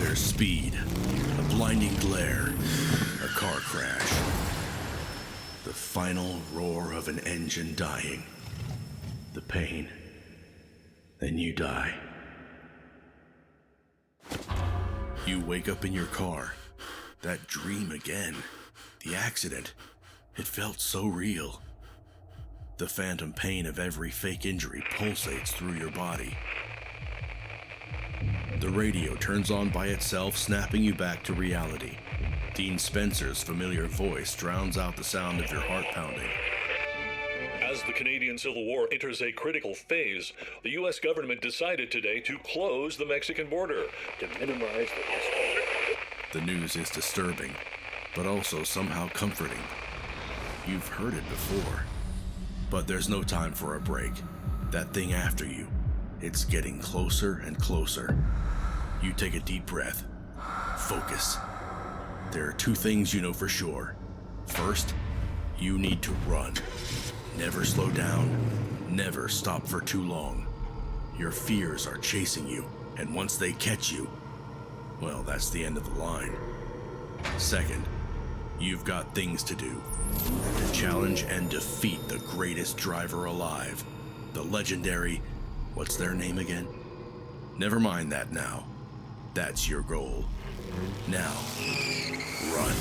There's speed, a blinding glare, a car crash. The final roar of an engine dying. The pain. Then you die. You wake up in your car. That dream again. The accident. It felt so real. The phantom pain of every fake injury pulsates through your body. The radio turns on by itself, snapping you back to reality. Dean Spencer's familiar voice drowns out the sound of your heart pounding. As the Canadian Civil War enters a critical phase, the U.S. government decided today to close the Mexican border to minimize the risk. The news is disturbing, but also somehow comforting. You've heard it before. But there's no time for a break. That thing after you, it's getting closer and closer. You take a deep breath. Focus. There are two things you know for sure. First, you need to run. Never slow down. Never stop for too long. Your fears are chasing you, and once they catch you, well, that's the end of the line. Second, you've got things to do. To challenge and defeat the greatest driver alive. The legendary, what's their name again? Never mind that now. That's your goal. Now, run.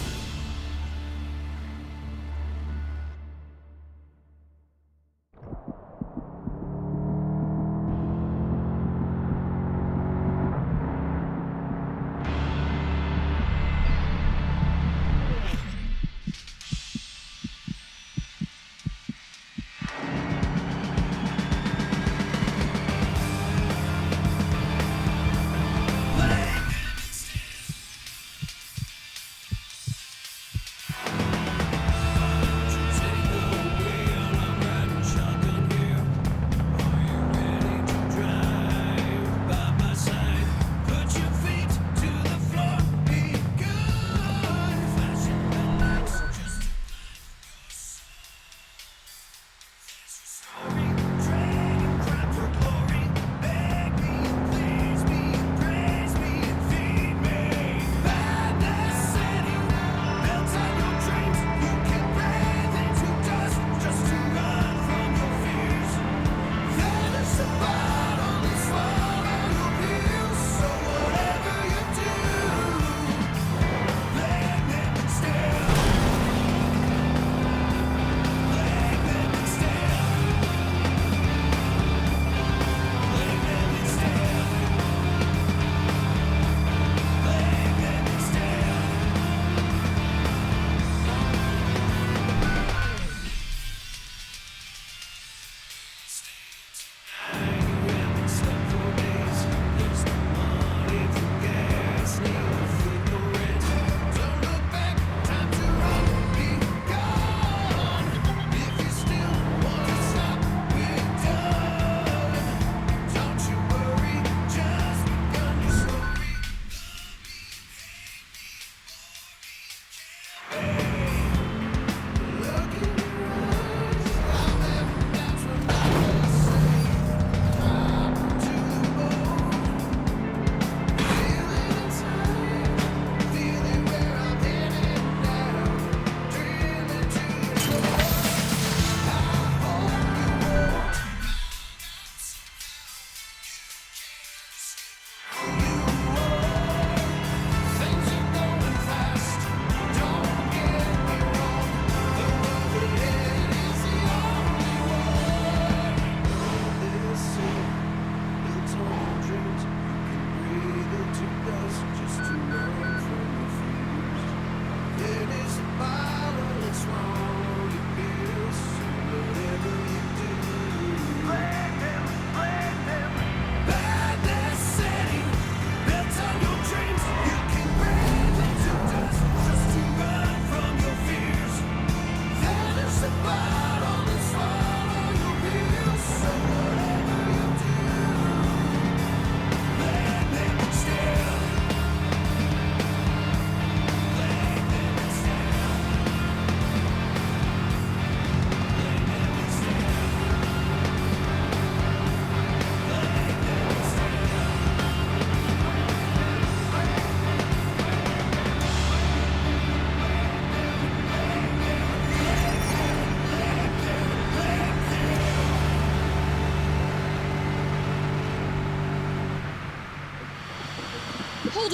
Hold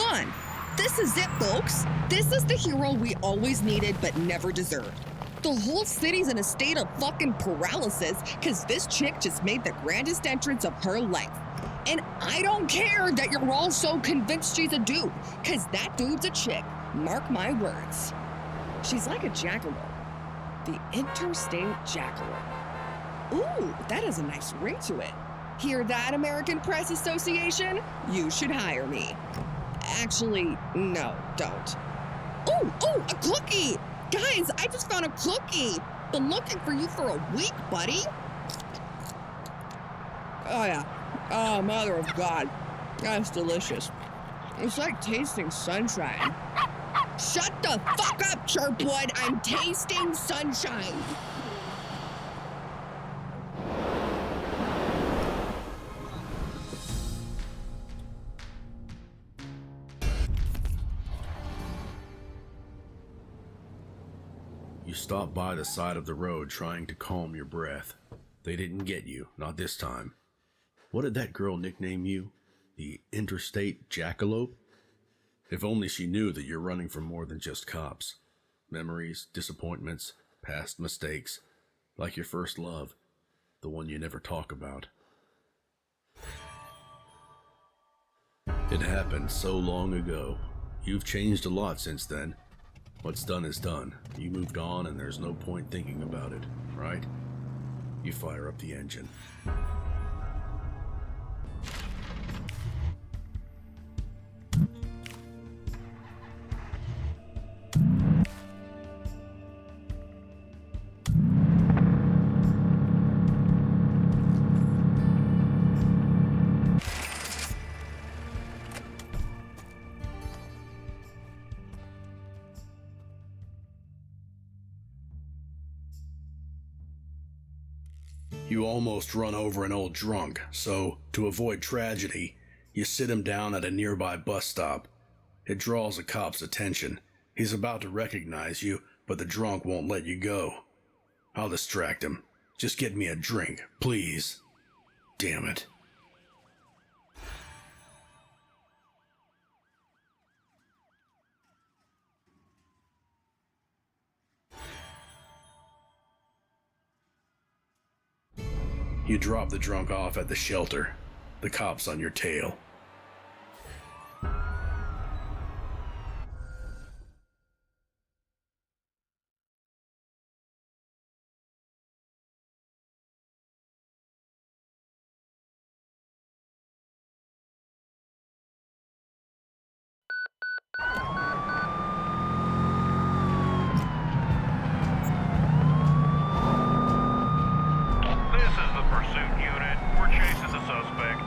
on. This is it, folks. This is the hero we always needed but never deserved. The whole city's in a state of fucking paralysis because this chick just made the grandest entrance of her life. And I don't care that you're all so convinced she's a dude, because that dude's a chick. Mark my words. She's like a jackalope. The interstate jackalope. Ooh, that has a nice ring to it. Hear that, American Press Association? You should hire me. Actually, no, don't. Oh, a cookie! Guys, I just found a cookie! Been looking for you for a week, buddy. Oh, yeah. Oh, mother of God. That's delicious. It's like tasting sunshine. Shut the fuck up, Chirpwood! I'm tasting sunshine! You stopped by the side of the road trying to calm your breath. They didn't get you, not this time. What did that girl nickname you? The interstate jackalope? If only she knew that you're running from more than just cops. Memories, disappointments, past mistakes, like your first love, the one you never talk about. It happened so long ago. You've changed a lot since then. What's done is done. You moved on and there's no point thinking about it, right? You fire up the engine. You almost run over an old drunk, so, to avoid tragedy, you sit him down at a nearby bus stop. It draws a cop's attention. He's about to recognize you, but the drunk won't let you go. I'll distract him. Just get me a drink, please. Damn it. You drop the drunk off at the shelter. The cop's on your tail. This is the pursuit unit. We're chasing the suspect.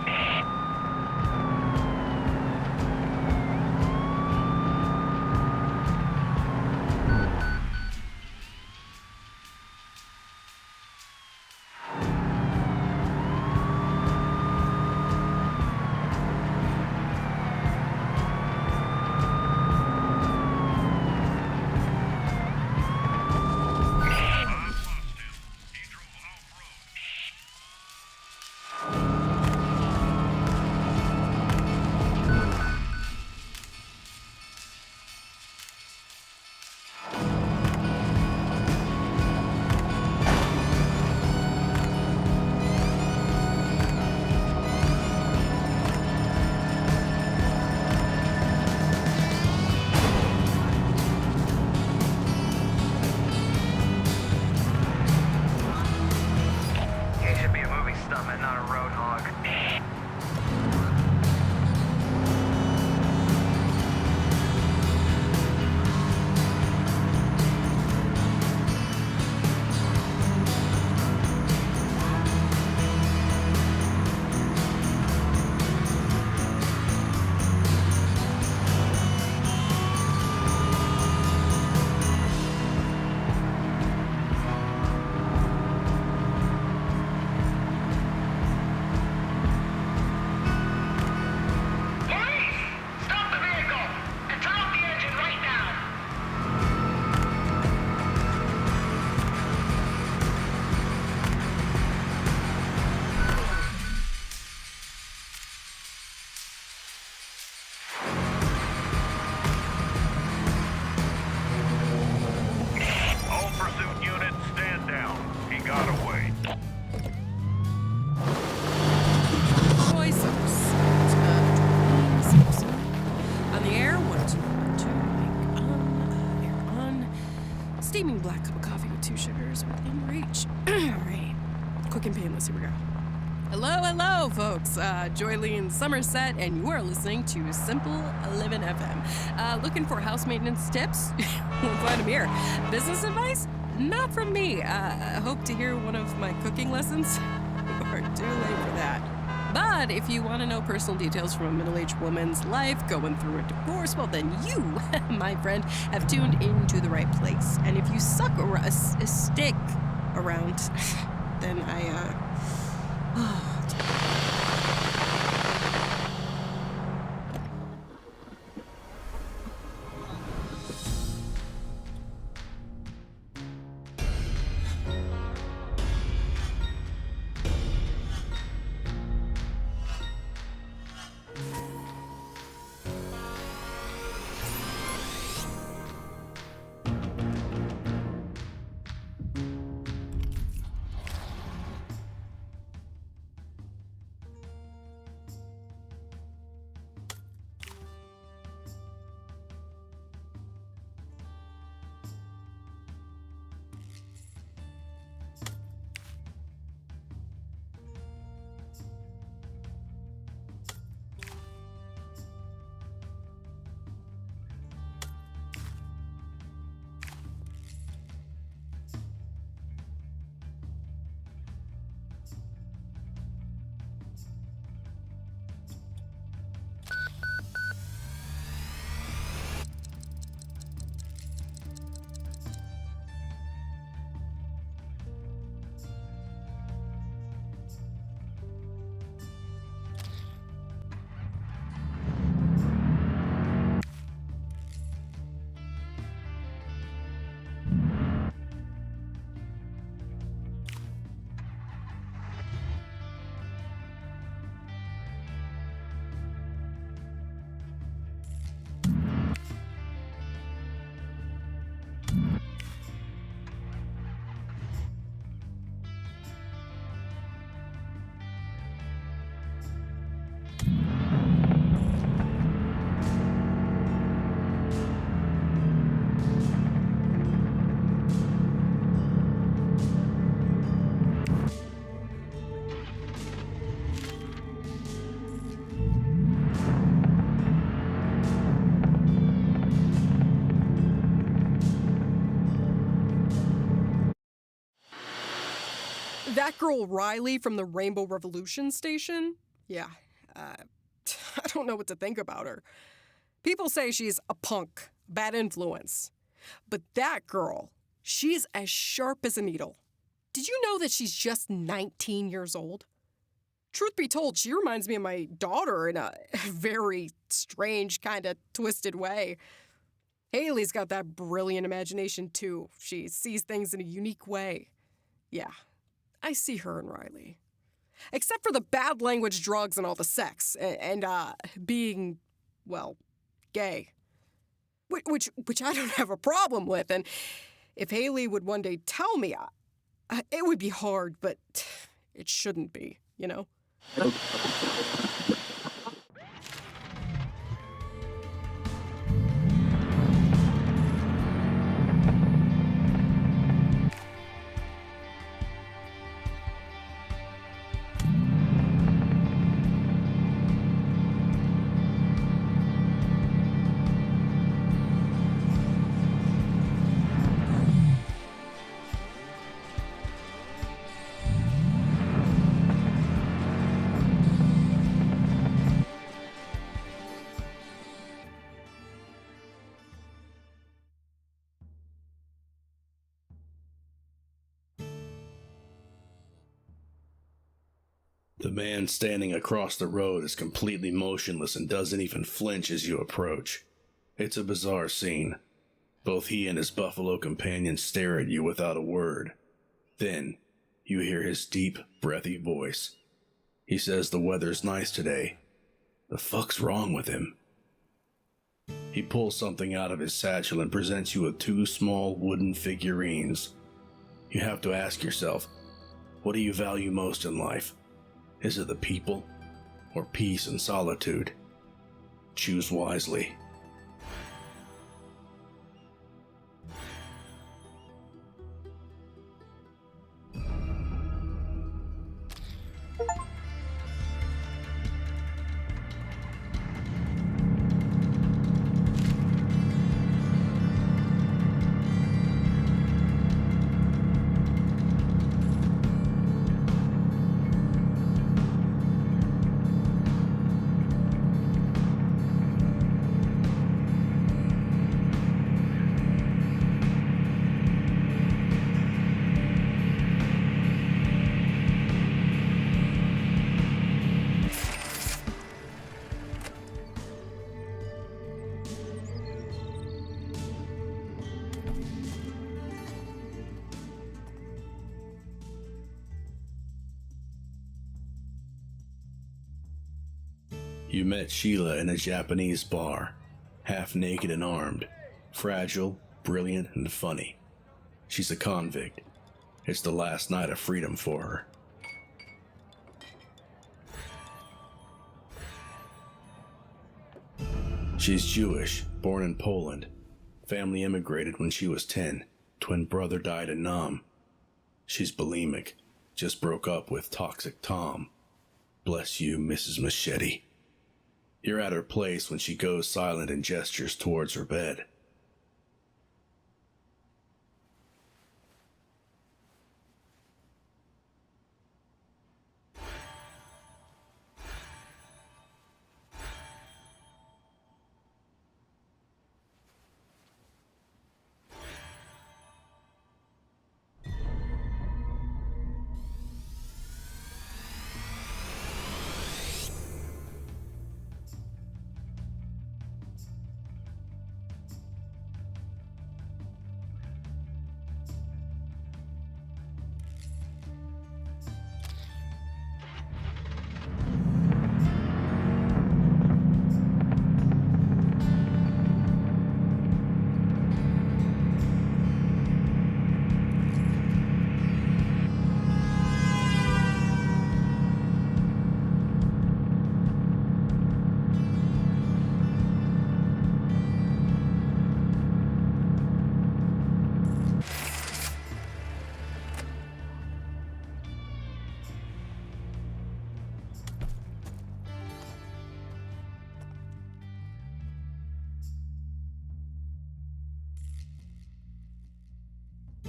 black cup of coffee with 2 sugars within reach. Alright, quick and painless, here we go. Hello, folks. Joylene Somerset, and you are listening to Simple Living FM. Looking for house maintenance tips? We'll find them here. Business advice? Not from me. Hope to hear one of my cooking lessons? We're too late for that. But if you want to know personal details from a middle-aged woman's life going through a divorce, well, then you, my friend, have tuned into the right place. And if you suck a stick around, then that girl Riley from the Rainbow Revolution station? Yeah, I don't know what to think about her. People say she's a punk, bad influence. But that girl, she's as sharp as a needle. Did you know that she's just 19 years old? Truth be told, she reminds me of my daughter in a very strange, kind of twisted way. Haley's got that brilliant imagination, too. She sees things in a unique way. Yeah, I see her and Riley. Except for the bad language, drugs, and all the sex. And being, well, gay. Which I don't have a problem with. And if Haley would one day tell me, it would be hard, but it shouldn't be, you know? The man standing across the road is completely motionless and doesn't even flinch as you approach. It's a bizarre scene. Both he and his buffalo companion stare at you without a word. Then, you hear his deep, breathy voice. He says the weather's nice today. The fuck's wrong with him? He pulls something out of his satchel and presents you with 2 small wooden figurines. You have to ask yourself, what do you value most in life? Is it the people, or peace and solitude? Choose wisely. You met Sheila in a Japanese bar, half naked and armed, fragile, brilliant, and funny. She's a convict. It's the last night of freedom for her. She's Jewish, born in Poland. Family immigrated when she was 10. Twin brother died in Nam. She's bulimic. Just broke up with Toxic Tom. Bless you, Mrs. Machete. You're at her place when she goes silent and gestures towards her bed.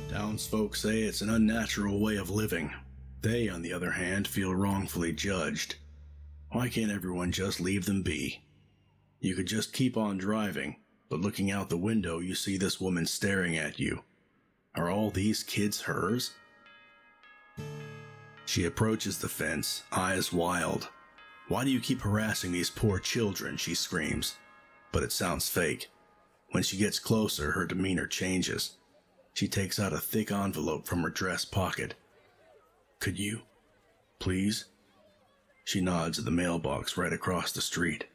Townsfolk say it's an unnatural way of living. They, on the other hand, feel wrongfully judged. Why can't everyone just leave them be? You could just keep on driving, but looking out the window you see this woman staring at you. Are all these kids hers? She approaches the fence, eyes wild. Why do you keep harassing these poor children? She screams. But it sounds fake. When she gets closer, her demeanor changes. She takes out a thick envelope from her dress pocket. Could you, please? She nods at the mailbox right across the street.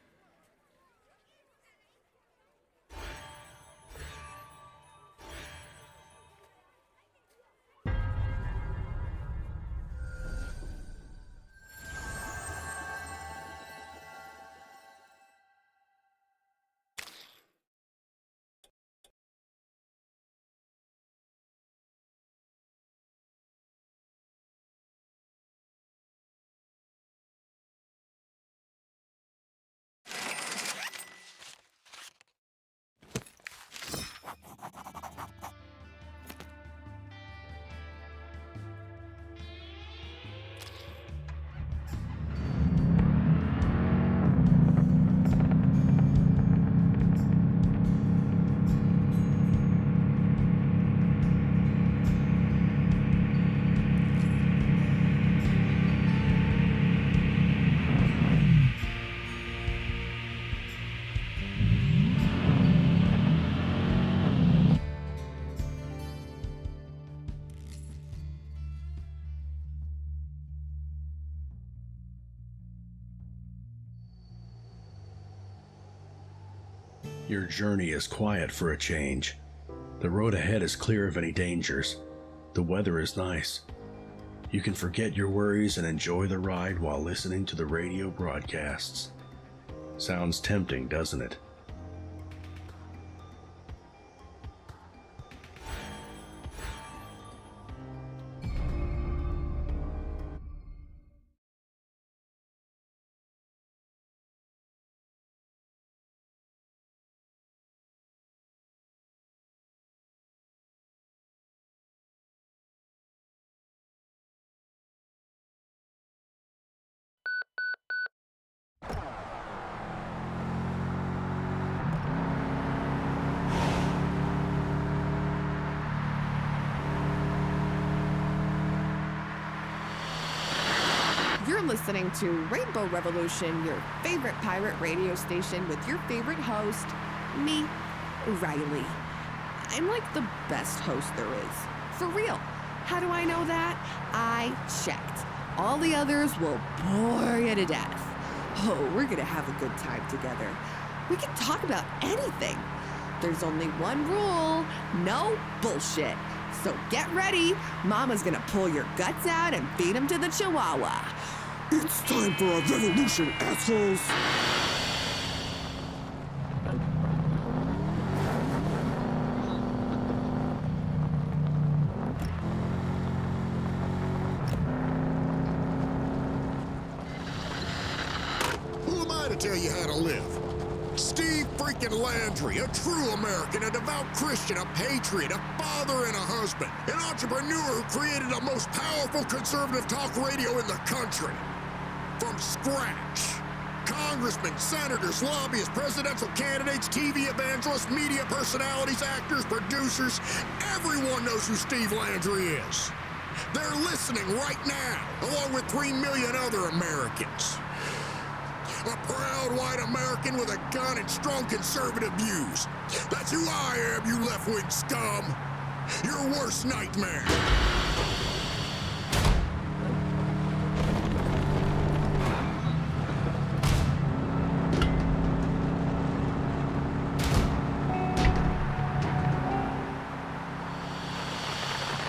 Your journey is quiet for a change. The road ahead is clear of any dangers. The weather is nice. You can forget your worries and enjoy the ride while listening to the radio broadcasts. Sounds tempting, doesn't it? You're listening to Rainbow Revolution, your favorite pirate radio station with your favorite host, me, Riley. I'm like the best host there is. For real. How do I know that? I checked. All the others will bore you to death. Oh, we're gonna have a good time together. We can talk about anything. There's only one rule, no bullshit. So get ready. Mama's gonna pull your guts out and feed them to the Chihuahua. It's time for a revolution, assholes! Who am I to tell you how to live? Steve freaking Landry, a true American, a devout Christian, a patriot, a father and a husband, an entrepreneur who created the most powerful conservative talk radio in the country. From scratch. Congressmen, senators, lobbyists, presidential candidates, TV evangelists, media personalities, actors, producers, everyone knows who Steve Landry is. They're listening right now, along with 3 million other Americans. A proud white American with a gun and strong conservative views. That's who I am, you left-wing scum. Your worst nightmare.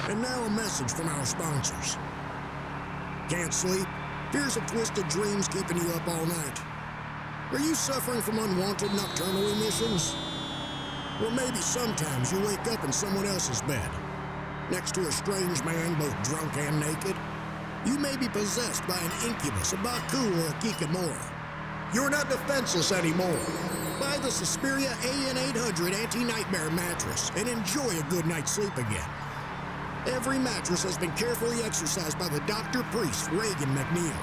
And now a message from our sponsors. Can't sleep? Fears of twisted dreams keeping you up all night. Are you suffering from unwanted nocturnal emissions? Well, maybe sometimes you wake up in someone else's bed, next to a strange man both drunk and naked. You may be possessed by an incubus, a Baku, or a Kikamora. You're not defenseless anymore. Buy the Suspiria AN800 anti-nightmare mattress and enjoy a good night's sleep again. Every mattress has been carefully exercised by the doctor priest, Reagan McNeil.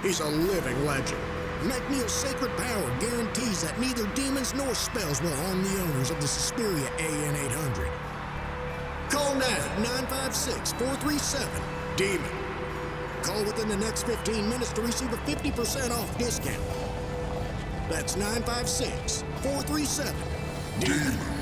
He's a living legend. McNeil's sacred power guarantees that neither demons nor spells will harm the owners of the Suspiria AN800. Call now, 956-437-DEMON. Call within the next 15 minutes to receive a 50% off discount. That's 956-437-DEMON.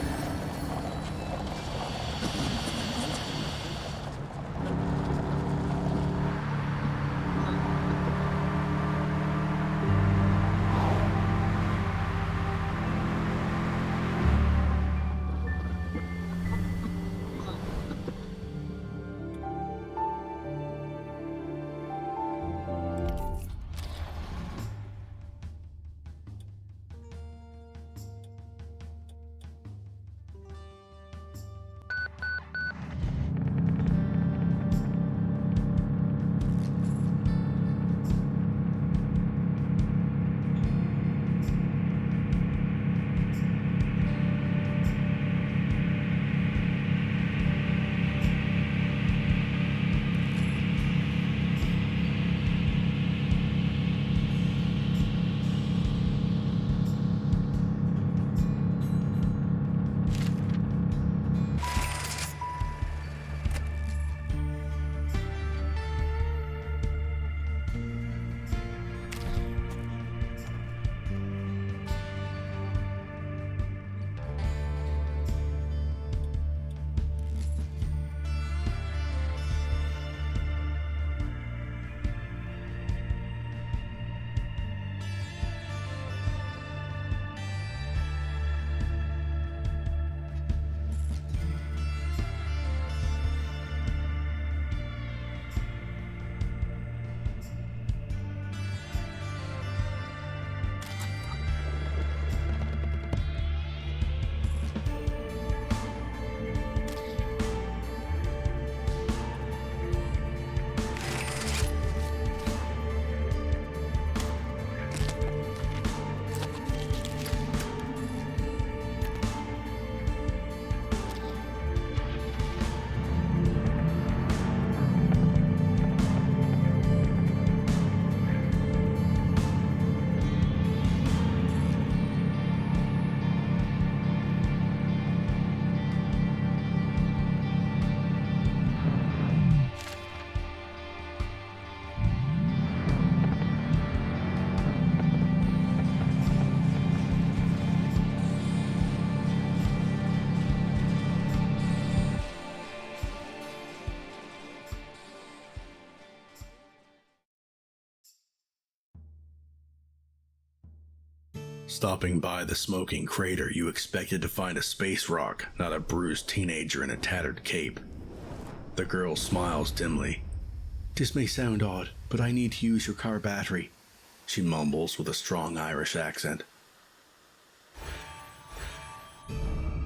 Stopping by the smoking crater, you expected to find a space rock, not a bruised teenager in a tattered cape. The girl smiles dimly. "This may sound odd, but I need to use your car battery," she mumbles with a strong Irish accent.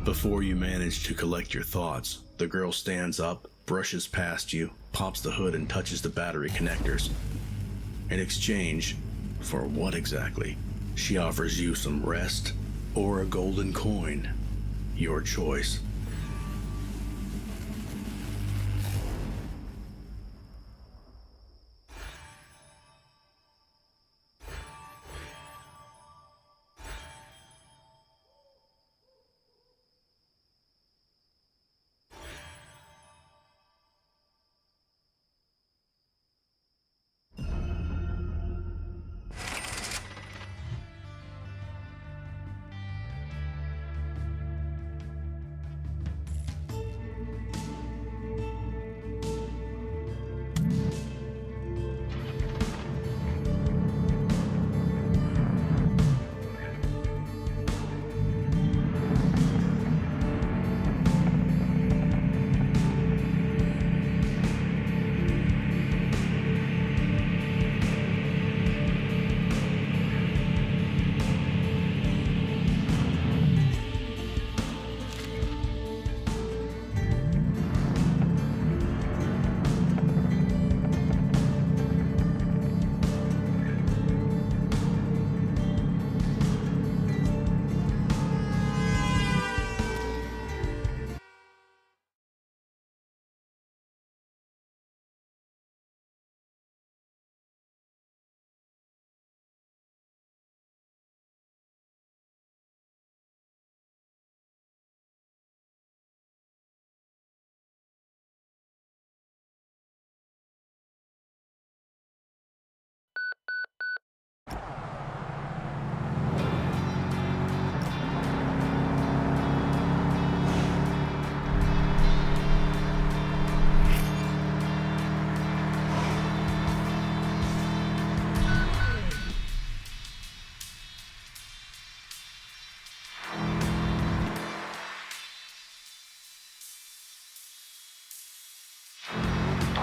Before you manage to collect your thoughts, the girl stands up, brushes past you, pops the hood and touches the battery connectors. In exchange, for what exactly? She offers you some rest or a golden coin. Your choice.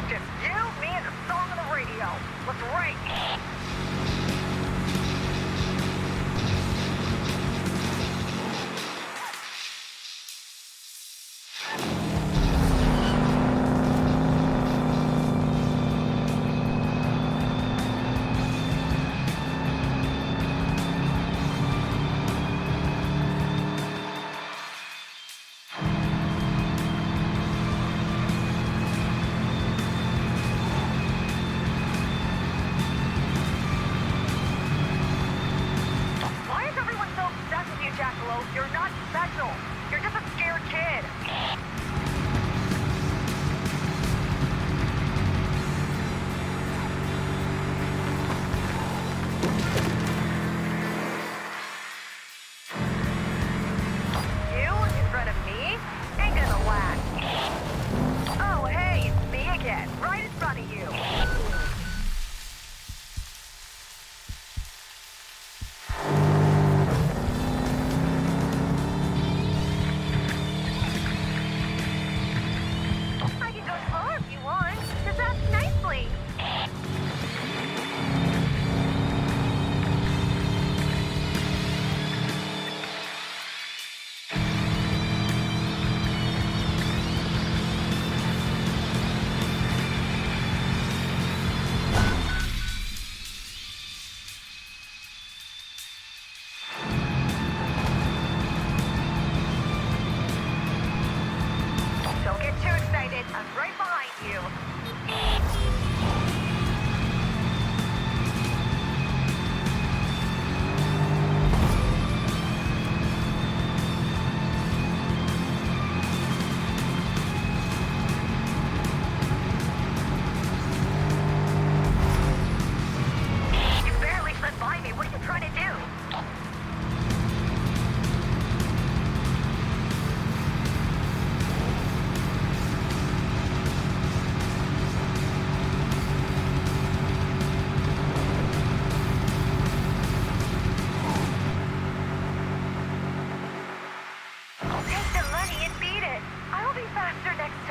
Just you, me, and a song on the radio. Let's race. Why is everyone so obsessed with you, Jackalope? You're not special. You're just a scared kid. You in front of me? Ain't gonna last. Oh, hey, it's me again, right in front of you. I can go slower if you want. Just ask nicely.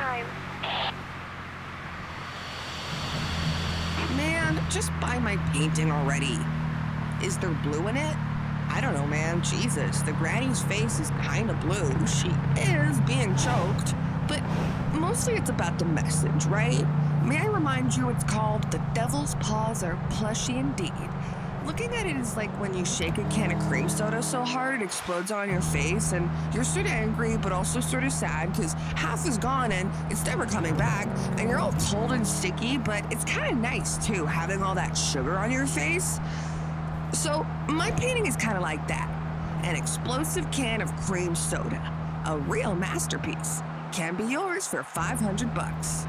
Anytime. Man, just buy my painting already. Is there blue in it? I don't know, man. Jesus, the granny's face is kind of blue. She is being choked. But mostly it's about the message, right? May I remind you it's called The Devil's Paws Are Plushy Indeed. Looking at it is like when you shake a can of cream soda so hard it explodes on your face, and you're sort of angry but also sort of sad because half is gone and it's never coming back, and you're all cold and sticky, but it's kind of nice too, having all that sugar on your face. So my painting is kind of like that. An explosive can of cream soda. A real masterpiece. Can be yours for $500.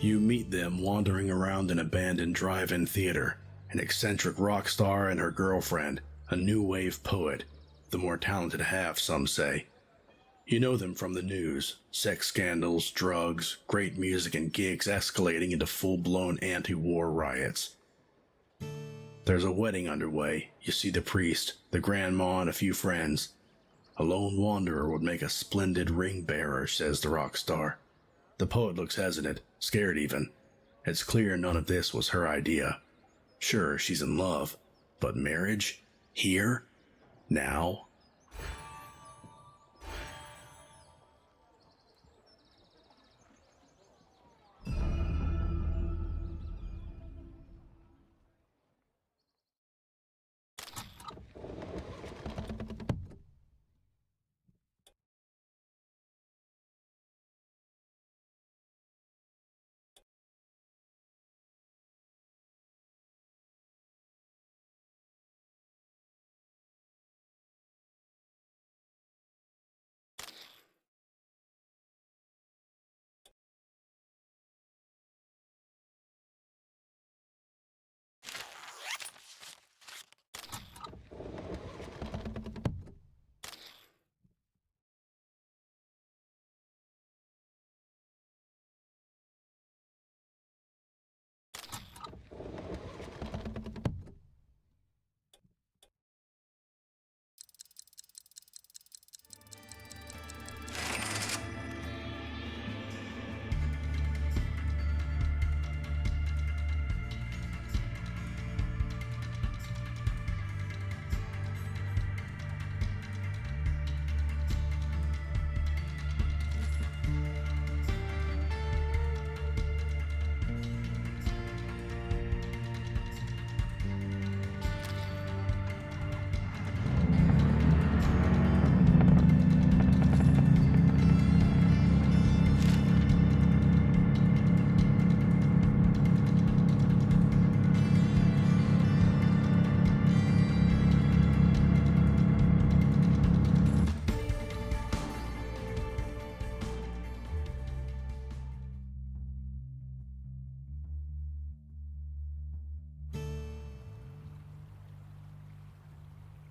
You meet them wandering around an abandoned drive-in theater, an eccentric rock star and her girlfriend, a new wave poet, the more talented half, some say. You know them from the news, sex scandals, drugs, great music and gigs escalating into full-blown anti-war riots. There's a wedding underway. You see the priest, the grandma, and a few friends. A lone wanderer would make a splendid ring bearer, says the rock star. The poet looks hesitant, scared even. It's clear none of this was her idea. Sure, she's in love, but marriage? Here? Now?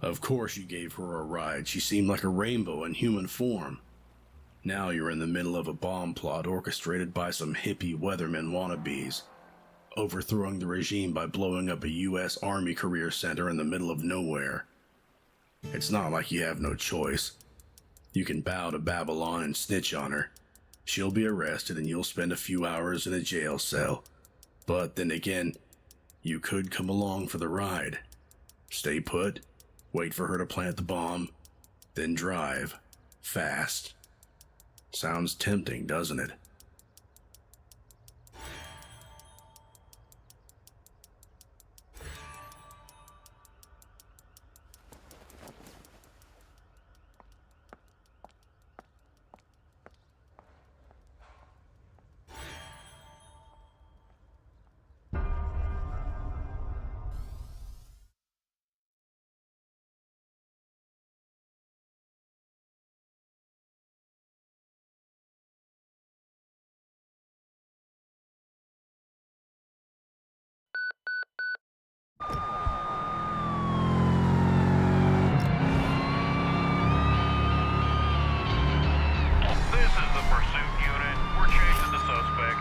Of course you gave her a ride. She seemed like a rainbow in human form. Now you're in the middle of a bomb plot orchestrated by some hippie weatherman wannabes. overthrowing the regime by blowing up a U.S. Army career center in the middle of nowhere. It's not like you have no choice. You can bow to Babylon and snitch on her. She'll be arrested and you'll spend a few hours in a jail cell. But then again, you could come along for the ride. Stay put, wait for her to plant the bomb, then drive. Fast. Sounds tempting, doesn't it? This is the pursuit unit. We're chasing the suspect.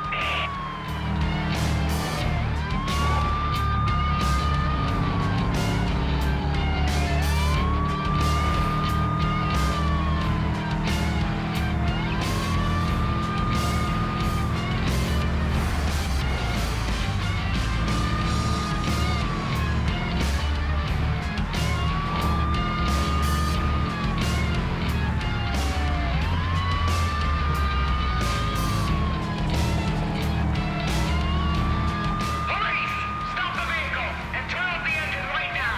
Police! Stop the vehicle and turn off the engine right now!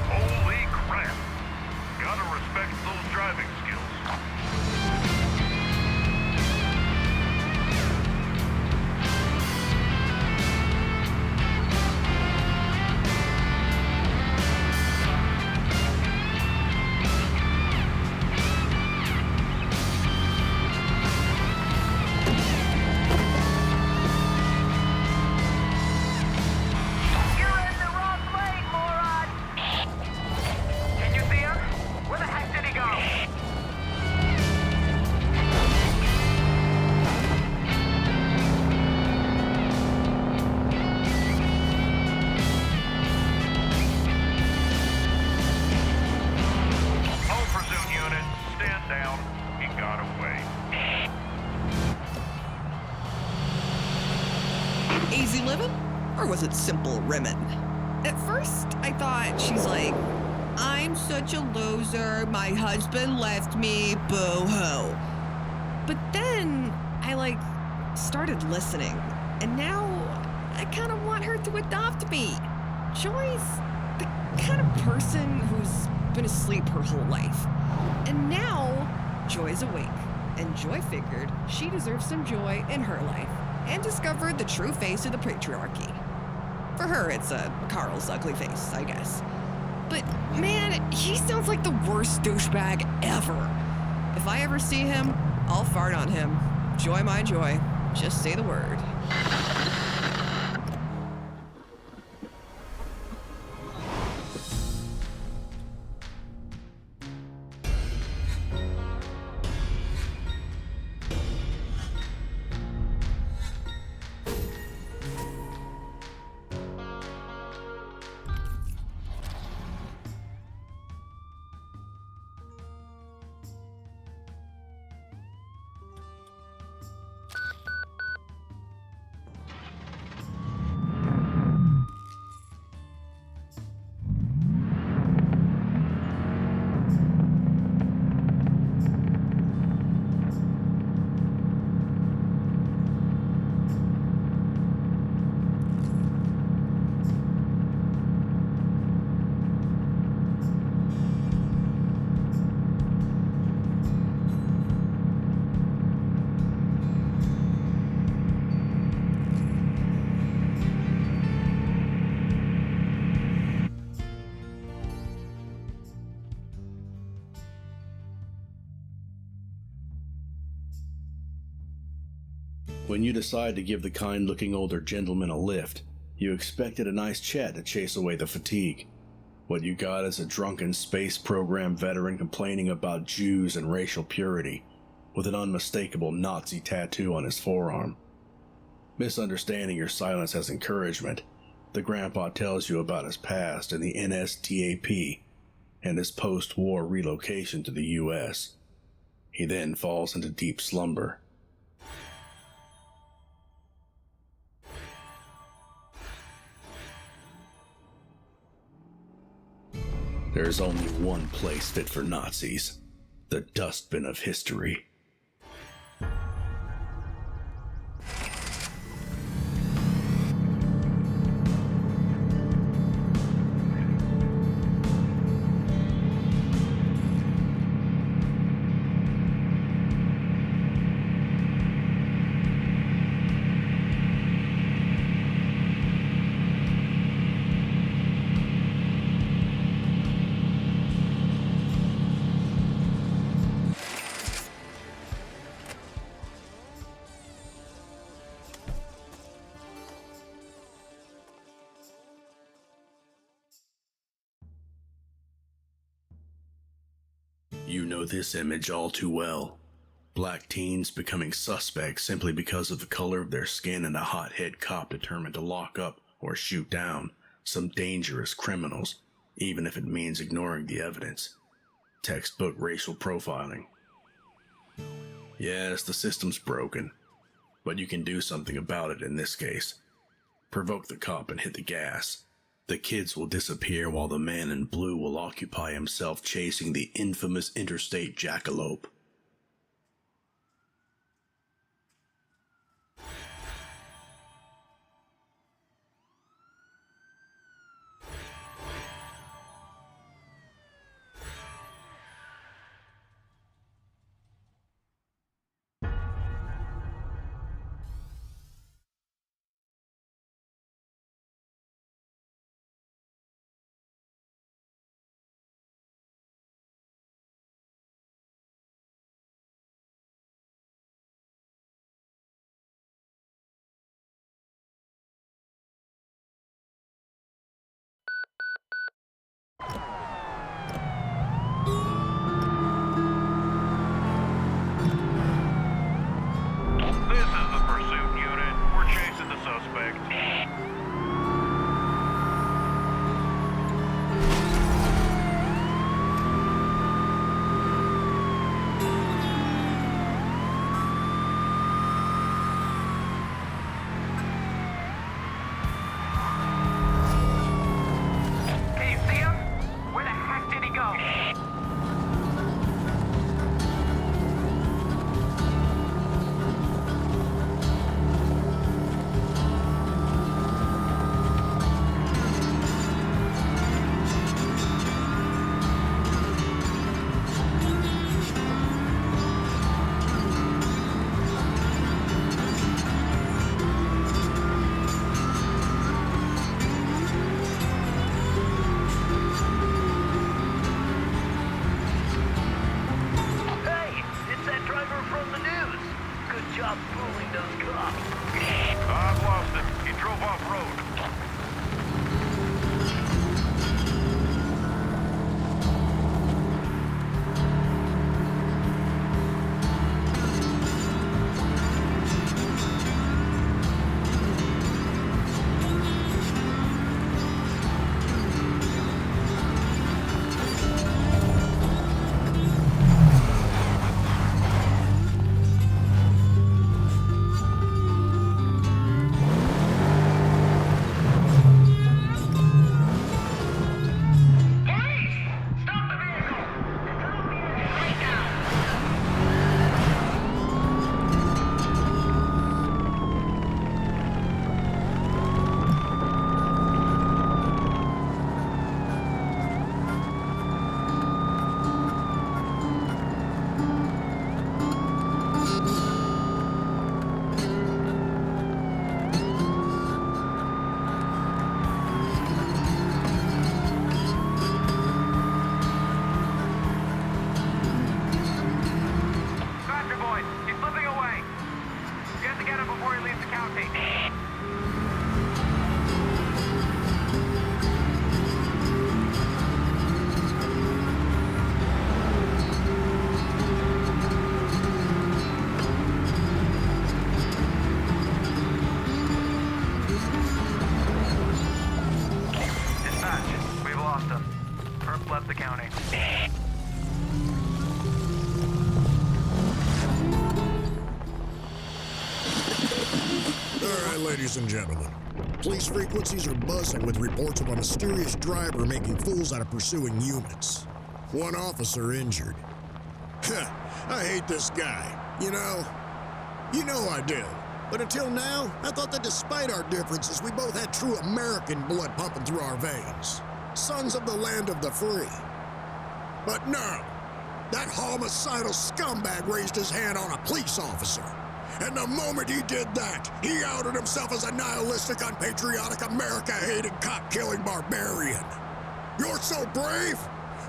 Holy crap! Gotta respect those driving skills. You're in the wrong lane, moron! Can you see him? Where the heck did he go? All pursuit unit, stand down. He got away. Easy living? Or was it simple rimming? At first, I thought she's like, I'm such a loser, my husband left me, boo-hoo. But then I started listening, and now I kind of want her to adopt me. Joy's the kind of person who's been asleep her whole life. And now Joy's awake, and Joy figured she deserves some joy in her life and discovered the true face of the patriarchy. For her, it's Carl's ugly face, I guess. But man, he sounds like the worst douchebag ever. If I ever see him, I'll fart on him. Joy my joy. Just say the word. When you decide to give the kind-looking older gentleman a lift, you expected a nice chat to chase away the fatigue. What you got is a drunken space program veteran complaining about Jews and racial purity, with an unmistakable Nazi tattoo on his forearm. Misunderstanding your silence as encouragement, the grandpa tells you about his past in the NSDAP and his post-war relocation to the U.S. He then falls into deep slumber. There is only one place fit for Nazis, the dustbin of history. You know this image all too well. Black teens becoming suspects simply because of the color of their skin and a hothead cop determined to lock up or shoot down some dangerous criminals, even if it means ignoring the evidence. Textbook racial profiling. Yes, the system's broken, but you can do something about it in this case. Provoke the cop and hit the gas. The kids will disappear while the man in blue will occupy himself chasing the infamous interstate Jackalope. left the county. All right, ladies and gentlemen. Police frequencies are buzzing with reports of a mysterious driver making fools out of pursuing units. One officer injured. I hate this guy. You know I do. But until now, I thought that despite our differences, we both had true American blood pumping through our veins. Sons of the land of the free. But no, that homicidal scumbag raised his hand on a police officer. And the moment he did that, he outed himself as a nihilistic, unpatriotic, America-hating, cop-killing barbarian. You're so brave?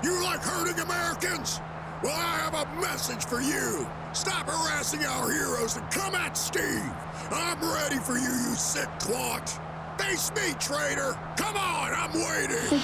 You like hurting Americans? Well, I have a message for you. Stop harassing our heroes and come at Steve. I'm ready for you, you sick twat. Face me, traitor. Come on, I'm waiting.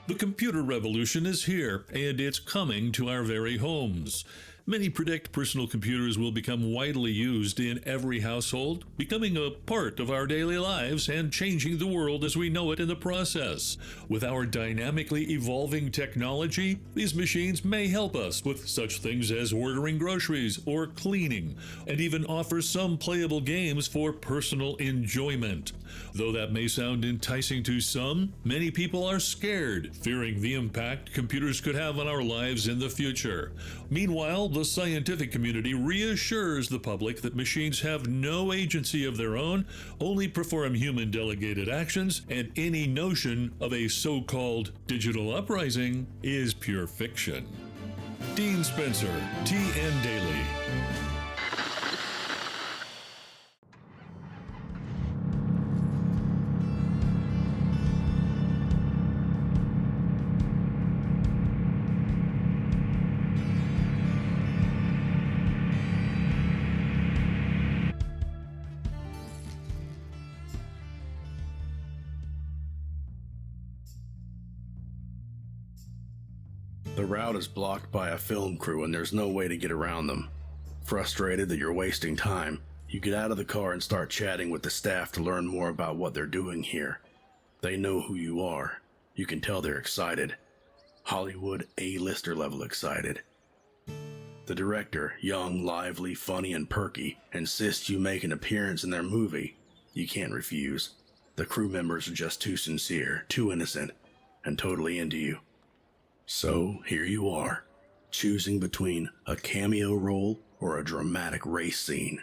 The computer revolution is here, and it's coming to our very homes. Many predict personal computers will become widely used in every household, becoming a part of our daily lives and changing the world as we know it in the process. With our dynamically evolving technology, these machines may help us with such things as ordering groceries or cleaning, and even offer some playable games for personal enjoyment. Though that may sound enticing to some, many people are scared, fearing the impact computers could have on our lives in the future. Meanwhile, the scientific community reassures the public that machines have no agency of their own, only perform human delegated actions, and any notion of a so-called digital uprising is pure fiction. Dean Spencer, TN Daily. The route is blocked by a film crew and there's no way to get around them. Frustrated that you're wasting time, you get out of the car and start chatting with the staff to learn more about what they're doing here. They know who you are. You can tell they're excited. Hollywood A-lister level excited. The director, young, lively, funny, and perky, insists you make an appearance in their movie. You can't refuse. The crew members are just too sincere, too innocent, and totally into you. So here you are, choosing between a cameo role or a dramatic race scene.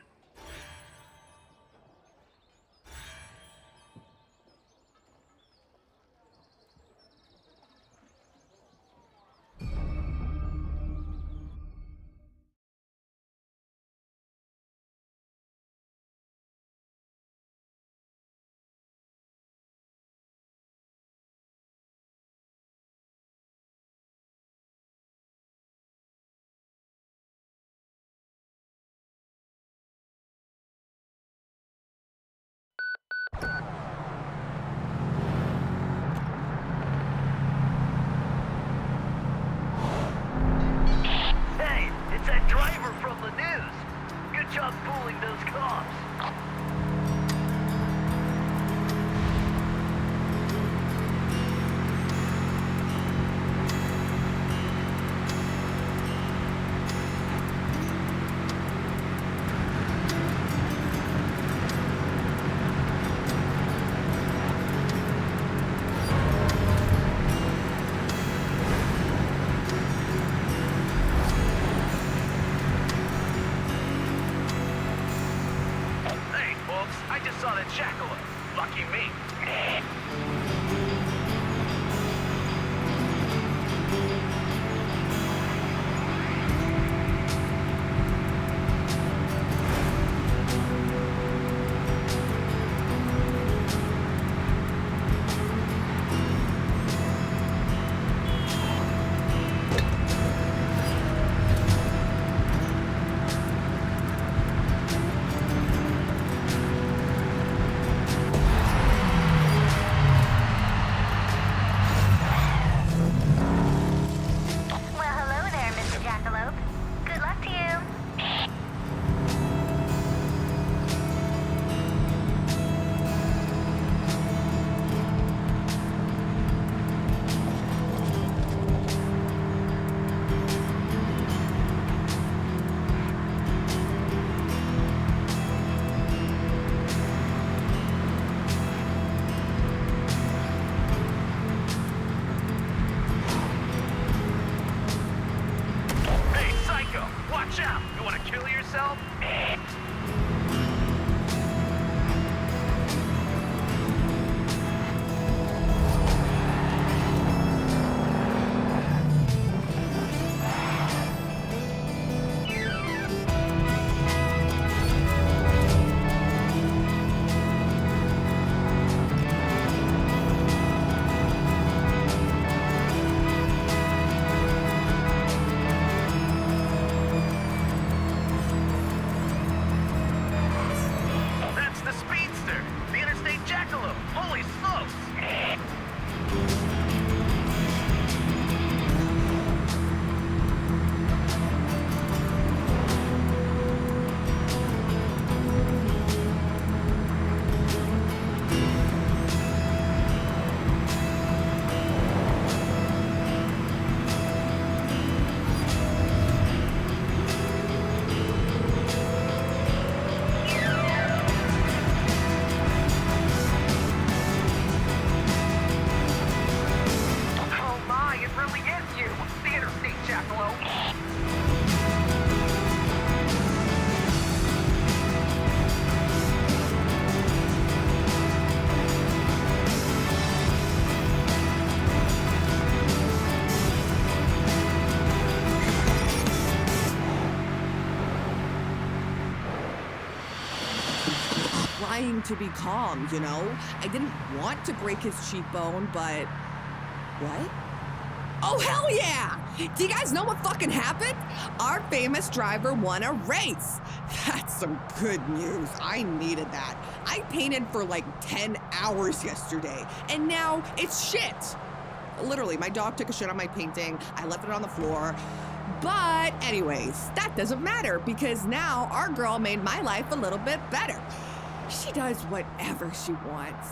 Lucky me. Well, hello there, Mr. Jackalope. Good luck to you. Hey, Psycho, watch out! You wanna kill yourself? That's the speedster! The interstate Jackalope! Holy smokes! Oh my, it really is you! The interstate Jackalope! Trying to be calm, you know? I didn't want to break his cheekbone, but. What? Oh, hell yeah! Do you guys know what fucking happened? Our famous driver won a race. That's some good news. I needed that. I painted for like 10 hours yesterday, and now it's shit. Literally, my dog took a shit on my painting. I left it on the floor. But anyways, that doesn't matter because now our girl made my life a little bit better. She does whatever she wants,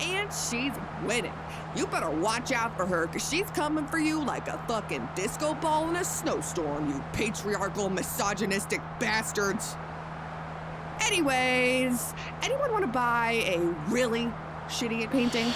and she's winning. You better watch out for her, because she's coming for you like a fucking disco ball in a snowstorm, you patriarchal, misogynistic bastards. Anyways, anyone want to buy a really shitty painting?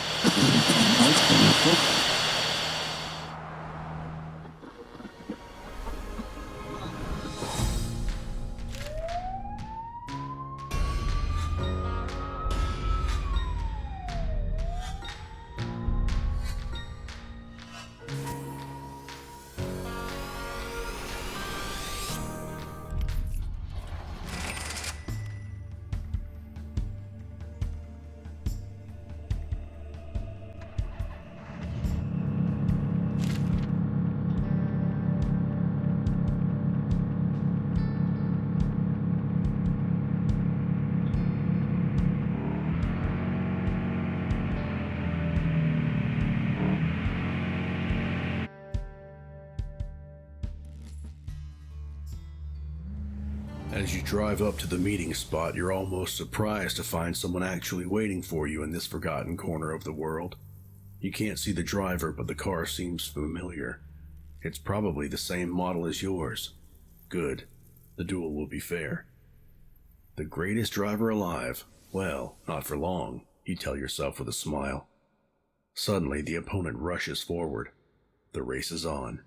As you drive up to the meeting spot, you're almost surprised to find someone actually waiting for you in this forgotten corner of the world. You can't see the driver, but the car seems familiar. It's probably the same model as yours. Good. The duel will be fair. The greatest driver alive? Well, not for long, you tell yourself with a smile. Suddenly, the opponent rushes forward. The race is on.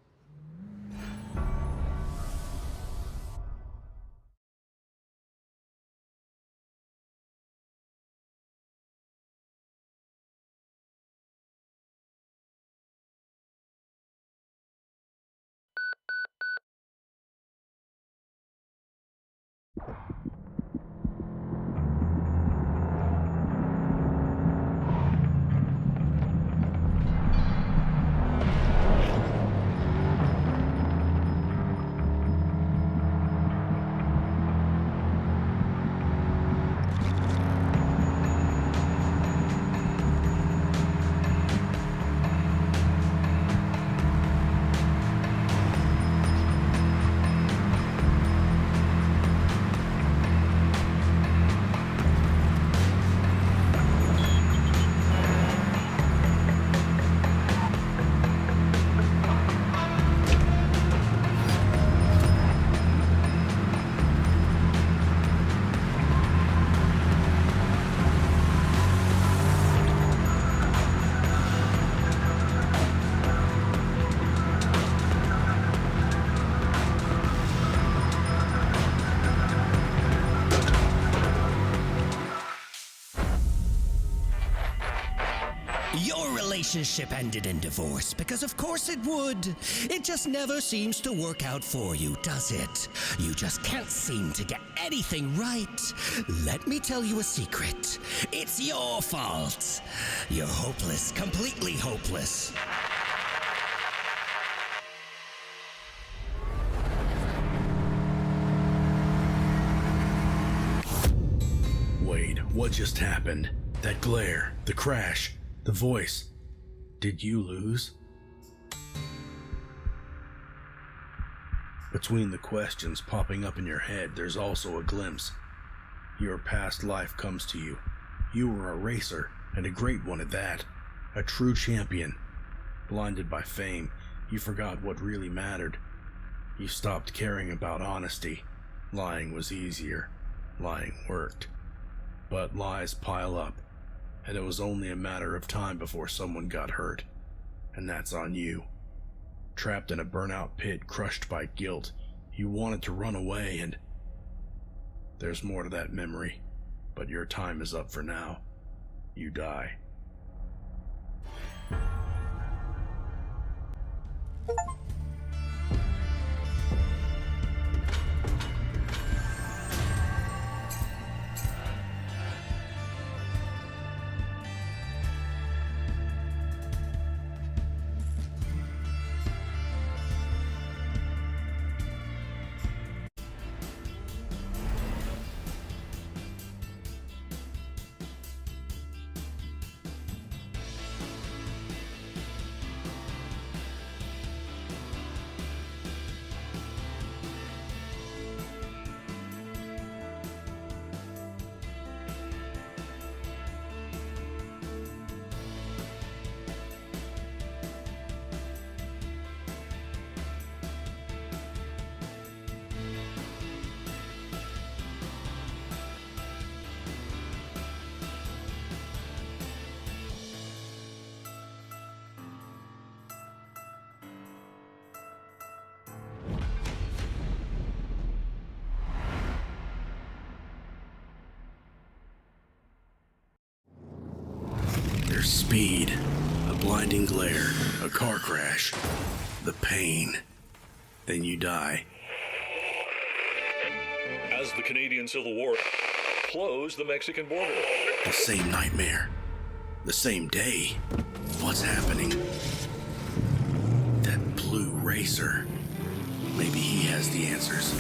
Your relationship ended in divorce because of course it would. It just never seems to work out for you, does it? You just can't seem to get anything right. Let me tell you a secret. It's your fault. You're hopeless, completely hopeless. Wait, what just happened? That glare, the crash, the voice. Did you lose? Between the questions popping up in your head, there's also a glimpse. Your past life comes to you. You were a racer, and a great one at that. A true champion. Blinded by fame, you forgot what really mattered. You stopped caring about honesty. Lying was easier. Lying worked. But lies pile up, and it was only a matter of time before someone got hurt. And that's on you. Trapped in a burnout pit, crushed by guilt, you wanted to run away, and there's more to that memory, but your time is up for now. You die. There's speed, a blinding glare, a car crash, the pain. Then you die. As the Canadian Civil War closed the Mexican border. The same nightmare. The same day. What's happening? That blue racer. Maybe he has the answers.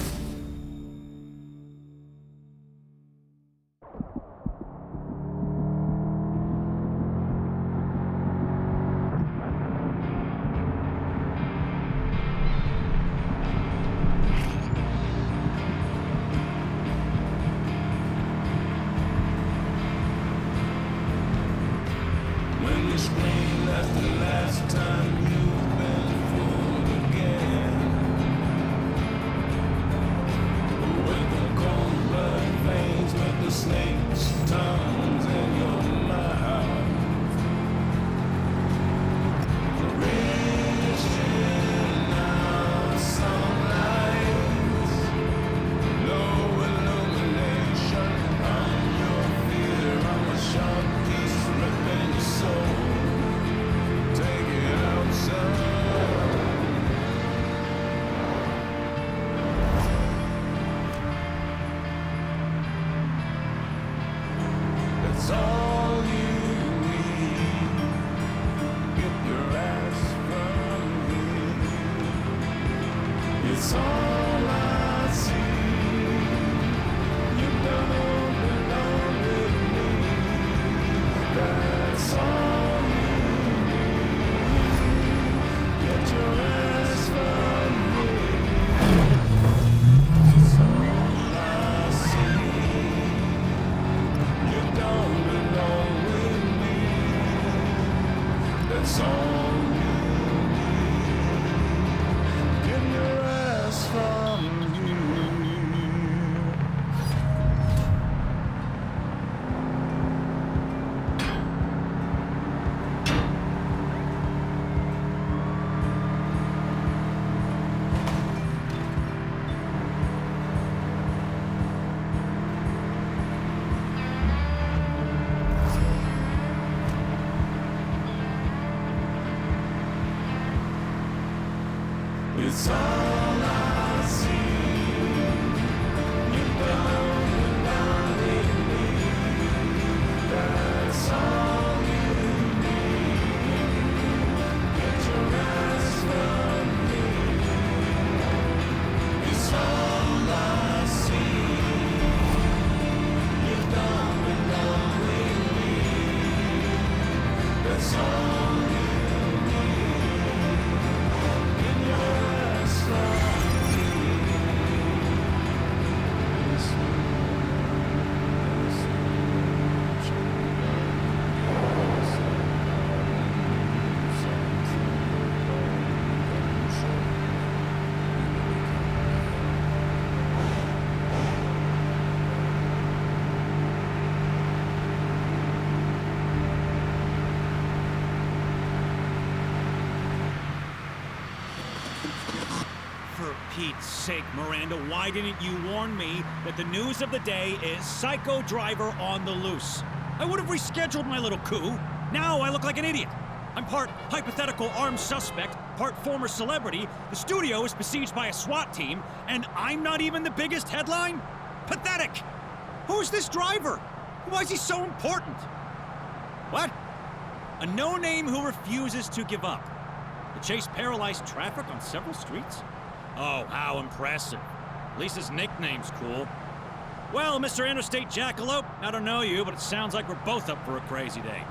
It's all I see. You're gone without me. That's all you need. Get your eyes from me. It's all I see. You're gone without me. That's all you need. Get your eyes from me. For Pete's sake, Miranda, why didn't you warn me that the news of the day is Psycho Driver on the loose? I would have rescheduled my little coup. Now I look like an idiot. I'm part hypothetical armed suspect, part former celebrity, the studio is besieged by a SWAT team, and I'm not even the biggest headline? Pathetic! Who's this driver? Why is he so important? What? A no-name who refuses to give up. The chase paralyzed traffic on several streets? Oh, how impressive. At least his nickname's cool. Well, Mr. Interstate Jackalope, I don't know you, but it sounds like we're both up for a crazy day.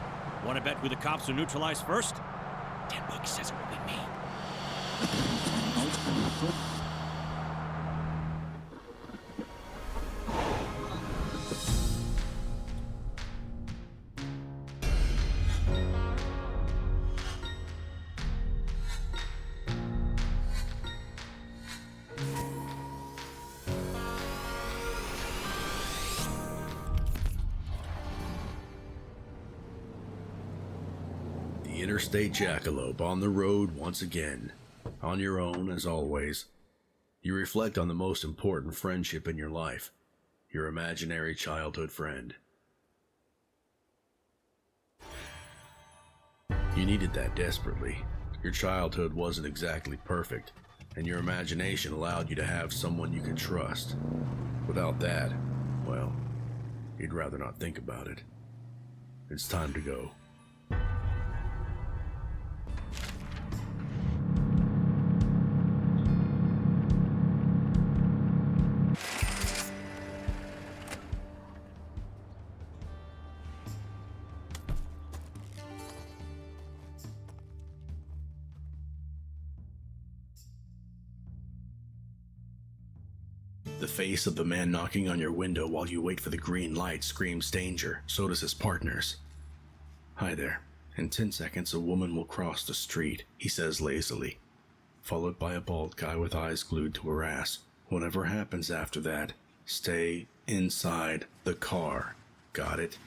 Want to bet who the cops will neutralize first? 10 bucks says it will be me. The Interstate Jackalope on the road once again. On your own, as always. You reflect on the most important friendship in your life. Your imaginary childhood friend. You needed that desperately. Your childhood wasn't exactly perfect, and your imagination allowed you to have someone you could trust. Without that, well, you'd rather not think about it. It's time to go. The face of the man knocking on your window while you wait for the green light screams danger. So does his partner's. Hi there. In 10 seconds, a woman will cross the street, he says lazily, followed by a bald guy with eyes glued to her ass. Whatever happens after that, stay inside the car. Got it?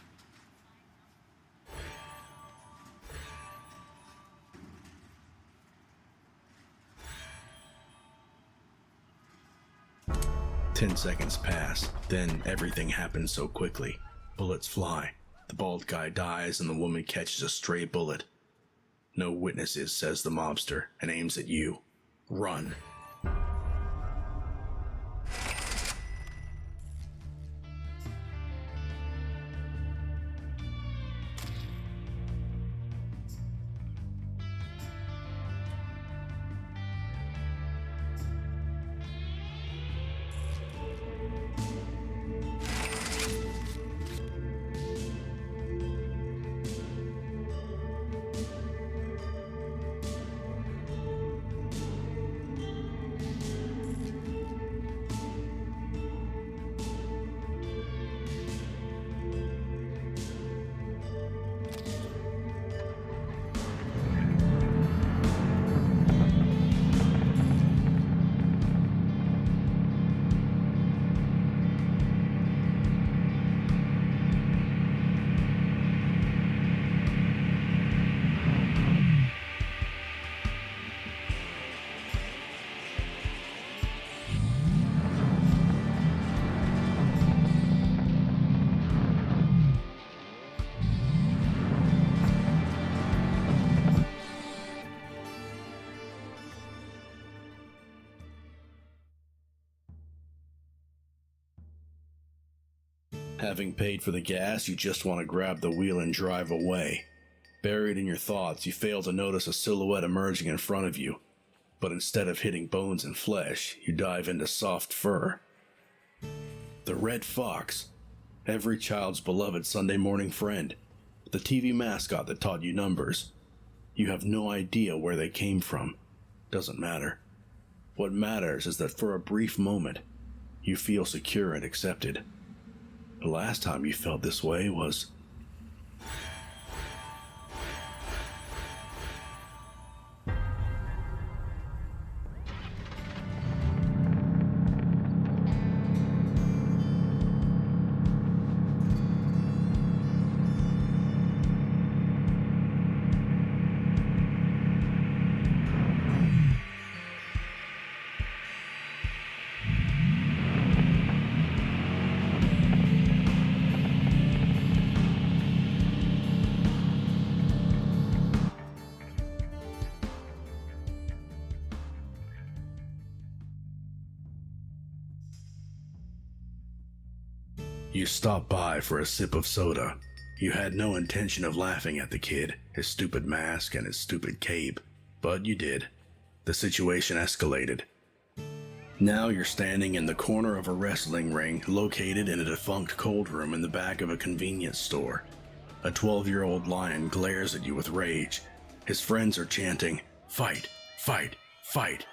Ten seconds pass, then everything happens so quickly. Bullets fly, the bald guy dies, and the woman catches a stray bullet. No witnesses, says the mobster, and aims at you. Run. Having paid for the gas, you just want to grab the wheel and drive away. Buried in your thoughts, you fail to notice a silhouette emerging in front of you. But instead of hitting bones and flesh, you dive into soft fur. The red fox. Every child's beloved Sunday morning friend. The TV mascot that taught you numbers. You have no idea where they came from. Doesn't matter. What matters is that for a brief moment, you feel secure and accepted. The last time you felt this way was... You stopped by for a sip of soda. You had no intention of laughing at the kid, his stupid mask, and his stupid cape. But you did. The situation escalated. Now you're standing in the corner of a wrestling ring located in a defunct cold room in the back of a convenience store. A 12-year-old lion glares at you with rage. His friends are chanting, "Fight, fight, fight."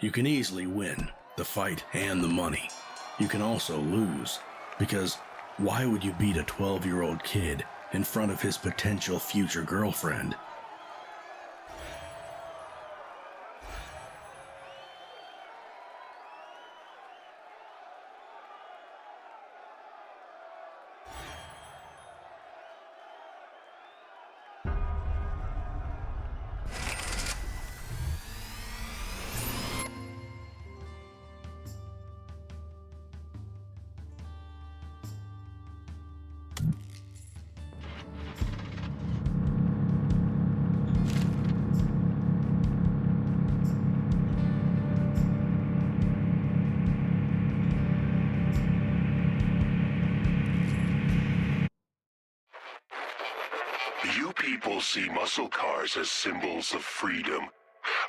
You can easily win the fight and the money. You can also lose. Because why would you beat a 12-year-old kid in front of his potential future girlfriend? You people see muscle cars as symbols of freedom.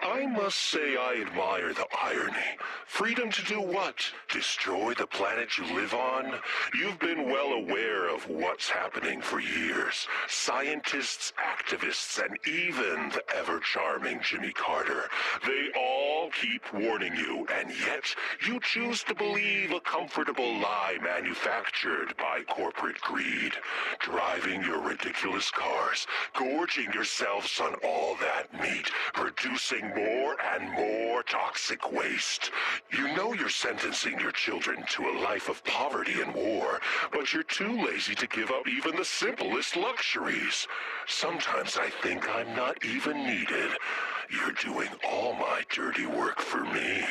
I must say I admire the irony. Freedom to do what? Destroy the planet you live on? You've been well aware of what's happening for years. Scientists, activists, and even the ever-charming Jimmy Carter. They all keep warning you, and yet you choose to believe a comfortable lie manufactured by corporate greed. Driving your ridiculous cars, gorging yourselves on all that meat, producing more and more toxic waste. You know you're sentencing your children to a life of poverty and war, but you're too lazy to give up even the simplest luxuries. Sometimes I think I'm not even needed. You're doing all my dirty work for me.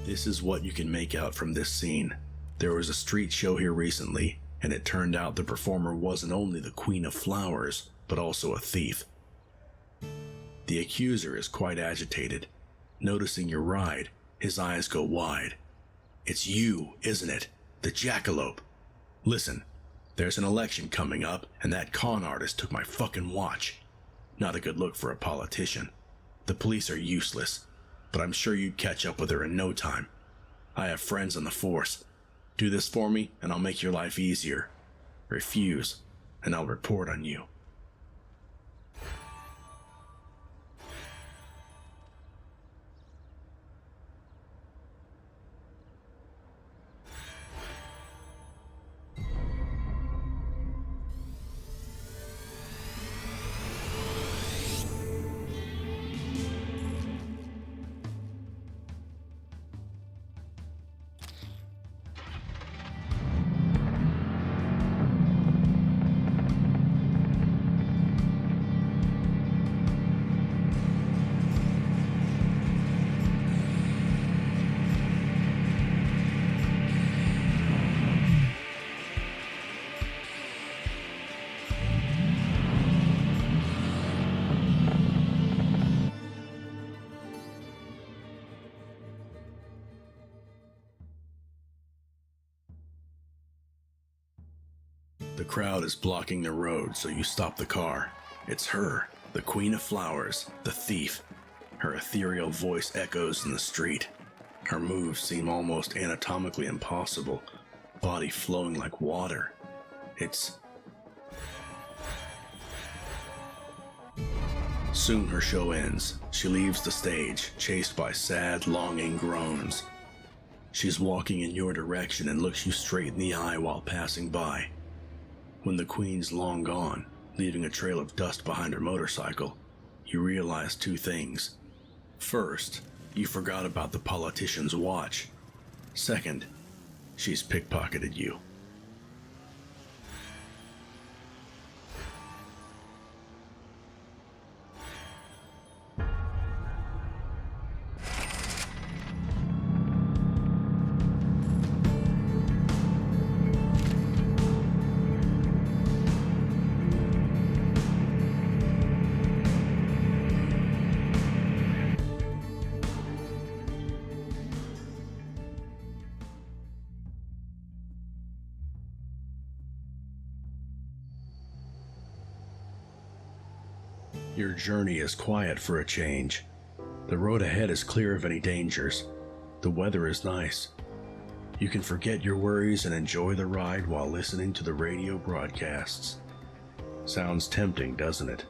This is what you can make out from this scene. There was a street show here recently, and it turned out the performer wasn't only the Queen of Flowers, but also a thief. The accuser is quite agitated. Noticing your ride, his eyes go wide. It's you, isn't it? The Jackalope. Listen, there's an election coming up, and that con artist took my fucking watch. Not a good look for a politician. The police are useless, but I'm sure you'd catch up with her in no time. I have friends on the force. Do this for me, and I'll make your life easier. Refuse, and I'll report on you. crowd is blocking the road, so you stop the car. It's her, the Queen of Flowers, the thief. Her ethereal voice echoes in the street. Her moves seem almost anatomically impossible, body flowing like water. Soon her show ends. She leaves the stage, chased by sad, longing groans. She's walking in your direction and looks you straight in the eye while passing by. When the Queen's long gone, leaving a trail of dust behind her motorcycle, you realize two things. First, you forgot about the politician's watch. Second, she's pickpocketed you. Your journey is quiet for a change. The road ahead is clear of any dangers. The weather is nice. You can forget your worries and enjoy the ride while listening to the radio broadcasts. Sounds tempting, doesn't it?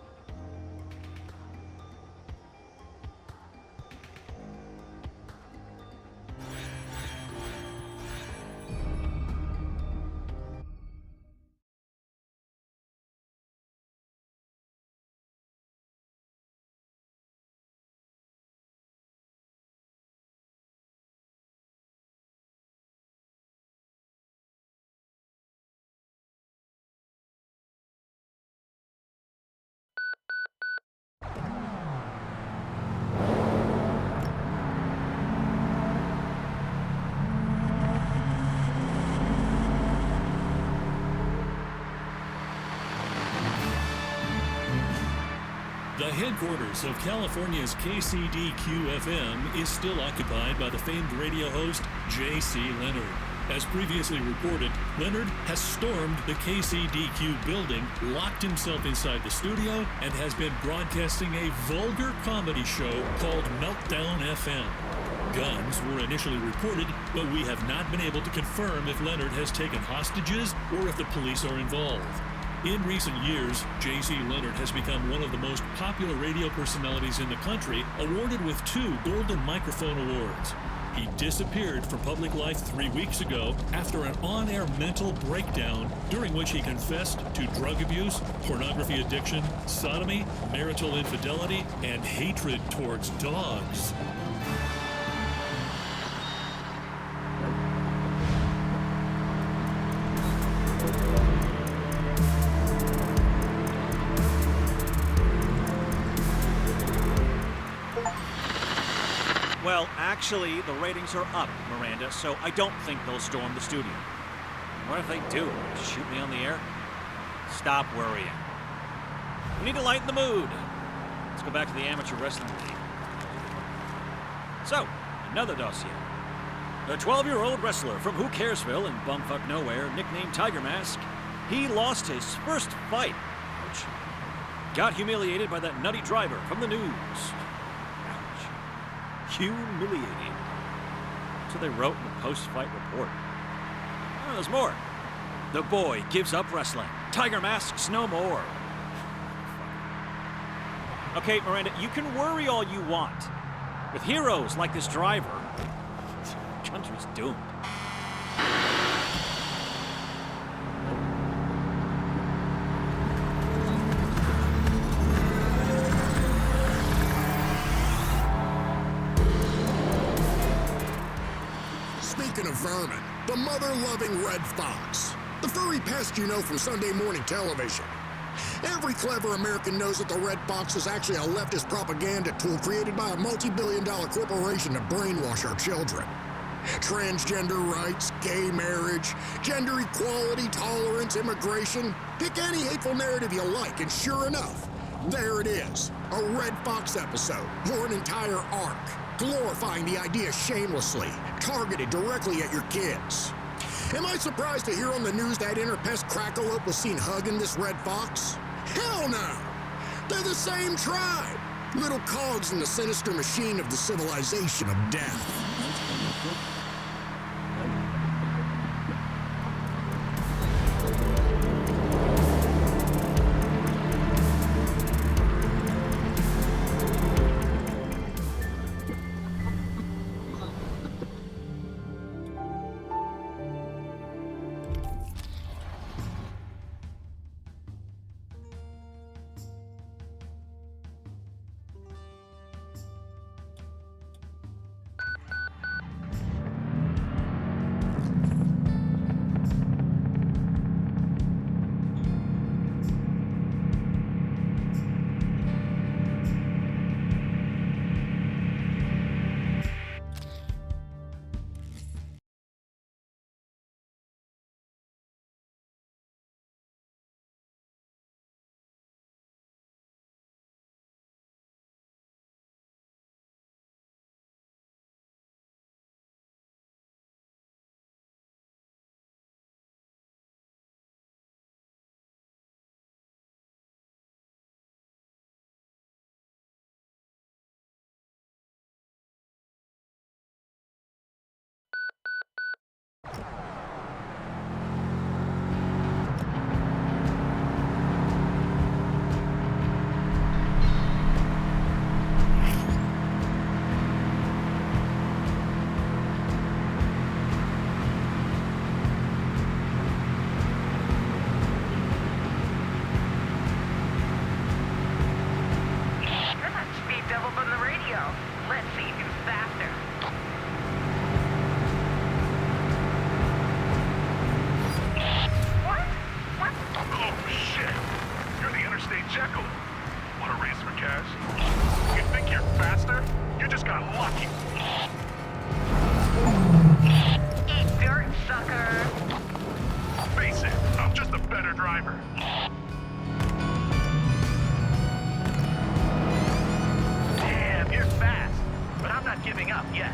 The headquarters of California's KCDQ-FM is still occupied by the famed radio host J.C. Leonard. As previously reported, Leonard has stormed the KCDQ building, locked himself inside the studio, and has been broadcasting a vulgar comedy show called Meltdown FM. Guns were initially reported, but we have not been able to confirm if Leonard has taken hostages or if the police are involved. In recent years, J.C. Leonard has become one of the most popular radio personalities in the country, awarded with 2 Golden Microphone Awards. He disappeared from public life 3 weeks ago after an on-air mental breakdown during which he confessed to drug abuse, pornography addiction, sodomy, marital infidelity, and hatred towards dogs. Well, actually, the ratings are up, Miranda, so I don't think they'll storm the studio. What if they do? Shoot me on the air? Stop worrying. We need to lighten the mood. Let's go back to the amateur wrestling league. So, another dossier. A 12-year-old wrestler from Who Caresville in bumfuck nowhere, nicknamed Tiger Mask, he lost his first fight. Ouch. Got humiliated by that nutty driver from the news. Humiliating. That's what they wrote in the post-fight report. Oh, there's more. The boy gives up wrestling. Tiger Masks no more. Okay, Miranda, you can worry all you want. With heroes like this driver, the country's doomed. Speaking of vermin, the mother-loving red fox. The furry pest you know from Sunday morning television. Every clever American knows that the red fox is actually a leftist propaganda tool created by a multi-billion-dollar corporation to brainwash our children. Transgender rights, gay marriage, gender equality, tolerance, immigration. Pick any hateful narrative you like, and sure enough, there it is. A Red Fox episode, or an entire arc, glorifying the idea shamelessly, targeted directly at your kids. Am I surprised to hear on the news that interpest Jackalope was seen hugging this red fox? Hell no! They're the same tribe! Little cogs in the sinister machine of the civilization of death. Jackalope. Want to race for cash? You think you're faster? You just got lucky. Eat dirt, sucker. Face it, I'm just a better driver. Damn, you're fast. But I'm not giving up yet.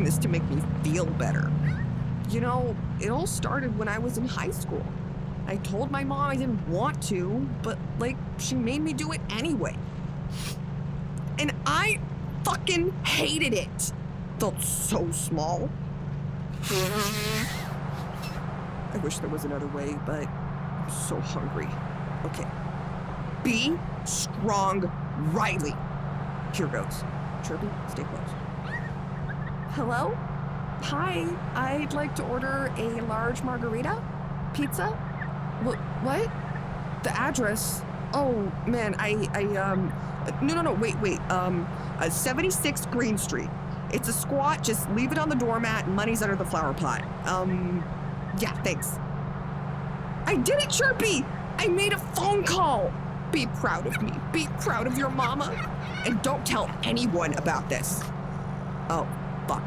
this to make me feel better. You know, it all started when I was in high school. I told my mom I didn't want to, but, like, she made me do it anyway. And I fucking hated it. Felt so small. I wish there was another way, but I'm so hungry. Okay. Be strong, Riley. Here goes. Chirpy, stay close. Hello? Hi, I'd like to order a large margarita. Pizza? What? The address? Oh, man, no, wait. 76 Green Street. It's a squat, just leave it on the doormat, money's under the flower pot. Yeah, thanks. I did it, Chirpy! I made a phone call! Be proud of me. Be proud of your mama. And don't tell anyone about this. Oh, fuck.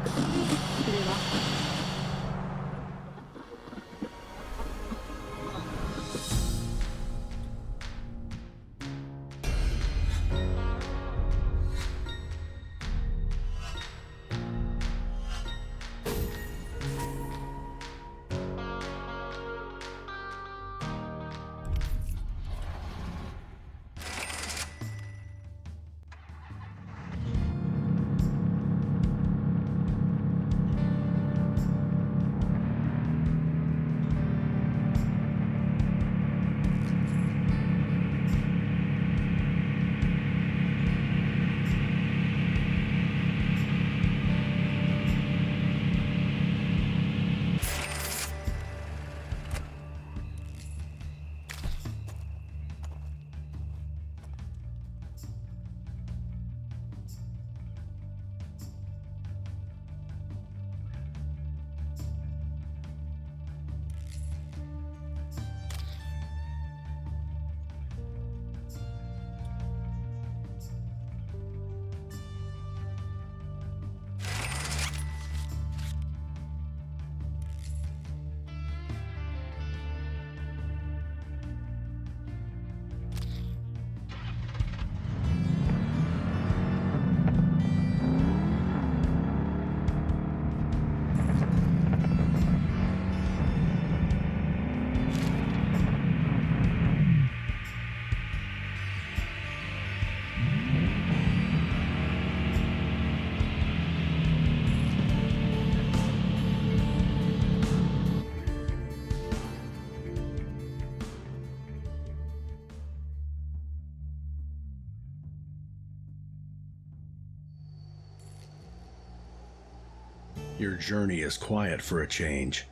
Your journey is quiet for a change.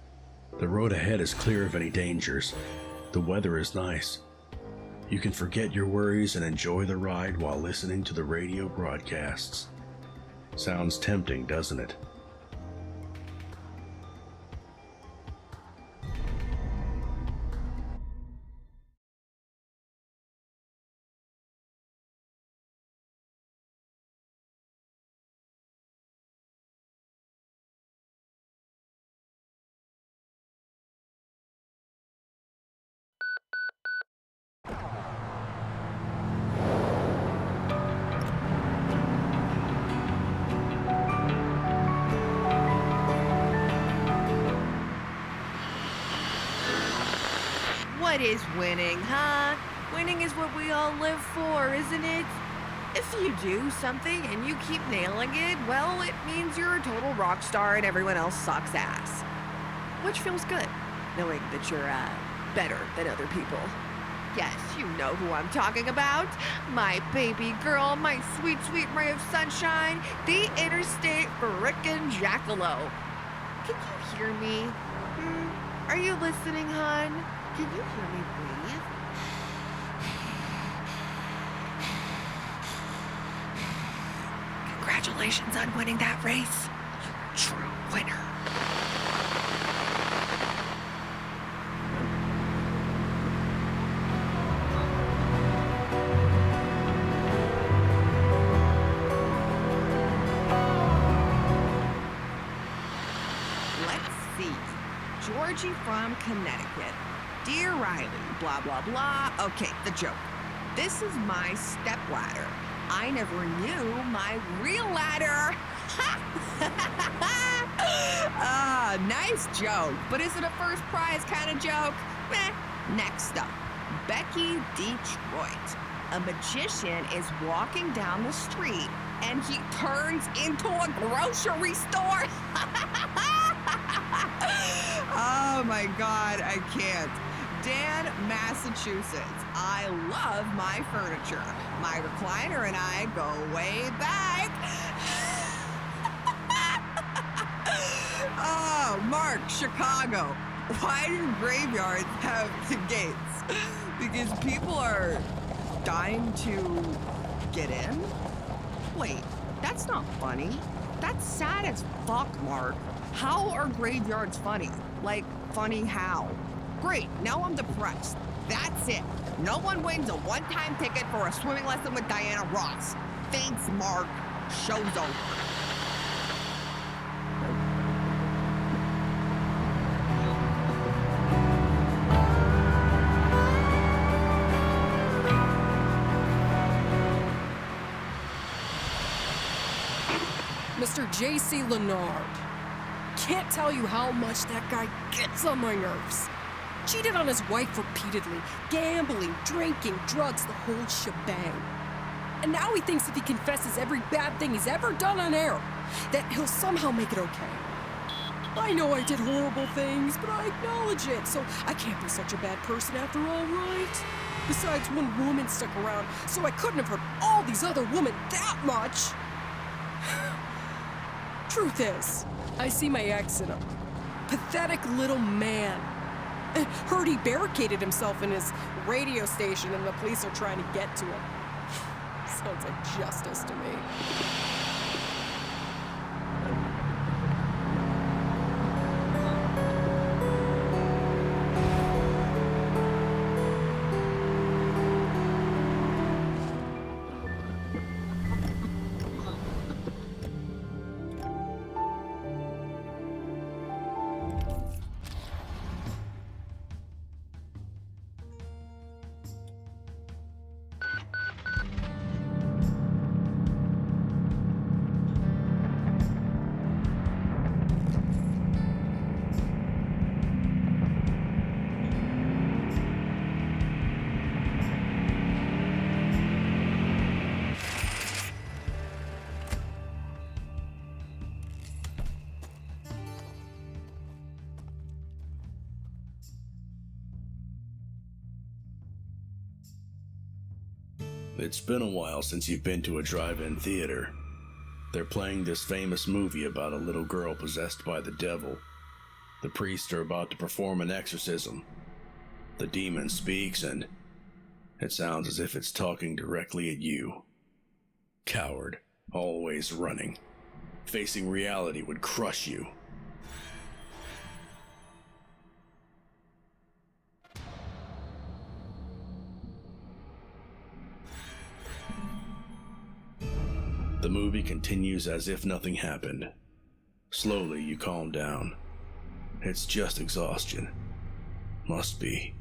The road ahead is clear of any dangers. The weather is nice. You can forget your worries and enjoy the ride while listening to the radio broadcasts. Sounds tempting, doesn't it? What is winning, huh? Winning is what we all live for, isn't it? If you do something and you keep nailing it, well, it means you're a total rock star and everyone else sucks ass. Which feels good, knowing that you're, better than other people. Yes, you know who I'm talking about. My baby girl, my sweet, sweet ray of sunshine, the interstate frickin' Jackalope. Can you hear me? Are you listening, hon? Can you hear me breathe? Congratulations on winning that race. You're a true winner. Let's see. Georgie from Connecticut. Dear Riley, blah, blah, blah. Okay, the joke. This is my stepladder. I never knew my real ladder. Ha! Nice joke, but is it a first prize kind of joke? Meh. Next up, Becky Detroit. A magician is walking down the street and he turns into a grocery store. Oh my God, I can't. Dan, Massachusetts. I love my furniture. My recliner and I go way back. Oh, Mark, Chicago. Why do graveyards have gates? Because people are dying to get in? Wait, that's not funny. That's sad as fuck, Mark. How are graveyards funny? Like, funny how? Great, now I'm depressed. That's it. No one wins a one-time ticket for a swimming lesson with Diana Ross. Thanks, Mark. Show's over. Mr. J.C. Leonard. Can't tell you how much that guy gets on my nerves. Cheated on his wife repeatedly, gambling, drinking, drugs, the whole shebang. And now he thinks if he confesses every bad thing he's ever done on air, that he'll somehow make it okay. I know I did horrible things, but I acknowledge it, so I can't be such a bad person after all, right? Besides, one woman stuck around, so I couldn't have hurt all these other women that much. Truth is, I see my ex in him. Pathetic little man. Heard he barricaded himself in his radio station and the police are trying to get to him. Sounds like justice to me. It's been a while since you've been to a drive-in theater. They're playing this famous movie about a little girl possessed by the devil. The priests are about to perform an exorcism. The demon speaks and it sounds as if it's talking directly at you. Coward, always running. Facing reality would crush you. The movie continues as if nothing happened. Slowly, you calm down. It's just exhaustion. Must be.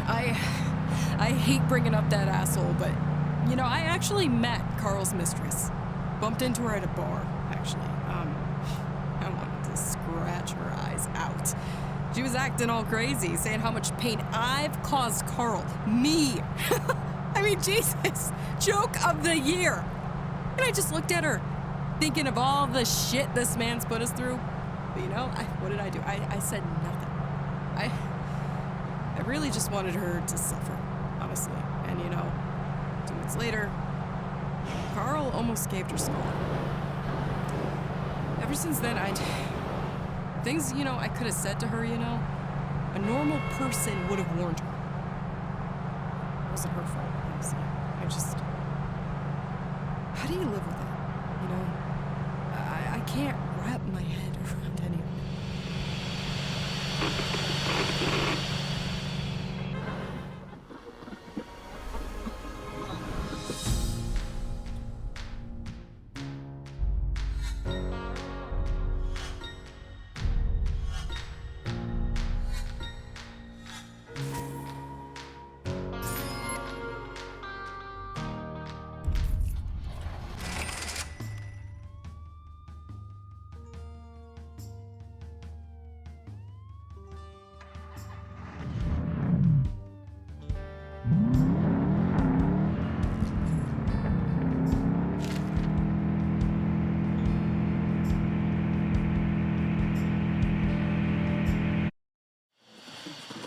I hate bringing up that asshole, but, you know, I actually met Carl's mistress. Bumped into her at a bar, actually. I wanted to scratch her eyes out. She was acting all crazy, saying how much pain I've caused Carl. Me! I mean, Jesus! Joke of the year! And I just looked at her, thinking of all the shit this man's put us through. But you know, what did I do? I said nothing. I really just wanted her to suffer, honestly. And you know, 2 months later, Carl almost caved her skull. Ever since then, things, you know, I could have said to her, you know, a normal person would have warned her. It wasn't her fault, honestly. How do you live with it? You know, I can't wrap my head around any of it.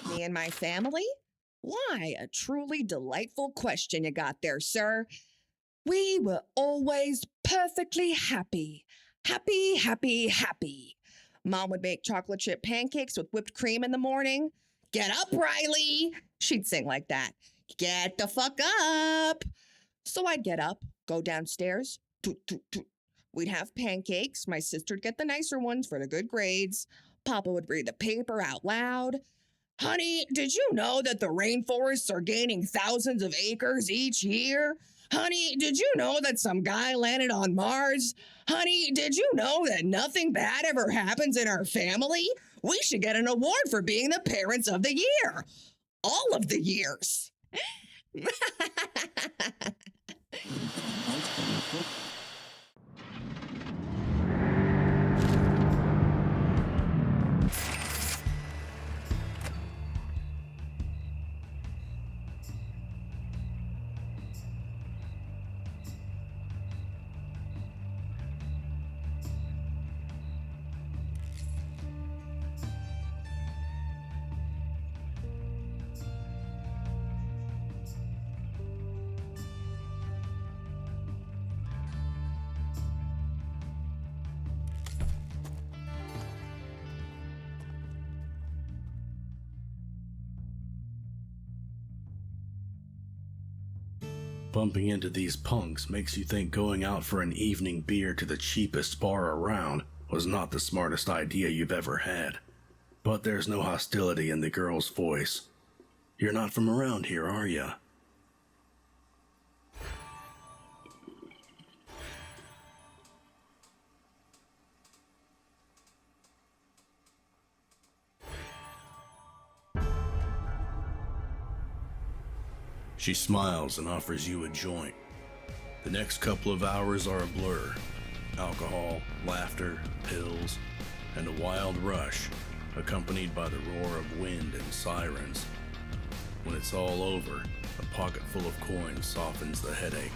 Me and my family? Why, a truly delightful question you got there, sir. We were always perfectly happy. Happy, happy, happy. Mom would make chocolate chip pancakes with whipped cream in the morning. Get up, Riley! She'd sing like that. Get the fuck up! So I'd get up, go downstairs. Toot, toot, toot. We'd have pancakes. My sister'd get the nicer ones for the good grades. Papa would read the paper out loud. Honey, did you know that the rainforests are gaining thousands of acres each year? Honey, did you know that some guy landed on Mars? Honey, did you know that nothing bad ever happens in our family? We should get an award for being the parents of the year. All of the years. Bumping into these punks makes you think going out for an evening beer to the cheapest bar around was not the smartest idea you've ever had. But there's no hostility in the girl's voice. You're not from around here, are ya? She smiles and offers you a joint. The next couple of hours are a blur. Alcohol, laughter, pills, and a wild rush, accompanied by the roar of wind and sirens. When it's all over, a pocket full of coins softens the headache.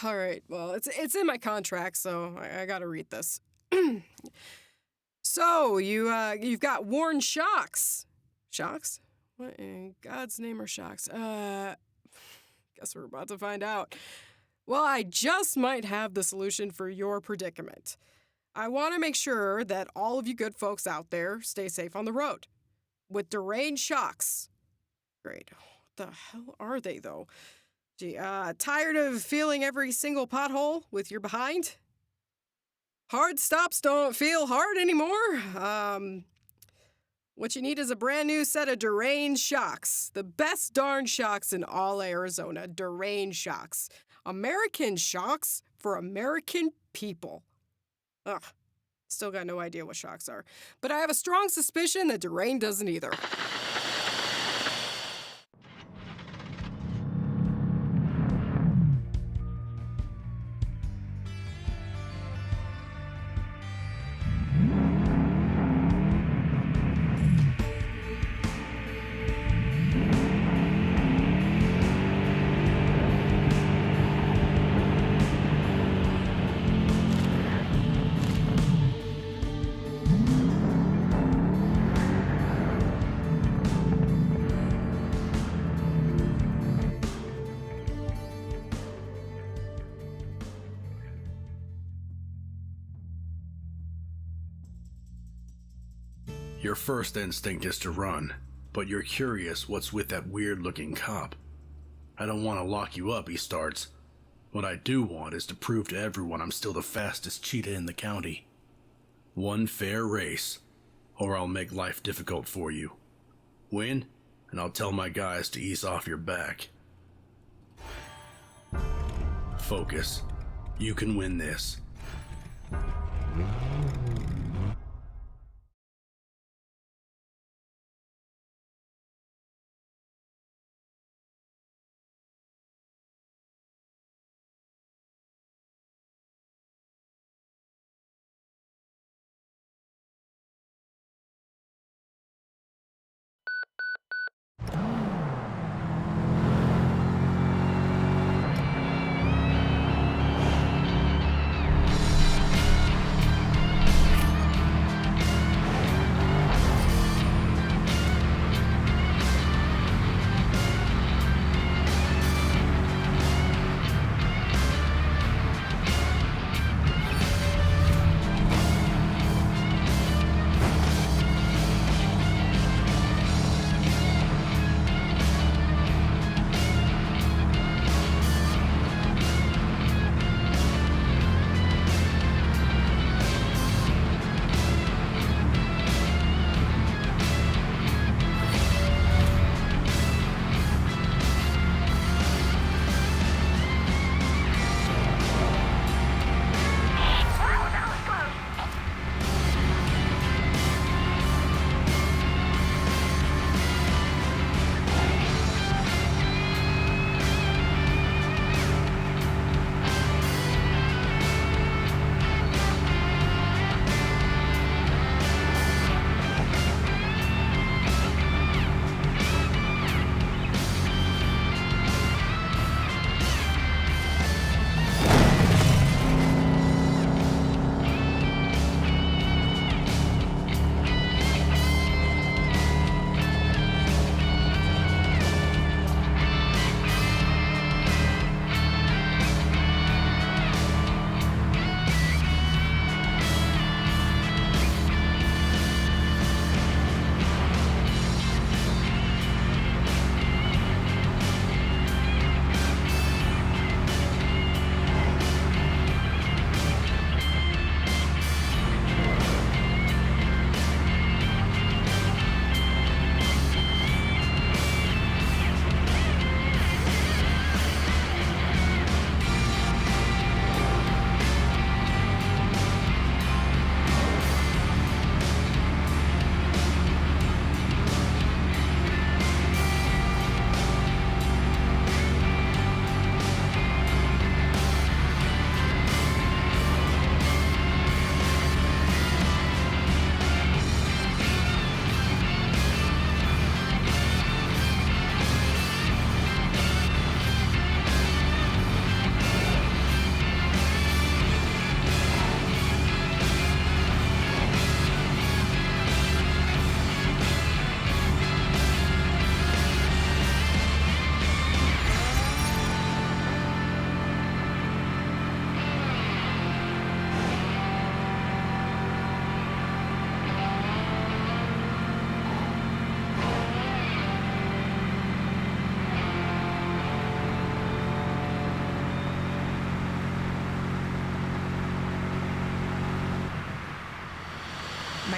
All right, well, it's in my contract, so I gotta read this. So, you've got worn shocks. Shocks? What in God's name are shocks? Guess we're about to find out. Well, I just might have the solution for your predicament. I want to make sure that all of you good folks out there stay safe on the road. With deranged shocks. Great. What the hell are they, though? Gee, tired of feeling every single pothole with your behind? Hard stops don't feel hard anymore. What you need is a brand new set of deranged shocks. The best darn shocks in all Arizona. Deranged shocks. American shocks for American people. Ugh. Still got no idea what shocks are. But I have a strong suspicion that deranged doesn't either. Your first instinct is to run, but you're curious what's with that weird-looking cop. I don't want to lock you up, he starts. What I do want is to prove to everyone I'm still the fastest cheetah in the county. One fair race, or I'll make life difficult for you. Win, and I'll tell my guys to ease off your back. Focus. You can win this.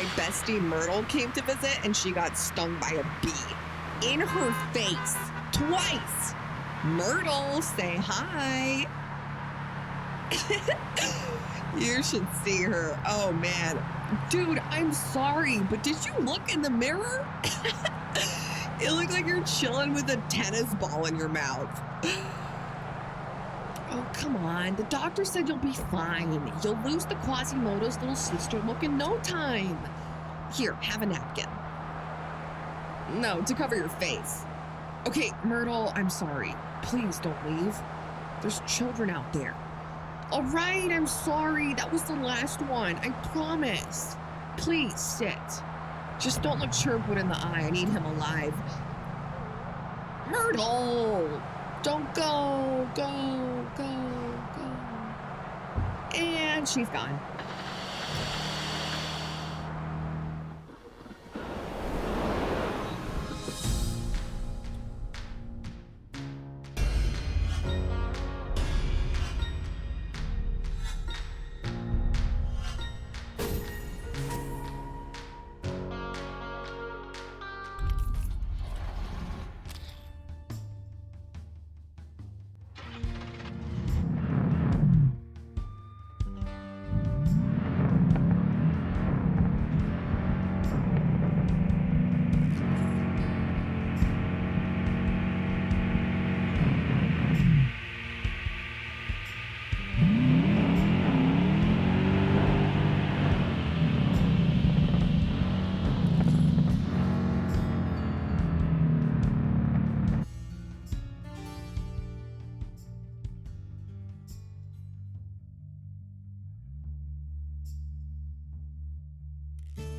my bestie Myrtle came to visit and she got stung by a bee. In her face. Twice. Myrtle, say hi. You should see her. Oh, man. Dude, I'm sorry, but did you look in the mirror? It looked like you're chilling with a tennis ball in your mouth. Oh, come on. The doctor said you'll be fine. You'll lose the Quasimodo's little sister look in no time. Here, have a napkin. No, to cover your face. Okay, Myrtle, I'm sorry. Please don't leave. There's children out there. All right, I'm sorry. That was the last one. I promise. Please sit. Just don't look Sherwood in the eye. I need him alive. Myrtle! Don't go, go, go, go. And she's gone.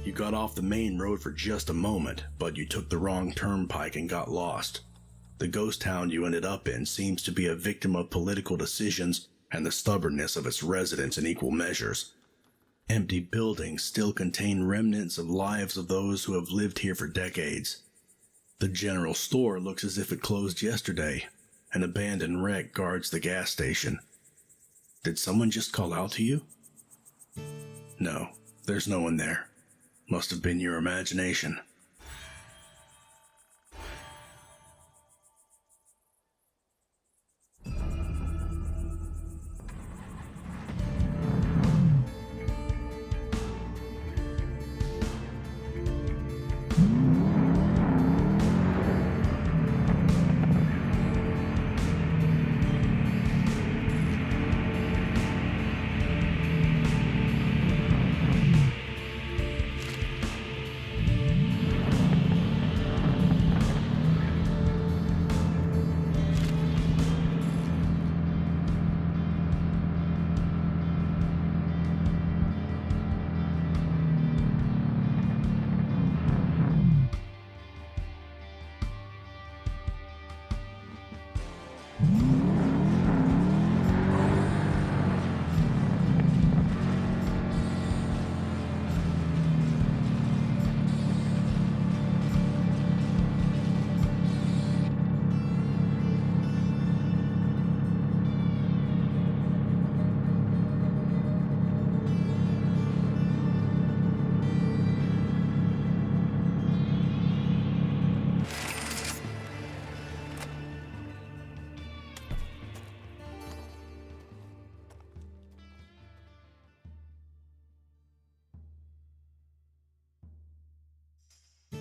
You got off the main road for just a moment, but you took the wrong turnpike and got lost. The ghost town you ended up in seems to be a victim of political decisions and the stubbornness of its residents in equal measures. Empty buildings still contain remnants of lives of those who have lived here for decades. The general store looks as if it closed yesterday. An abandoned wreck guards the gas station. Did someone just call out to you? No, there's no one there. Must have been your imagination.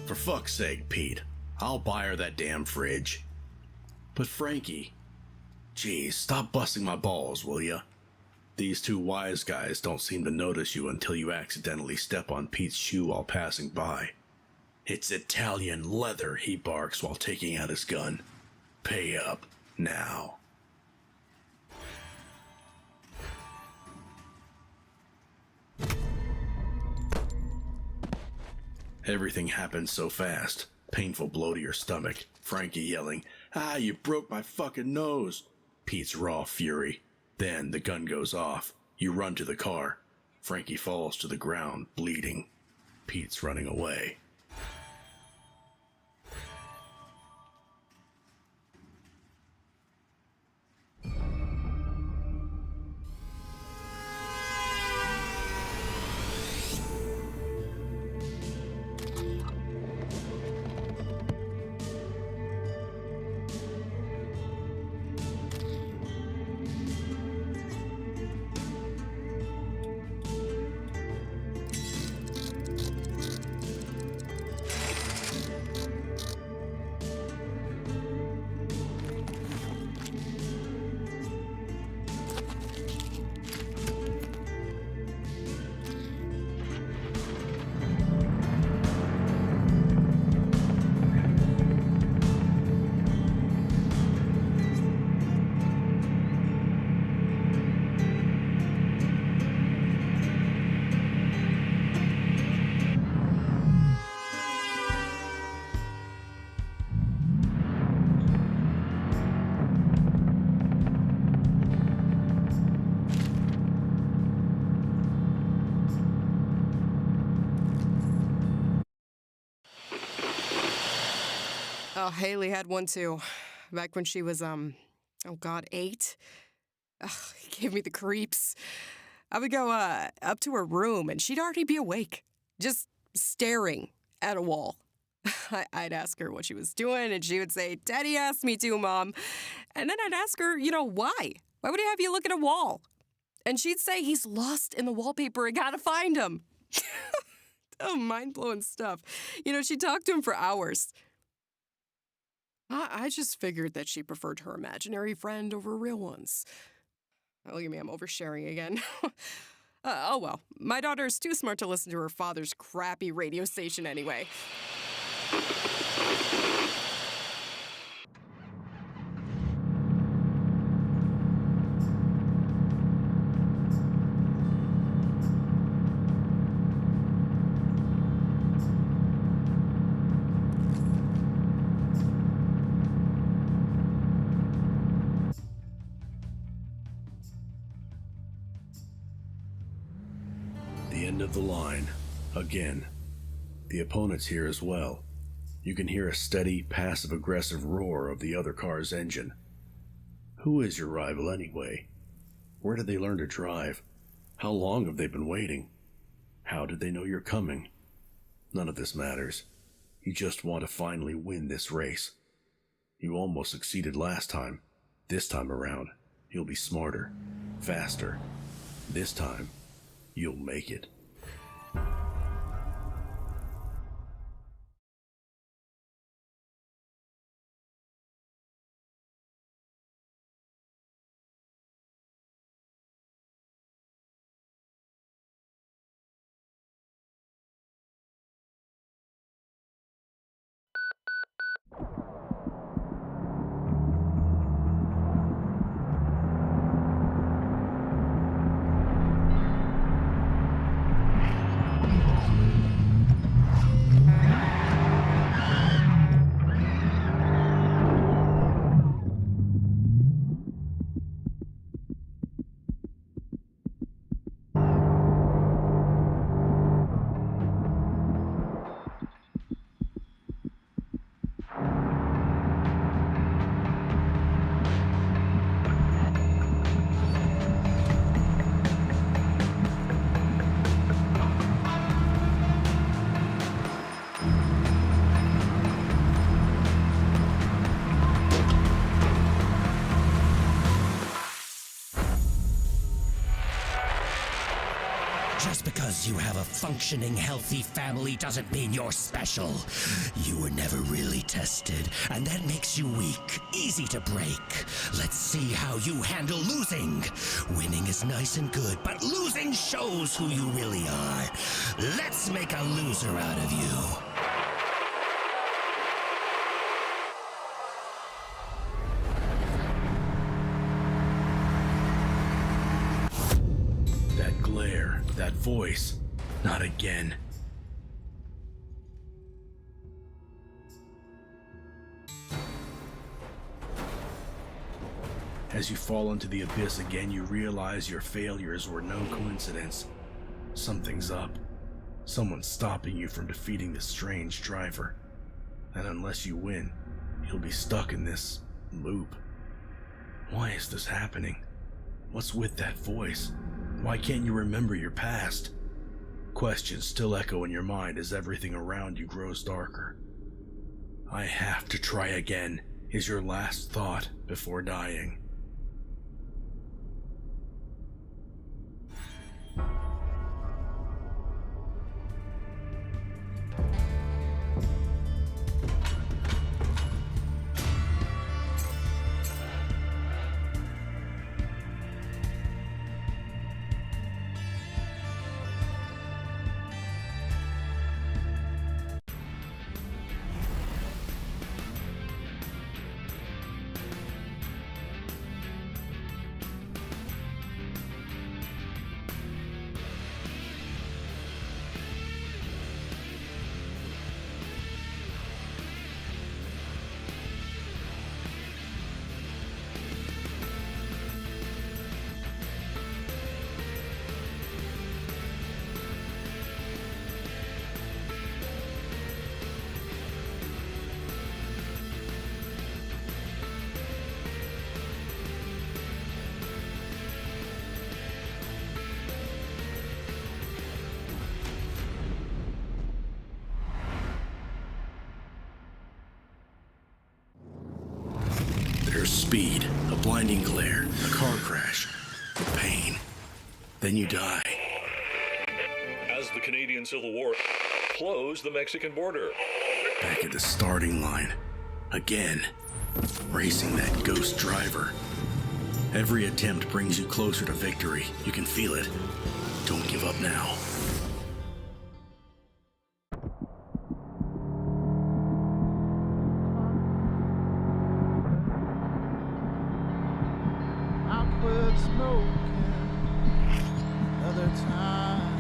For fuck's sake, Pete. I'll buy her that damn fridge. But Frankie... Geez, stop busting my balls, will ya? These two wise guys don't seem to notice you until you accidentally step on Pete's shoe while passing by. It's Italian leather, he barks while taking out his gun. Pay up, now. Everything happened so fast. Painful blow to your stomach. Frankie yelling, "Ah, you broke my fucking nose!" Pete's raw fury. Then the gun goes off. You run to the car. Frankie falls to the ground, bleeding. Pete's running away. Oh, Haley had one too. Back when she was, 8. Ugh, it gave me the creeps. I would go, up to her room and she'd already be awake, just staring at a wall. I'd ask her what she was doing and she would say, Daddy asked me to, Mom. And then I'd ask her, why? Why would he have you look at a wall? And she'd say he's lost in the wallpaper and gotta find him. Oh, mind-blowing stuff. She talked to him for hours. I just figured that she preferred her imaginary friend over real ones. Oh, look at me, I'm oversharing again. Oh well, my daughter's too smart to listen to her father's crappy radio station anyway. The end of the line. Again. The opponent's here as well. You can hear a steady, passive-aggressive roar of the other car's engine. Who is your rival anyway? Where did they learn to drive? How long have they been waiting? How did they know you're coming? None of this matters. You just want to finally win this race. You almost succeeded last time. This time around, you'll be smarter, faster. This time, you'll make it. Just because you have a functioning, healthy family doesn't mean you're special. You were never really tested, and that makes you weak, easy to break. Let's see how you handle losing. Winning is nice and good, but losing shows who you really are. Let's make a loser out of you. That glare, that voice. Not again. As you fall into the abyss again, you realize your failures were no coincidence. Something's up. Someone's stopping you from defeating this strange driver. And unless you win, you'll be stuck in this loop. Why is this happening? What's with that voice? Why can't you remember your past? Questions still echo in your mind as everything around you grows darker. I have to try again, is your last thought before dying. Blinding glare, a car crash, the pain. Then you die. As the Canadian Civil War closed the Mexican border. Back at the starting line. Again. Racing that ghost driver. Every attempt brings you closer to victory. You can feel it. Don't give up now. I quit smoking another time.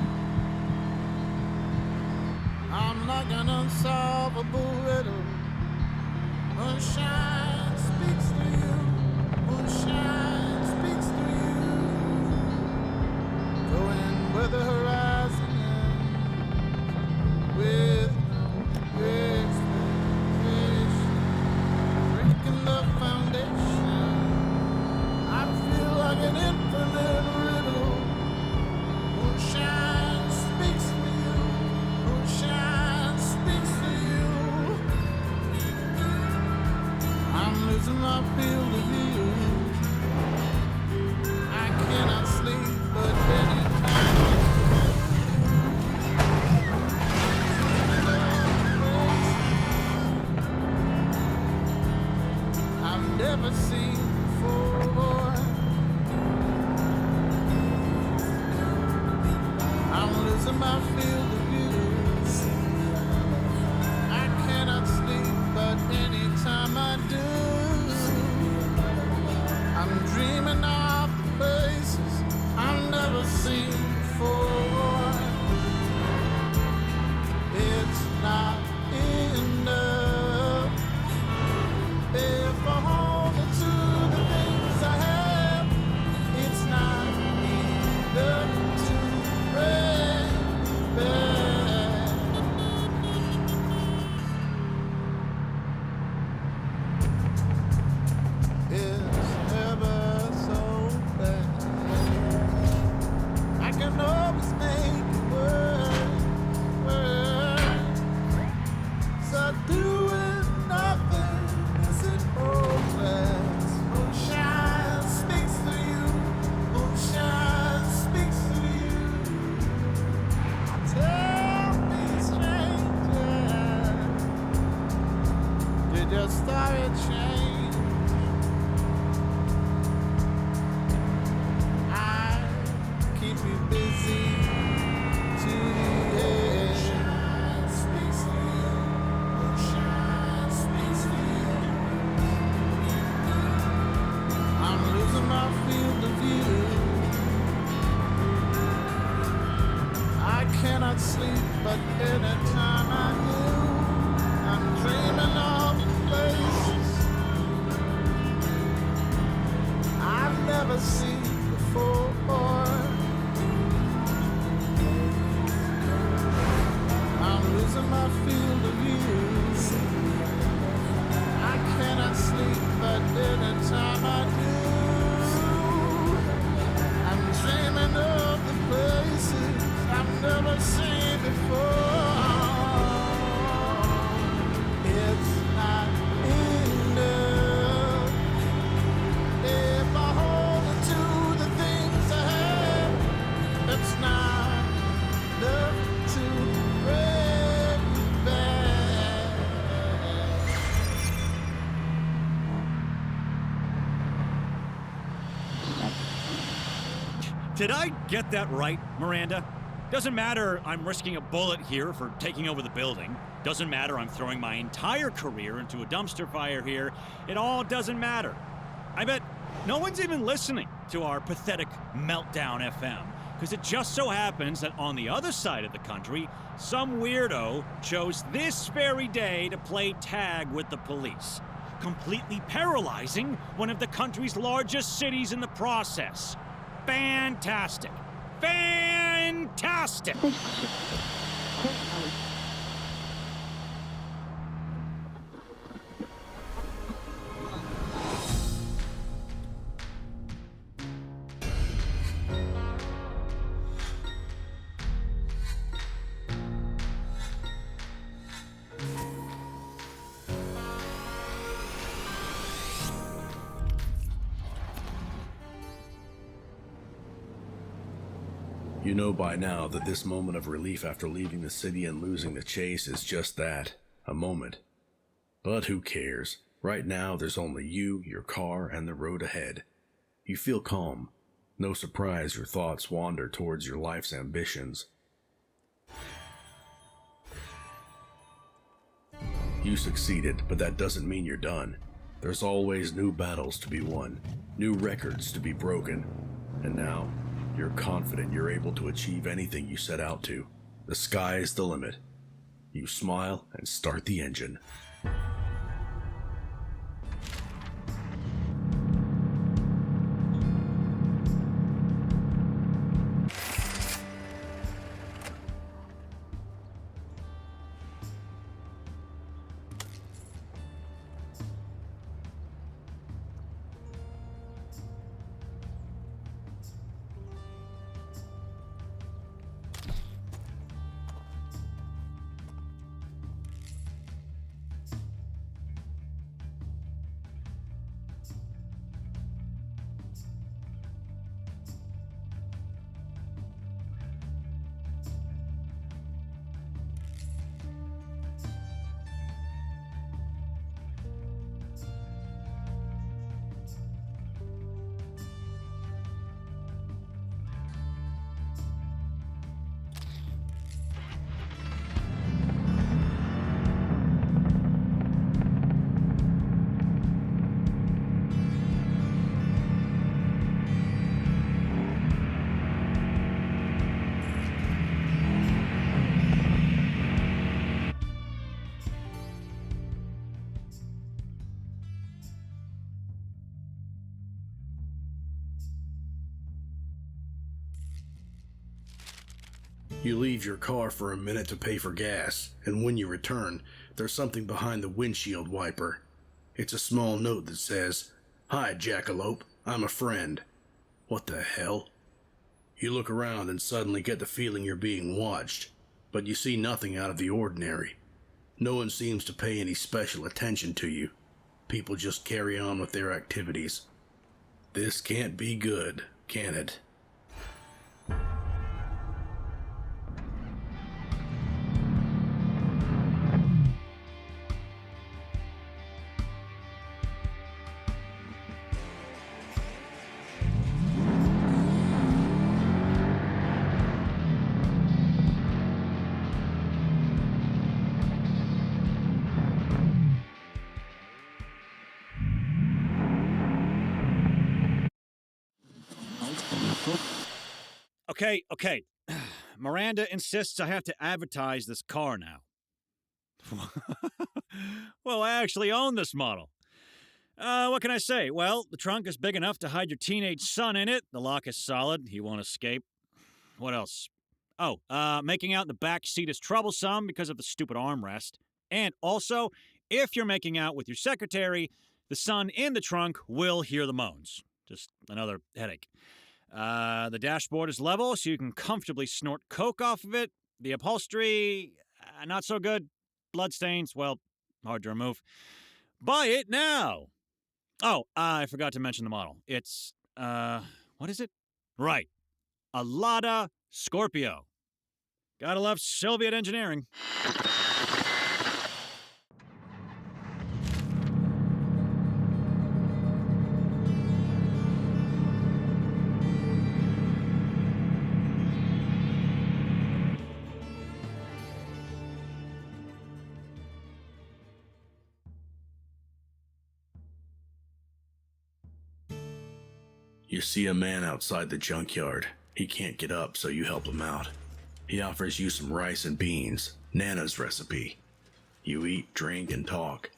I'm like an unsolvable riddle. Moonshine speaks to you. Moonshine speaks to you. Going where the horizon ends, with no expectation. Breaking the foundation. I feel like an infinite riddle. Moonshine speaks to you. Moonshine speaks to you. I'm losing my field of view. I cannot sleep, but anytime I've never seen before. I'm losing my field of view. I cannot sleep, but anytime I do, I'm dreaming of places I've never seen before. It's not enough if I hold on to the things I have. It's not enough to bring back. It's never so bad. I can always make it worse. So doing nothing isn't hopeless. Moonshine speaks to you. Moonshine speaks to you. Tell me, stranger, did your story change? I keep you busy to the end. Moonshine speaks to you. Moonshine speaks to you. I'm losing my field of view. I cannot sleep, but anytime I do, I'm dreaming of places I've never seen before. I'm losing my field of view. I cannot sleep, but anytime I do, I'm dreaming of the places I've never seen before. It's not enough if I hold on to the things I have. It's not enough to bring back. Did I get that right, Miranda? Doesn't matter I'm risking a bullet here for taking over the building. Doesn't matter I'm throwing my entire career into a dumpster fire here. It all doesn't matter. I bet no one's even listening to our pathetic Meltdown FM, because it just so happens that on the other side of the country, some weirdo chose this very day to play tag with the police, completely paralyzing one of the country's largest cities in the process. Fantastic. Fantastic! You know by now that this moment of relief after leaving the city and losing the chase is just that, a moment. But who cares? Right now, there's only you, your car, and the road ahead. You feel calm. No surprise your thoughts wander towards your life's ambitions. You succeeded, but that doesn't mean you're done. There's always new battles to be won, new records to be broken. And now, you're confident you're able to achieve anything you set out to. The sky is the limit. You smile and start the engine. You leave your car for a minute to pay for gas, and when you return, there's something behind the windshield wiper. It's a small note that says, "Hi, Jackalope, I'm a friend." What the hell? You look around and suddenly get the feeling you're being watched, but you see nothing out of the ordinary. No one seems to pay any special attention to you. People just carry on with their activities. This can't be good, can it? Okay. Miranda insists I have to advertise this car now. Well, I actually own this model. What can I say? Well, the trunk is big enough to hide your teenage son in it. The lock is solid. He won't escape. What else? Oh, making out in the back seat is troublesome because of the stupid armrest. And also, if you're making out with your secretary, the son in the trunk will hear the moans. Just another headache. The dashboard is level, so you can comfortably snort coke off of it. The upholstery, not so good. Bloodstains, well, hard to remove. Buy it now! Oh, I forgot to mention the model. It's, what is it? Right. A Lada Scorpio. Gotta love Soviet engineering. You see a man outside the junkyard. He can't get up, so you help him out. He offers you some rice and beans, Nana's recipe. You eat, drink, and talk.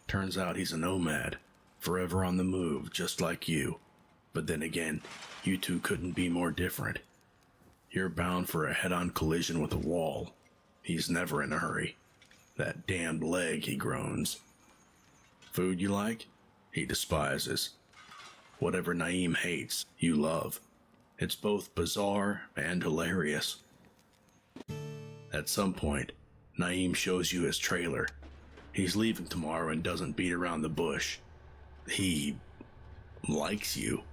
Turns out he's a nomad, forever on the move, just like you. But then again, you two couldn't be more different. You're bound for a head-on collision with a wall. He's never in a hurry. That damned leg, he groans. Food you like? He despises. Whatever Naeem hates, you love. It's both bizarre and hilarious. At some point, Naeem shows you his trailer. He's leaving tomorrow and doesn't beat around the bush. He likes you.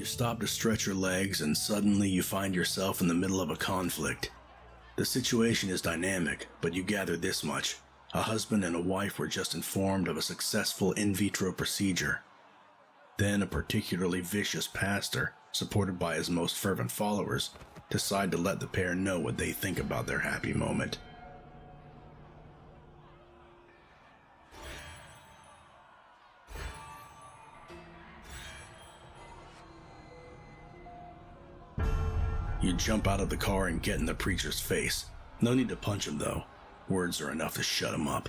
You stop to stretch your legs, and suddenly you find yourself in the middle of a conflict. The situation is dynamic, but you gather this much. A husband and a wife were just informed of a successful in vitro procedure. Then a particularly vicious pastor, supported by his most fervent followers, decide to let the pair know what they think about their happy moment. You jump out of the car and get in the preacher's face. No need to punch him though. Words are enough to shut him up.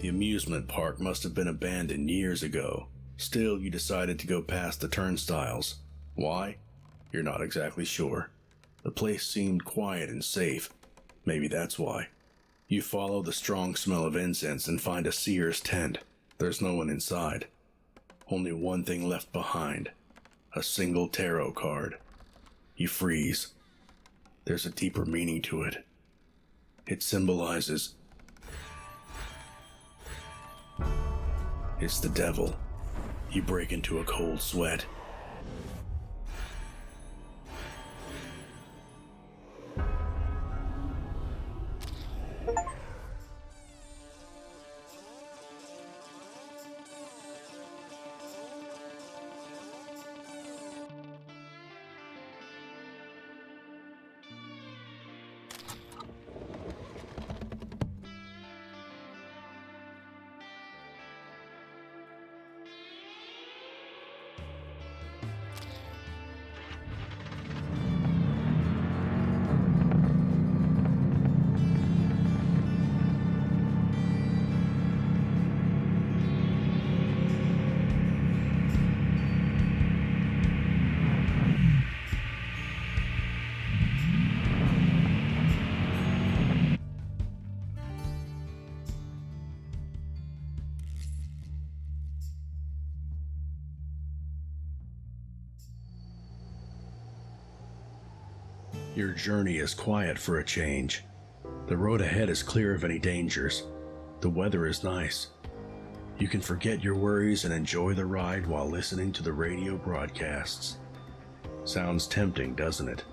The amusement park must have been abandoned years ago. Still, you decided to go past the turnstiles. Why? You're not exactly sure. The place seemed quiet and safe. Maybe that's why. You follow the strong smell of incense and find a seer's tent. There's no one inside. Only one thing left behind. A single tarot card. You freeze. There's a deeper meaning to it. It symbolizes... It's the devil. You break into a cold sweat. Your journey is quiet for a change. The road ahead is clear of any dangers. The weather is nice. You can forget your worries and enjoy the ride while listening to the radio broadcasts. Sounds tempting, doesn't it?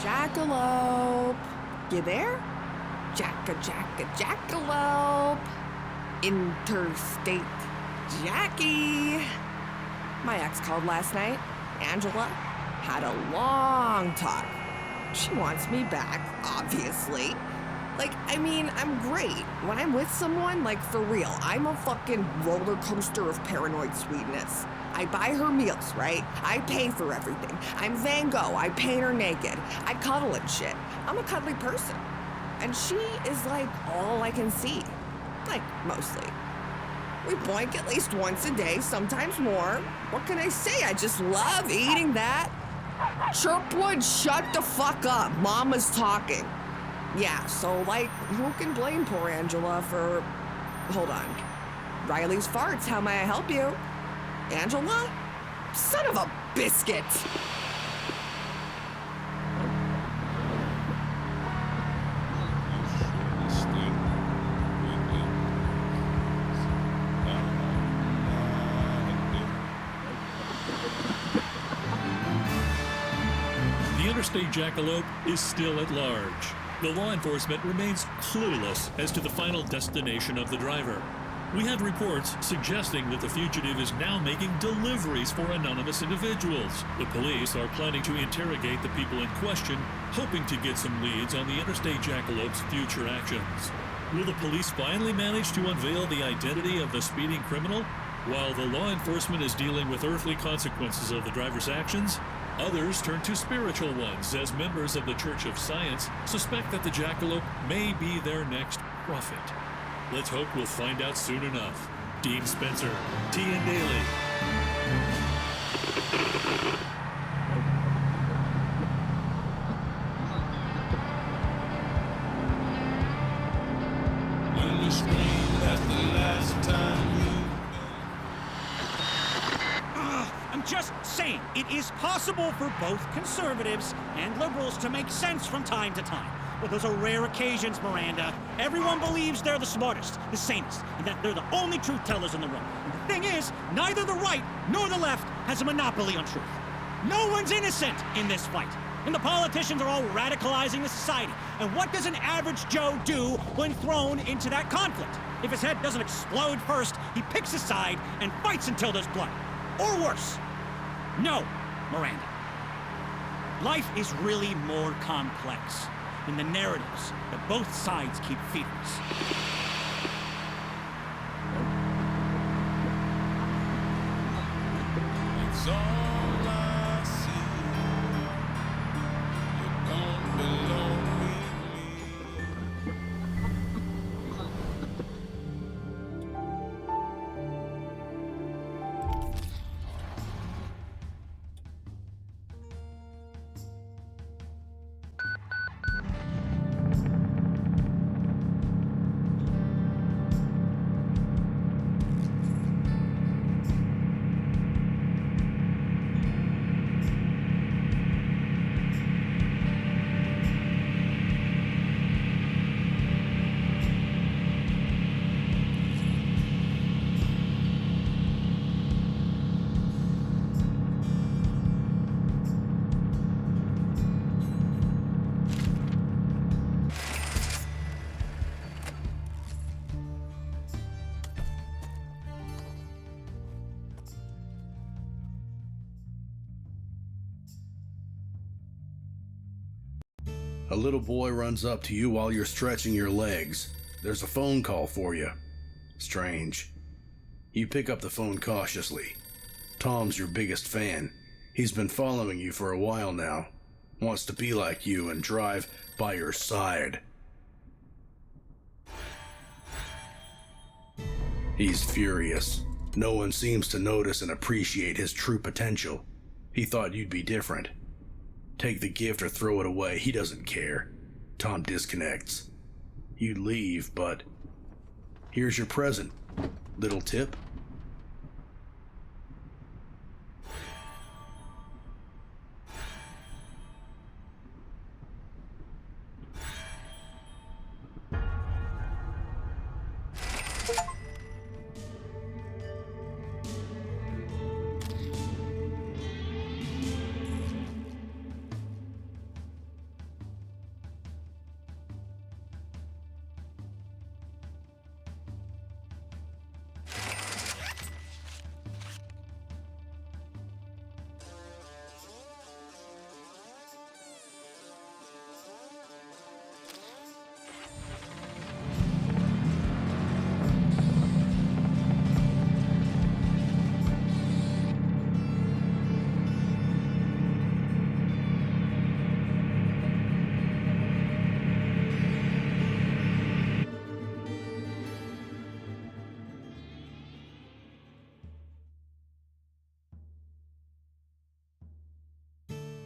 Jackalope. You there? Jackalope. Interstate Jackie. My ex called last night. Angela. Had a long talk. She wants me back, obviously. I'm great. When I'm with someone, for real, I'm a fucking roller coaster of paranoid sweetness. I buy her meals, right? I pay for everything. I'm Van Gogh. I paint her naked. I cuddle and shit. I'm a cuddly person. And she is all I can see. Mostly. We boink at least once a day, sometimes more. What can I say? I just love eating that. Chirpwood, shut the fuck up. Mama's talking. Yeah, so, like, who can blame poor Angela for... Hold on. Riley's farts, how may I help you? Angela? Son of a biscuit! The interstate jackalope is still at large. The law enforcement remains clueless as to the final destination of the driver. We have reports suggesting that the fugitive is now making deliveries for anonymous individuals. The police are planning to interrogate the people in question, hoping to get some leads on the interstate jackalope's future actions. Will the police finally manage to unveil the identity of the speeding criminal? While the law enforcement is dealing with earthly consequences of the driver's actions, others turn to spiritual ones as members of the Church of Science suspect that the jackalope may be their next prophet. Let's hope we'll find out soon enough. Dean Spencer, TN Daily. When you scream, that's the last time you... I'm just saying, it is possible for both conservatives and liberals to make sense from time to time. But those are rare occasions, Miranda. Everyone believes they're the smartest, the sanest, and that they're the only truth tellers in the room. And the thing is, neither the right nor the left has a monopoly on truth. No one's innocent in this fight. And the politicians are all radicalizing the society. And what does an average Joe do when thrown into that conflict? If his head doesn't explode first, he picks a side and fights until there's blood. Or worse. No, Miranda. Life is really more complex than the narratives that both sides keep feeding us. It's all I see. You don't belong with me. A little boy runs up to you while you're stretching your legs. There's a phone call for you. Strange. You pick up the phone cautiously. Tom's your biggest fan. He's been following you for a while now. Wants to be like you and drive by your side. He's furious. No one seems to notice and appreciate his true potential. He thought you'd be different. Take the gift or throw it away, he doesn't care. Tom disconnects. You leave, but here's your present. Little tip.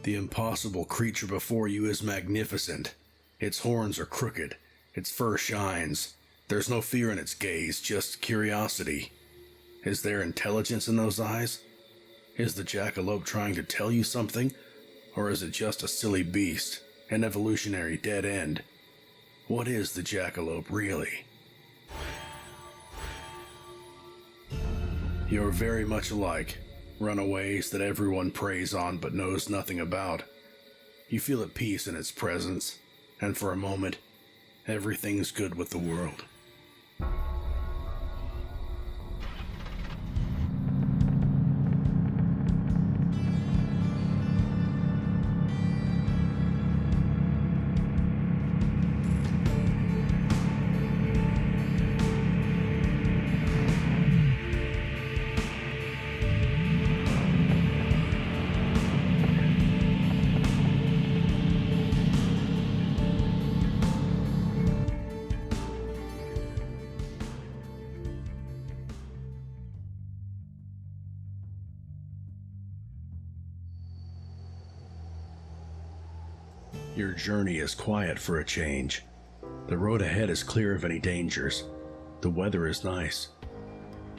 The impossible creature before you is magnificent. Its horns are crooked. Its fur shines. There's no fear in its gaze, just curiosity. Is there intelligence in those eyes? Is the jackalope trying to tell you something? Or is it just a silly beast, an evolutionary dead end? What is the jackalope really? You're very much alike, runaways that everyone preys on but knows nothing about. You feel at peace in its presence, and for a moment, everything's good with the world. Your journey is quiet for a change. The road ahead is clear of any dangers. The weather is nice.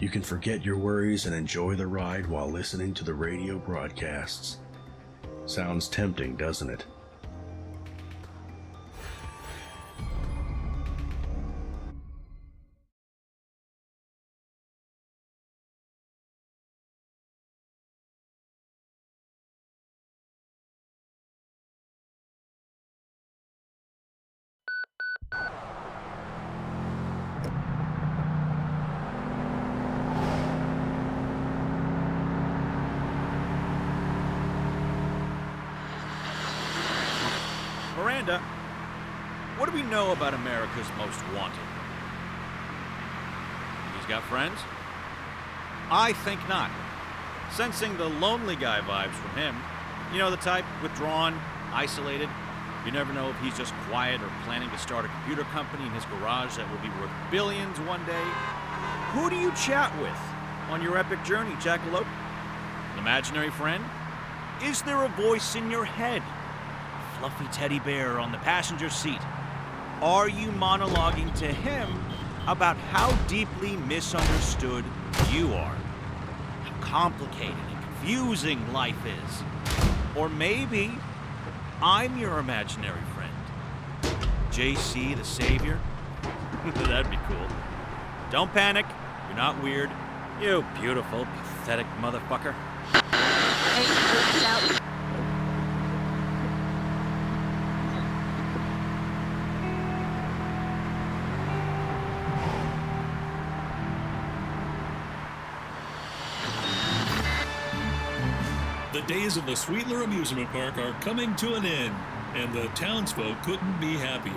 You can forget your worries and enjoy the ride while listening to the radio broadcasts. Sounds tempting, doesn't it? Miranda, what do we know about America's Most Wanted? He's got friends? I think not. Sensing the lonely guy vibes from him. You know, the type, withdrawn, isolated. You never know if he's just quiet or planning to start a computer company in his garage that will be worth billions one day. Who do you chat with on your epic journey, Jackalope? An imaginary friend? Is there a voice in your head? A fluffy teddy bear on the passenger seat? Are you monologuing to him about how deeply misunderstood you are? How complicated and confusing life is? Or maybe I'm your imaginary friend. JC the Savior? That'd be cool. Don't panic. You're not weird. You beautiful, pathetic motherfucker. The days of the Sweetler Amusement Park are coming to an end, and the townsfolk couldn't be happier.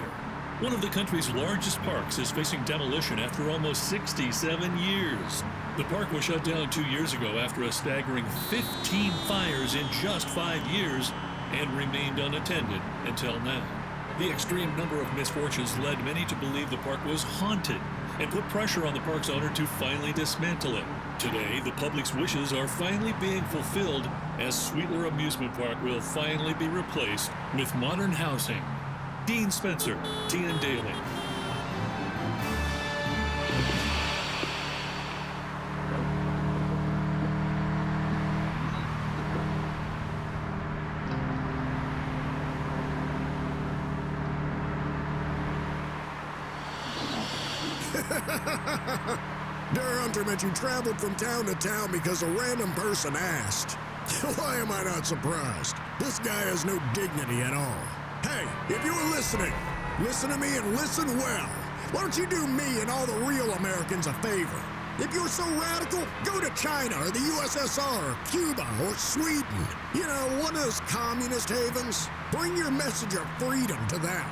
One of the country's largest parks is facing demolition after almost 67 years. The park was shut down 2 years ago after a staggering 15 fires in just 5 years and remained unattended until now. The extreme number of misfortunes led many to believe the park was haunted and put pressure on the park's owner to finally dismantle it. Today, the public's wishes are finally being fulfilled as Sweetler Amusement Park will finally be replaced with modern housing. Dean Spencer, TN Daily. Dear Hunter meant you traveled from town to town because a random person asked. Why am I not surprised? This guy has no dignity at all. Hey, if you're listening, listen to me and listen well. Why don't you do me and all the real Americans a favor? If you're so radical, go to China or the USSR or Cuba or Sweden. You know, one of those communist havens. Bring your message of freedom to them.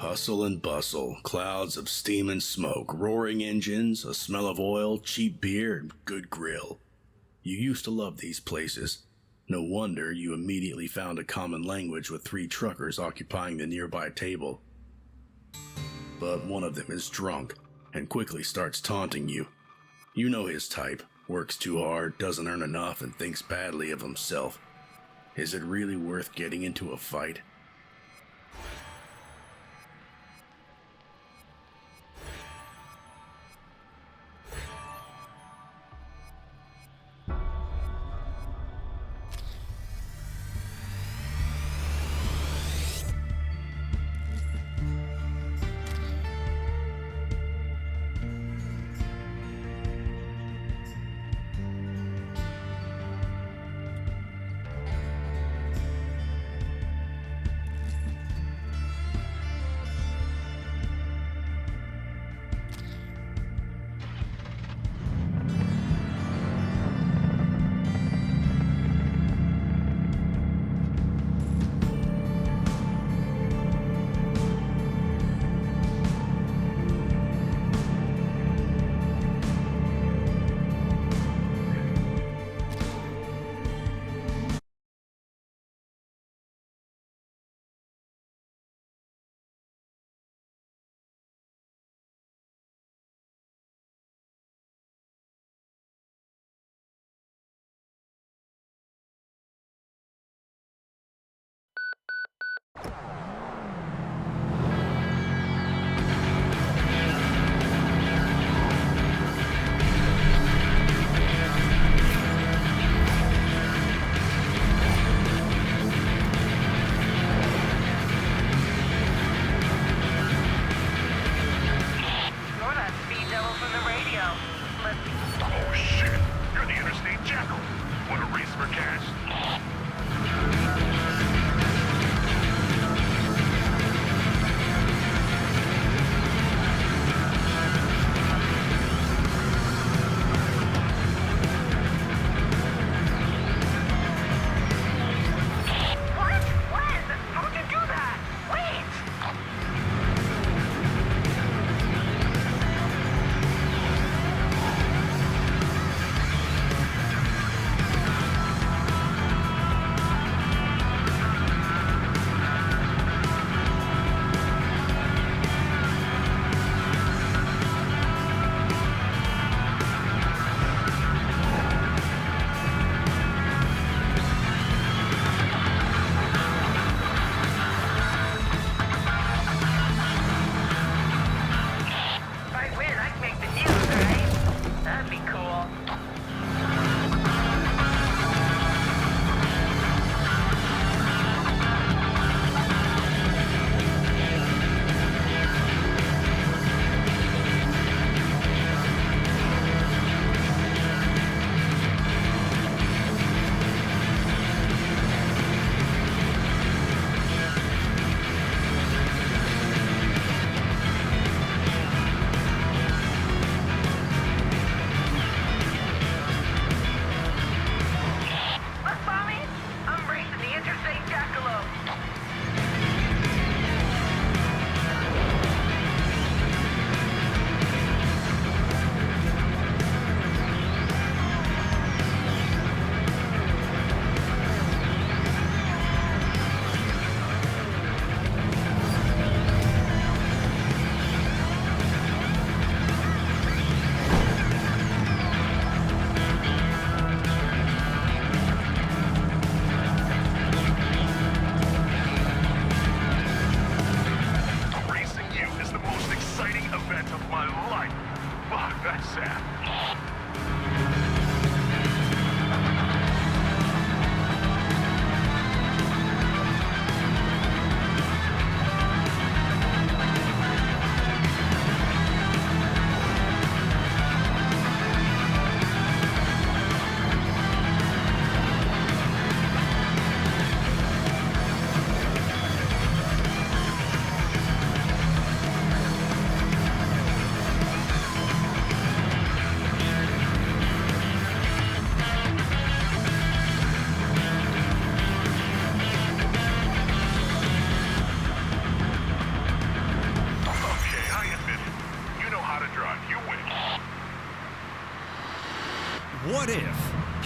Hustle and bustle, clouds of steam and smoke, roaring engines, a smell of oil, cheap beer, and good grill. You used to love these places. No wonder you immediately found a common language with 3 truckers occupying the nearby table. But one of them is drunk and quickly starts taunting you. You know his type, works too hard, doesn't earn enough, and thinks badly of himself. Is it really worth getting into a fight?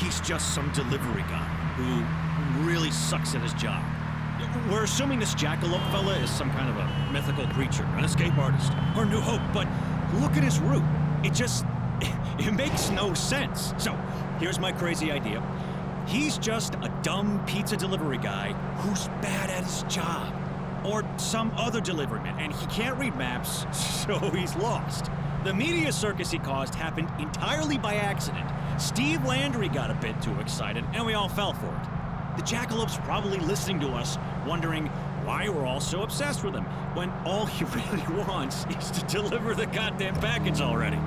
he's just some delivery guy who really sucks at his job. We're assuming this Jackalope fella is some kind of a mythical creature, an escape artist, or New Hope, but look at his route. It makes no sense. So, here's my crazy idea. He's just a dumb pizza delivery guy who's bad at his job. Or some other deliveryman, and he can't read maps, so he's lost. The media circus he caused happened entirely by accident. Steve Landry got a bit too excited, and we all fell for it. The Jackalope's probably listening to us, wondering why we're all so obsessed with him, when all he really wants is to deliver the goddamn package already.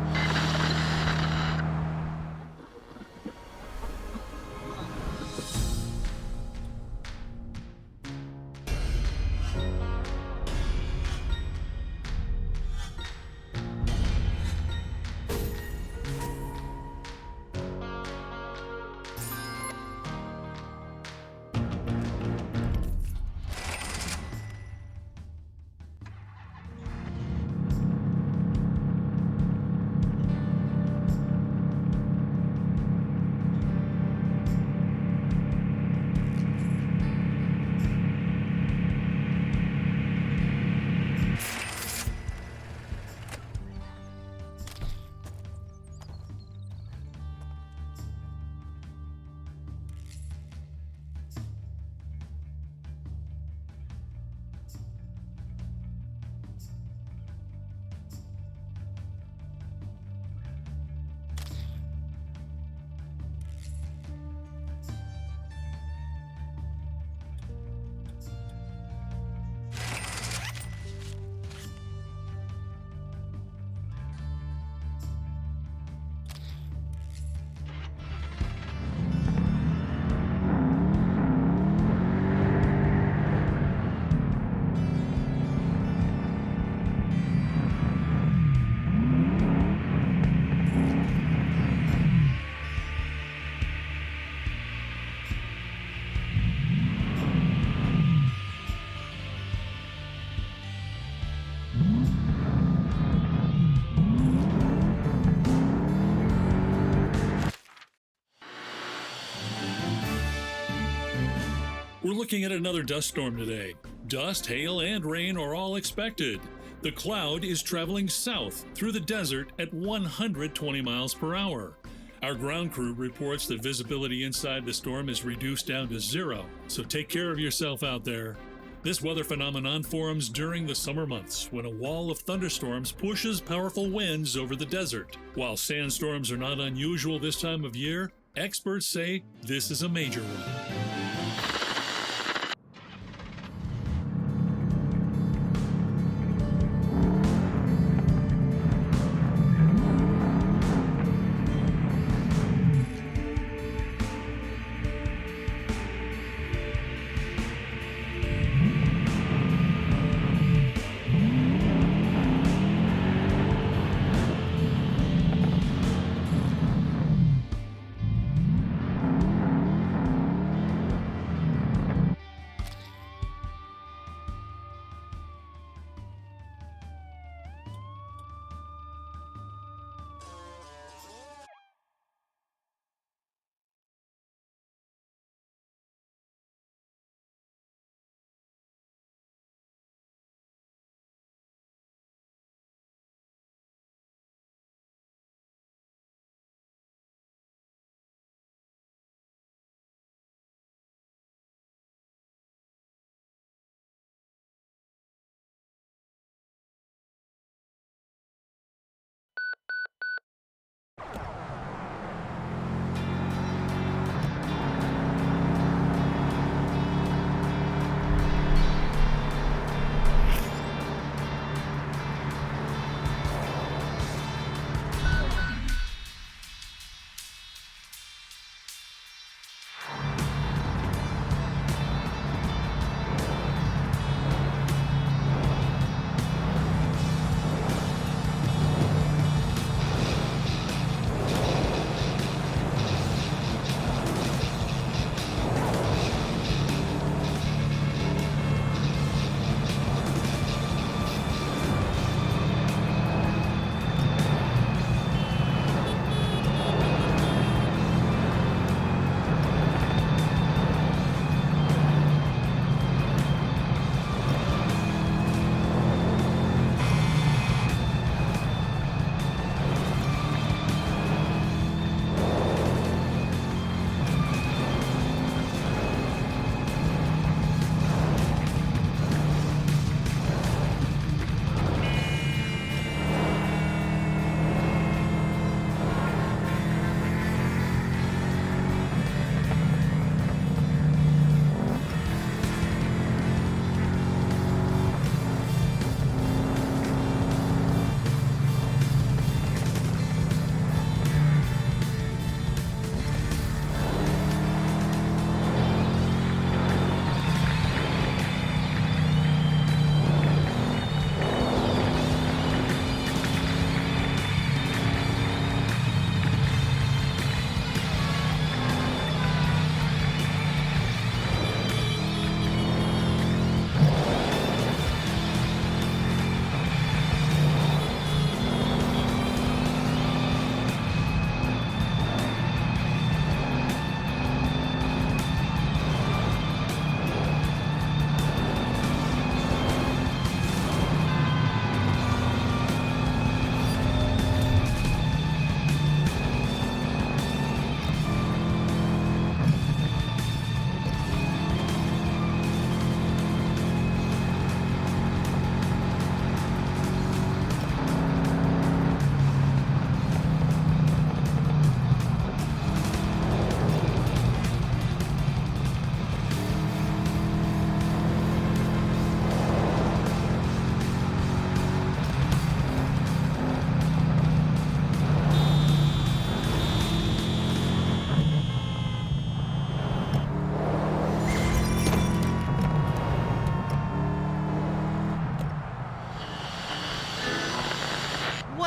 We're looking at another dust storm today. Dust, hail, and rain are all expected. The cloud is traveling south through the desert at 120 miles per hour. Our ground crew reports that visibility inside the storm is reduced down to 0, so take care of yourself out there. This weather phenomenon forms during the summer months when a wall of thunderstorms pushes powerful winds over the desert. While sandstorms are not unusual this time of year, experts say this is a major one.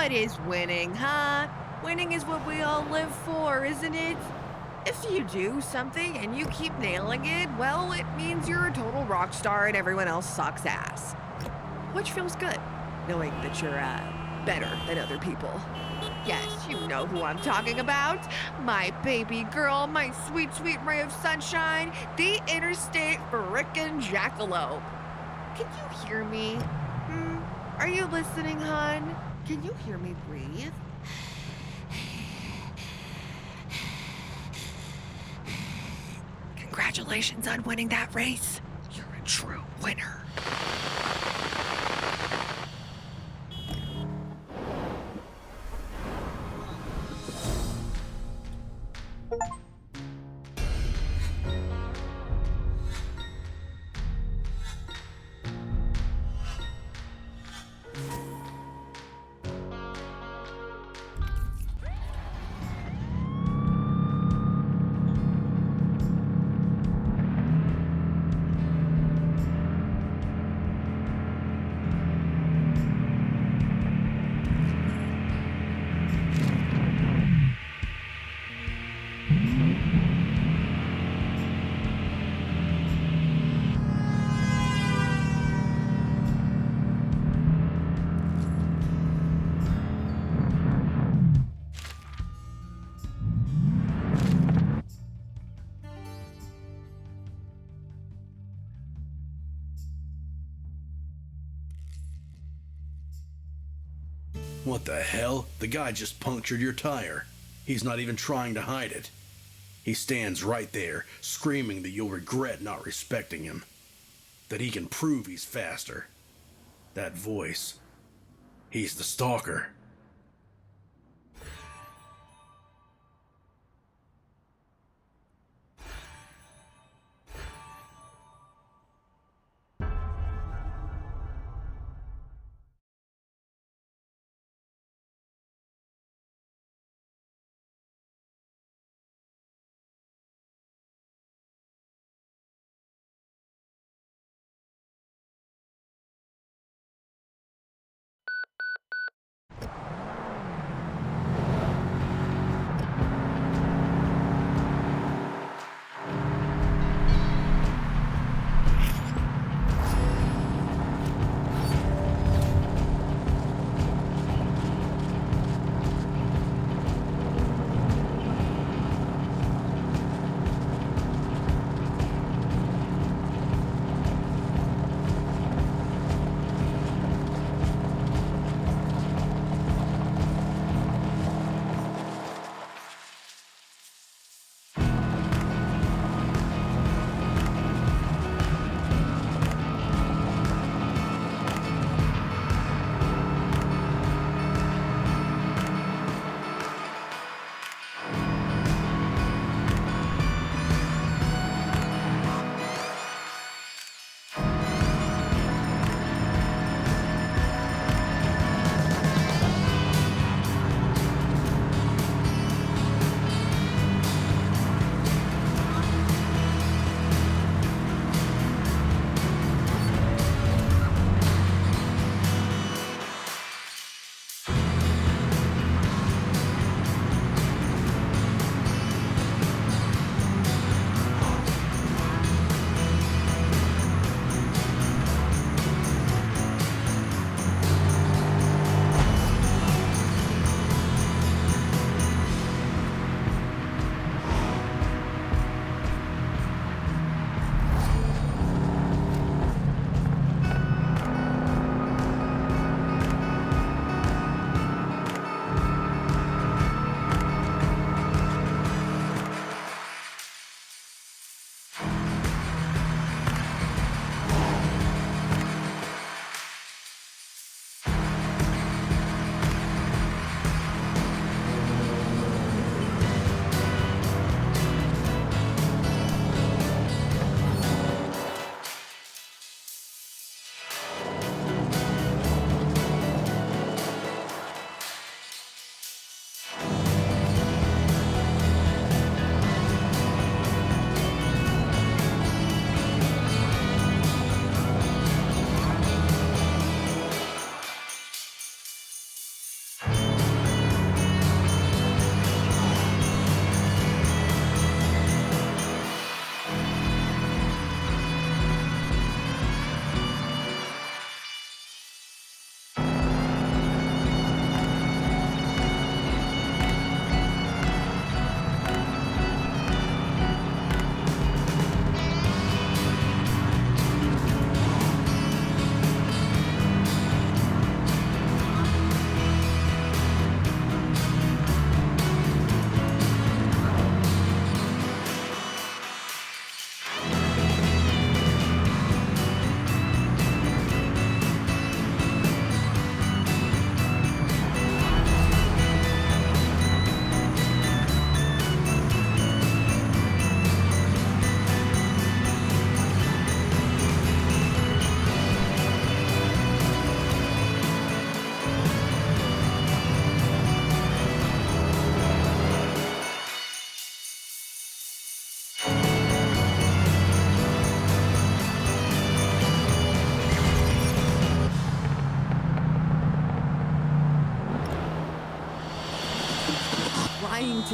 What is winning, huh? Winning is what we all live for, isn't it? If you do something and you keep nailing it, well, it means you're a total rock star and everyone else sucks ass. Which feels good, knowing that you're, better than other people. Yes, you know who I'm talking about. My baby girl, my sweet, sweet ray of sunshine, the interstate frickin' Jackalope. Can you hear me? Are you listening, hon? Can you hear me breathe? Congratulations on winning that race. You're a true winner. What the hell? The guy just punctured your tire. He's not even trying to hide it. He stands right there, screaming that you'll regret not respecting him. That he can prove he's faster. That voice. He's the stalker.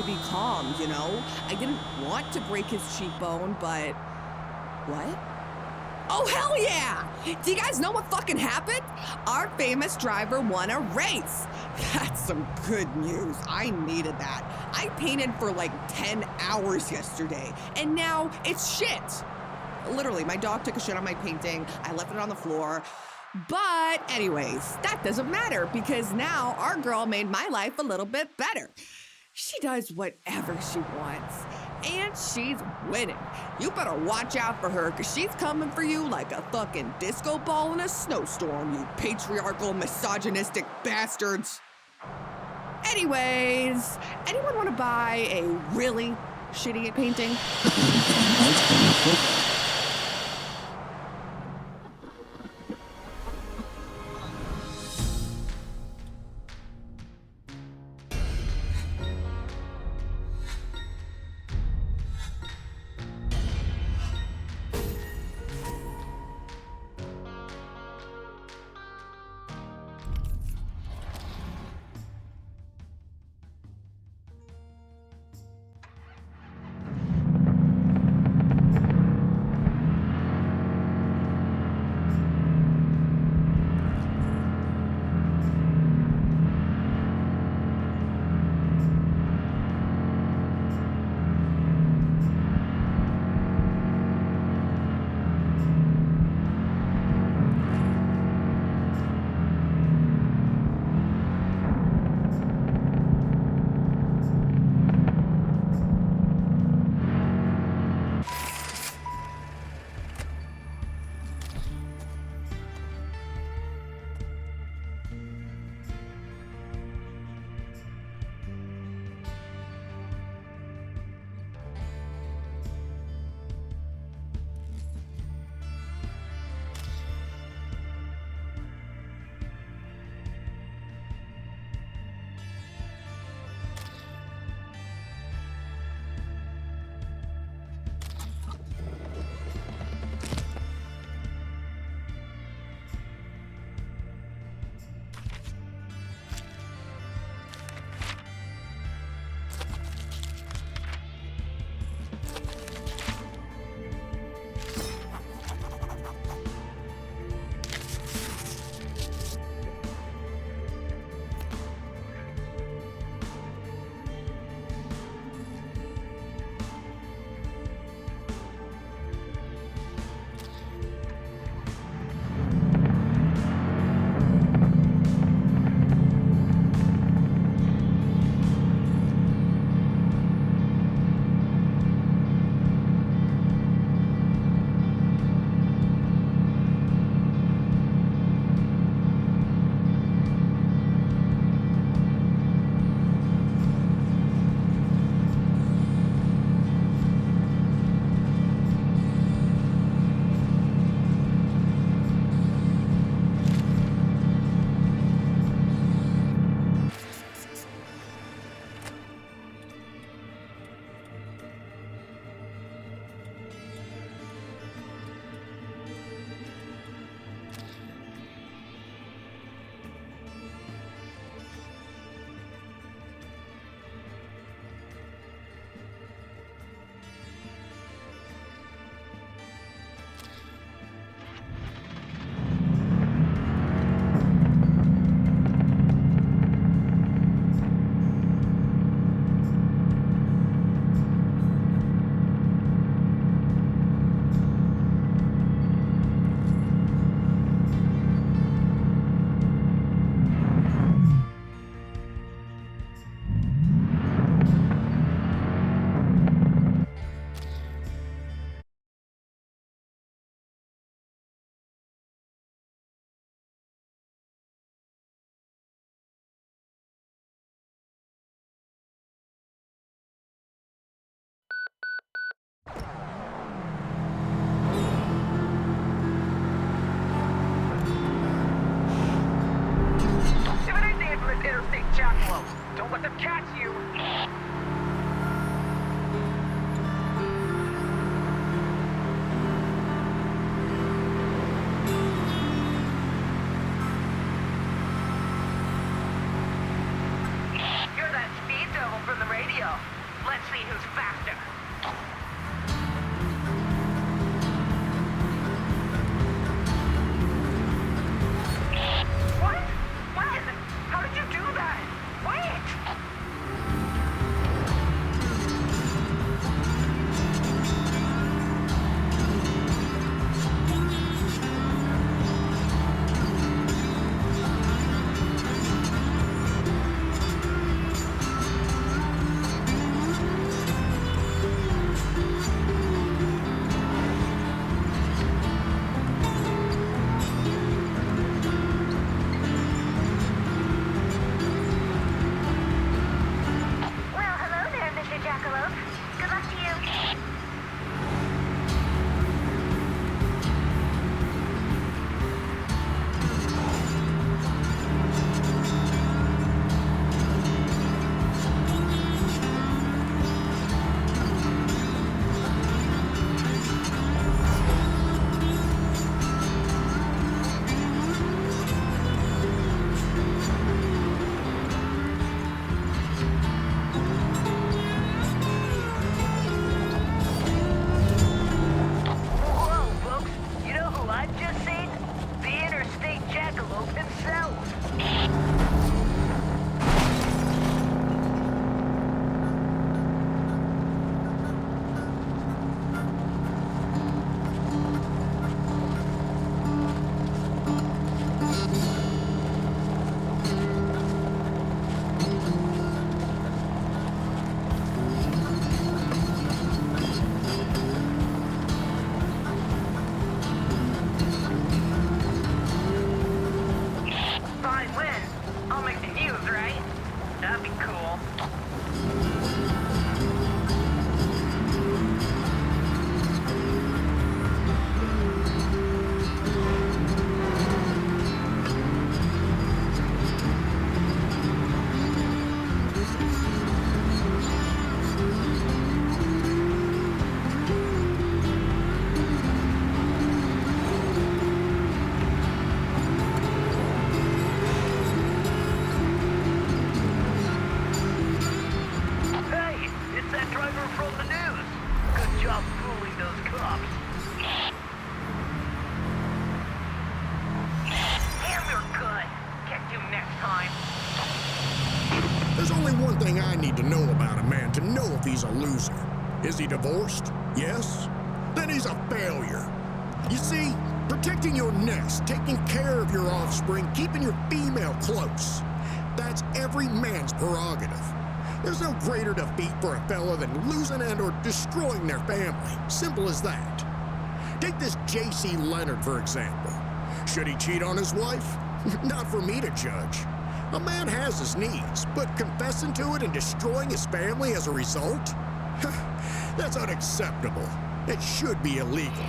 to be calm, you know? I didn't want to break his cheekbone, but... What? Oh, hell yeah! Do you guys know what fucking happened? Our famous driver won a race. That's some good news. I needed that. I painted for like 10 hours yesterday, and now it's shit. Literally, my dog took a shit on my painting. I left it on the floor. But anyways, that doesn't matter because now our girl made my life a little bit better. She does whatever she wants, and she's winning. You better watch out for her because she's coming for you like a fucking disco ball in a snowstorm, you patriarchal, misogynistic bastards. Anyways, anyone want to buy a really shitty painting? Interstate Jackalope. Don't let them catch you. You're that speed devil from the radio. only one thing I need to know about a man to know if he's a loser. Is he divorced? Yes? Then he's a failure. You see, protecting your nest, taking care of your offspring, keeping your female close, that's every man's prerogative. There's no greater defeat for a fella than losing and/or destroying their family. Simple as that. Take this J.C. Leonard, for example. Should he cheat on his wife? Not for me to judge. A man has his needs, but confessing to it and destroying his family as a result? That's unacceptable. It should be illegal.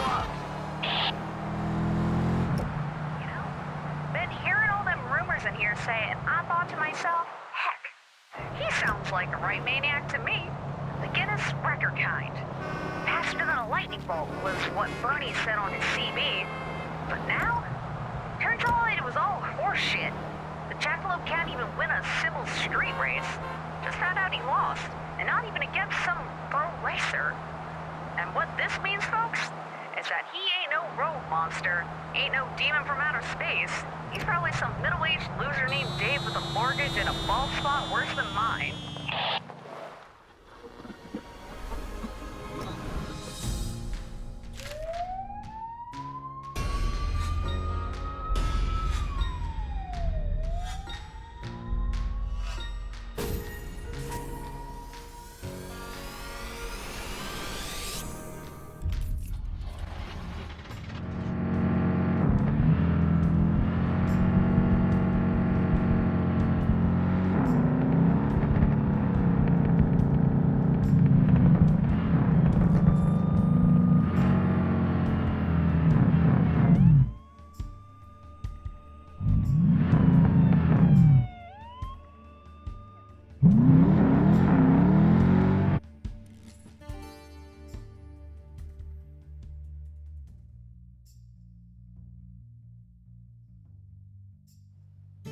up. You know, been hearing all them rumors in here saying, I thought to myself, heck, he sounds like a right maniac to me. The Guinness record kind. Faster than a lightning bolt was what Bernie said on his CB. But now, turns out it was all horseshit. The Jackalope can't even win a civil street race. Just found out he lost, and not even against some pro racer. And what this means, folks, is that he ain't no road monster, ain't no demon from outer space. He's probably some middle-aged loser named Dave with a mortgage and a bald spot worse than mine.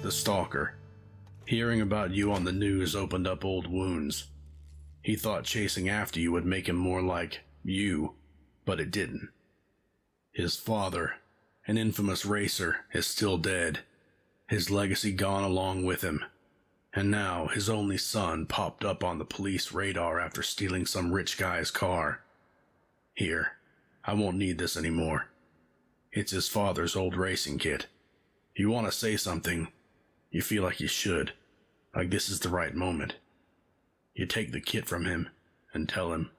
The stalker. Hearing about you on the news opened up old wounds. He thought chasing after you would make him more like you, but it didn't. His father, an infamous racer, is still dead, his legacy gone along with him. And now his only son popped up on the police radar after stealing some rich guy's car. Here, I won't need this anymore. It's his father's old racing kit. You want to say something, you feel like you should, like this is the right moment. You take the kit from him and tell him.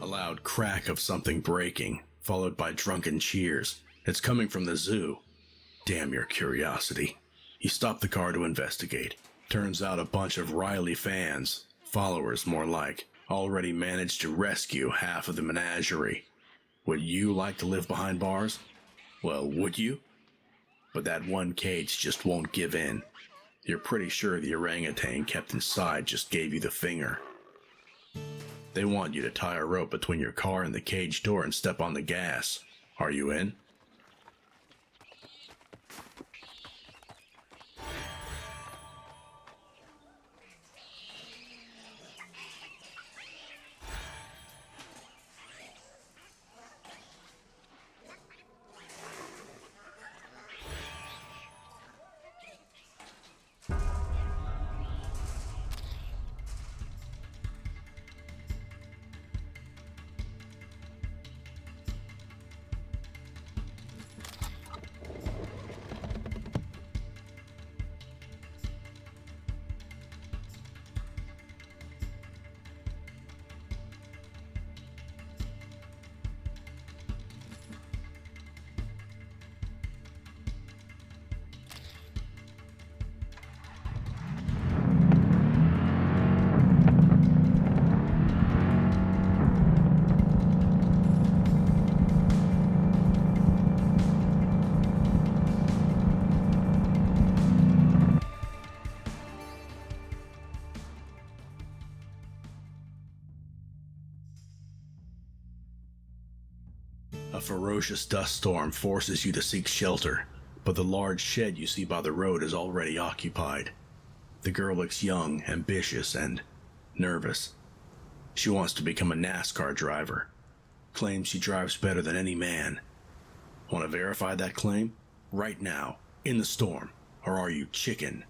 A loud crack of something breaking, followed by drunken cheers. It's coming from the zoo. Damn your curiosity. You stop the car to investigate. Turns out a bunch of Riley fans, followers more like, already managed to rescue half of the menagerie. Would you like to live behind bars? Well, would you? But that one cage just won't give in. You're pretty sure the orangutan kept inside just gave you the finger. They want you to tie a rope between your car and the cage door and step on the gas. Are you in? A ferocious dust storm forces you to seek shelter, but the large shed you see by the road is already occupied. The girl looks young, ambitious, and nervous. She wants to become a NASCAR driver. Claims she drives better than any man. Want to verify that claim? Right now, in the storm, or are you chicken?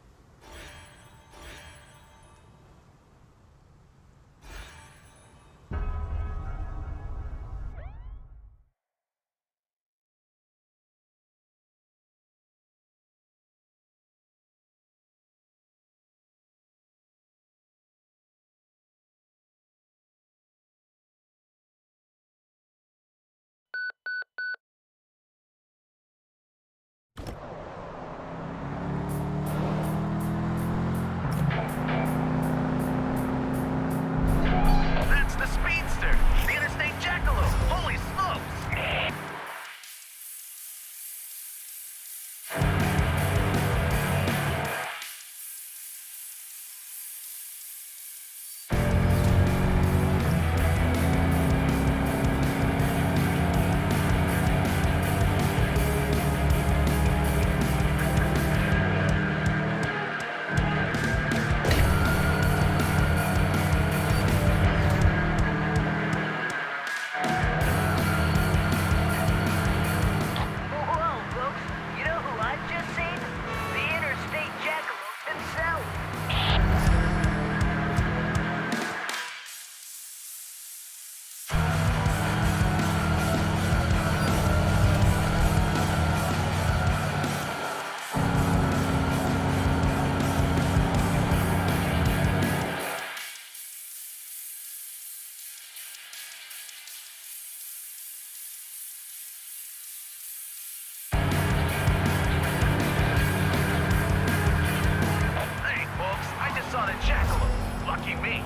Jackalope. Lucky me.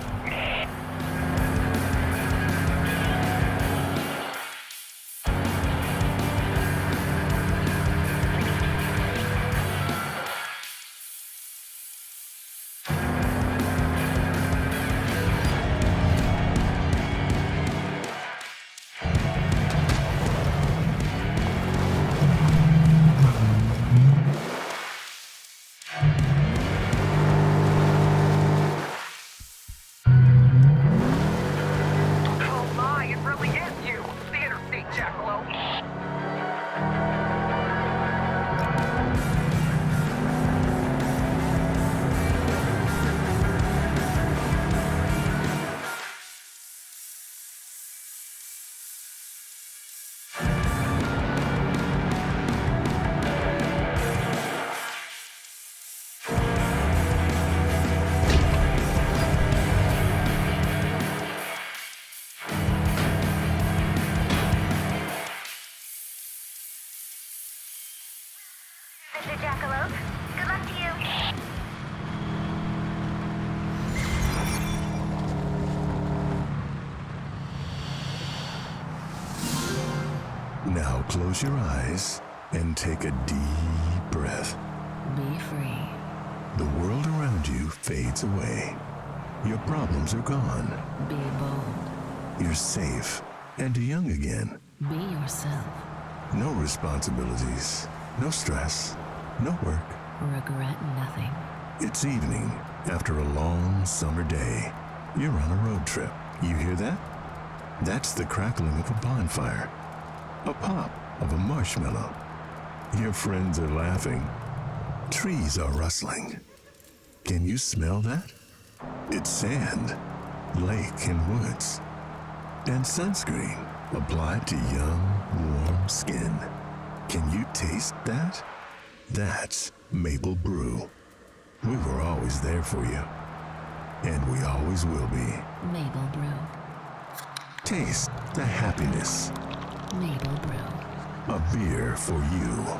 Oh my, it really is you, the interstate Jackalope. Mr. Jackalope, good luck to you. Now close your eyes and take a deep breath. Be free. The world around you fades away. Your problems are gone. Be bold. You're safe and young again. Be yourself. No responsibilities, no stress, no work. Regret nothing. It's evening after a long summer day. You're on a road trip. You hear that? That's the crackling of a bonfire. A pop of a marshmallow. Your friends are laughing. Trees are rustling. Can you smell that? It's sand, lake and woods, and sunscreen applied to young, warm skin. Can you taste that? That's maple brew. We were always there for you, and we always will be. Maple brew. Taste the happiness. Maple brew. A beer for you.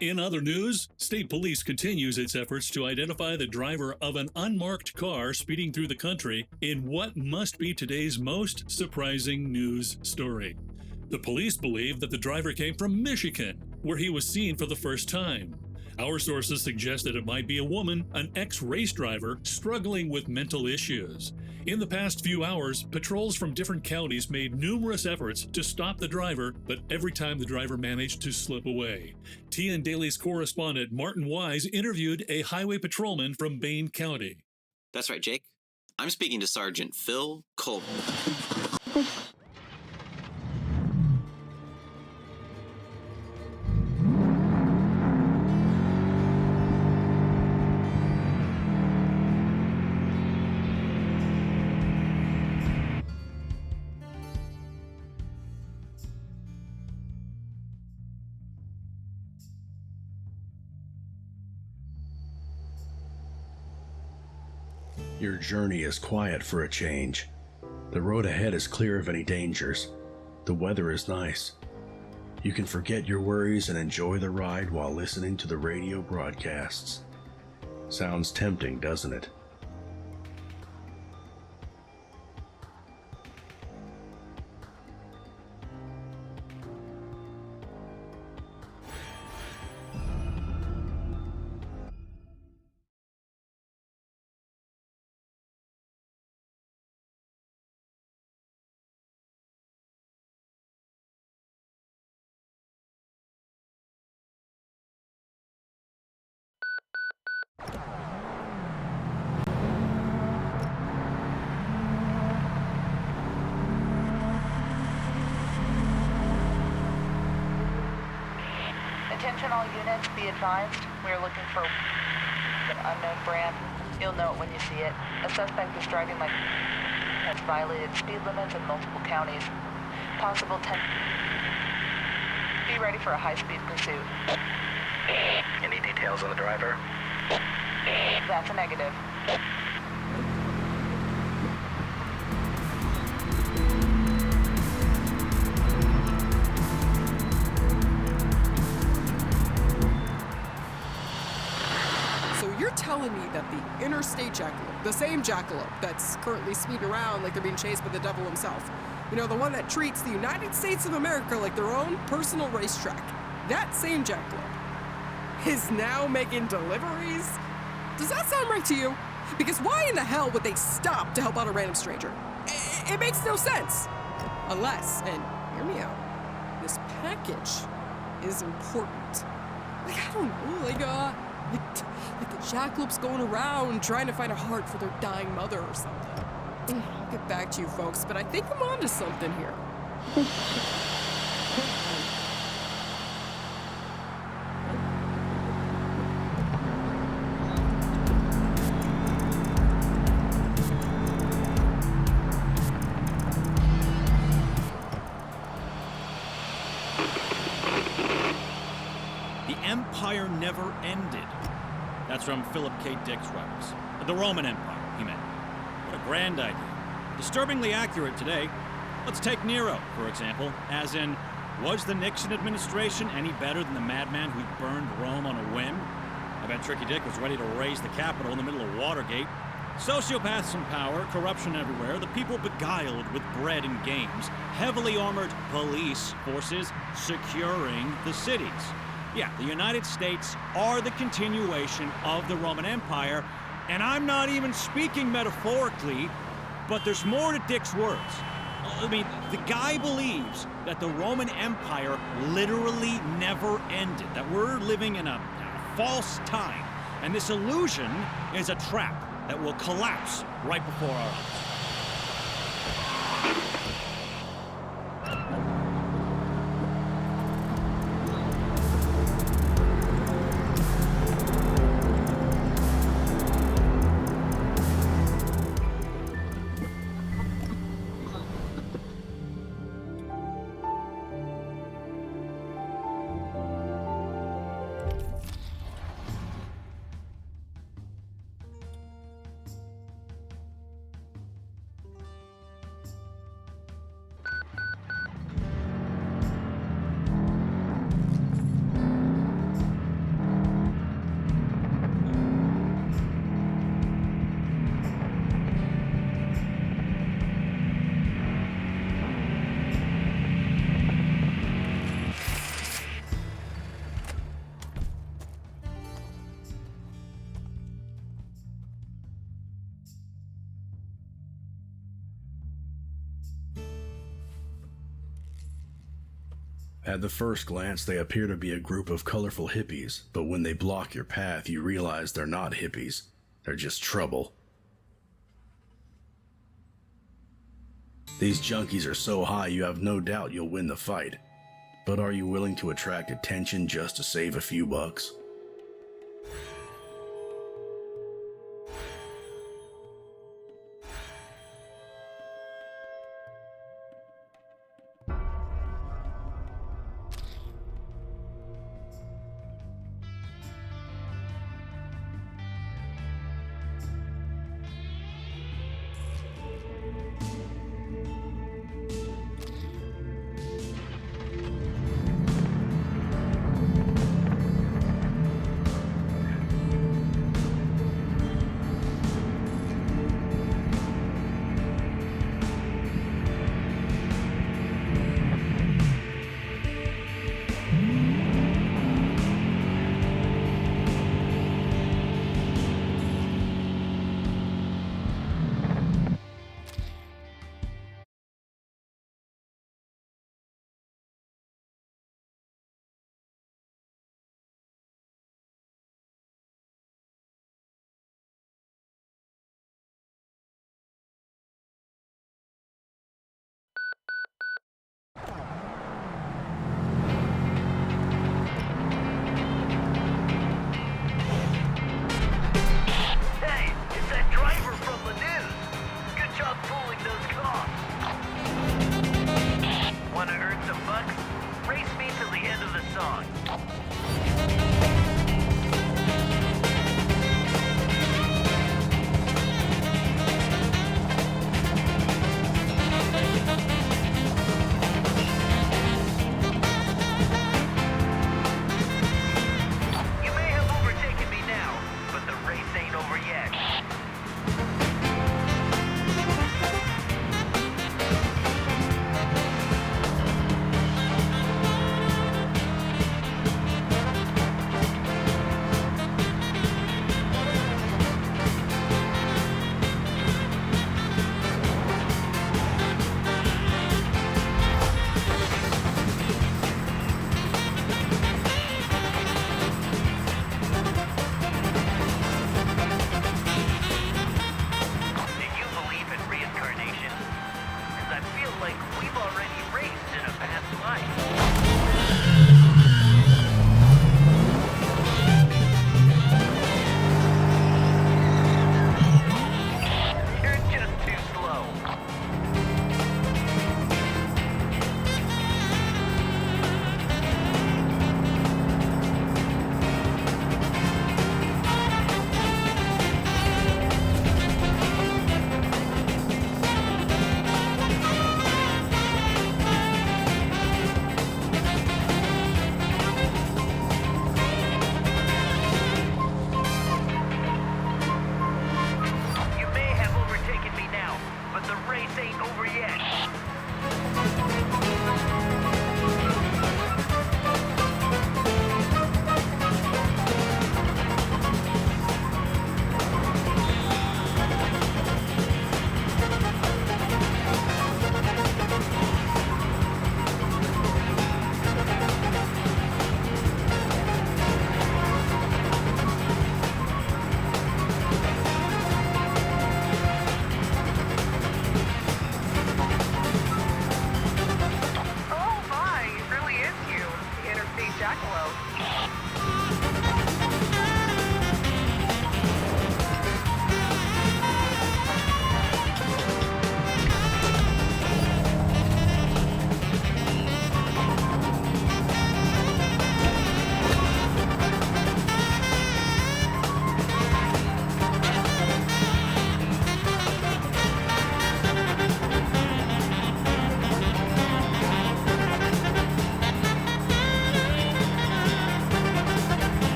In other news, state police continues its efforts to identify the driver of an unmarked car speeding through the country in what must be today's most surprising news story. The police believe that the driver came from Michigan, where he was seen for the first time. Our sources suggest that it might be a woman, an ex-race driver, struggling with mental issues. In the past few hours, patrols from different counties made numerous efforts to stop the driver, but every time the driver managed to slip away. TN Daily's correspondent Martin Wise interviewed a highway patrolman from Bain County. That's right, Jake. I'm speaking to Sergeant Phil Colvin. Your journey is quiet for a change. The road ahead is clear of any dangers. The weather is nice. You can forget your worries and enjoy the ride while listening to the radio broadcasts. Sounds tempting, doesn't it? Attention all units, be advised. We are looking for an unknown brand. You'll know it when you see it. A suspect is driving like has violated speed limits in multiple counties. Possible 10. Be ready for a high-speed pursuit. Any details on the driver? That's a negative. You're telling me that the interstate jackalope, the same jackalope that's currently speeding around like they're being chased by the devil himself, you know, the one that treats the United States of America like their own personal racetrack, that same jackalope is now making deliveries? Does that sound right to you? Because why in the hell would they stop to help out a random stranger? It makes no sense. Unless, and hear me out, this package is important. Like, I don't know, like the jackalope's going around trying to find a heart for their dying mother or something. I'll get back to you folks, but I think I'm onto something here. The Empire never ended. That's from Philip K. Dick's writings. The Roman Empire, he meant. What a grand idea. Disturbingly accurate today. Let's take Nero, for example, as in, was the Nixon administration any better than the madman who burned Rome on a whim? I bet Tricky Dick was ready to raise the Capitol in the middle of Watergate. Sociopaths in power, corruption everywhere, the people beguiled with bread and games, heavily armored police forces securing the cities. Yeah, the United States are the continuation of the Roman Empire, and I'm not even speaking metaphorically, but there's more to Dick's words. I mean, the guy believes that the Roman Empire literally never ended, that we're living in a false time, and this illusion is a trap that will collapse right before our eyes. At the first glance, they appear to be a group of colorful hippies, but when they block your path, you realize they're not hippies. They're just trouble. These junkies are so high you have no doubt you'll win the fight. But are you willing to attract attention just to save a few bucks? Hey, it's that driver from the news. Good job fooling those cops. Wanna earn some bucks? Race me till the end of the song. You may have overtaken me now, but the race ain't over yet. Do you believe in reincarnation? 'Cause I feel like we've already raced in a past life. You're just too slow. You may have overtaken me now, but the race ain't over yet.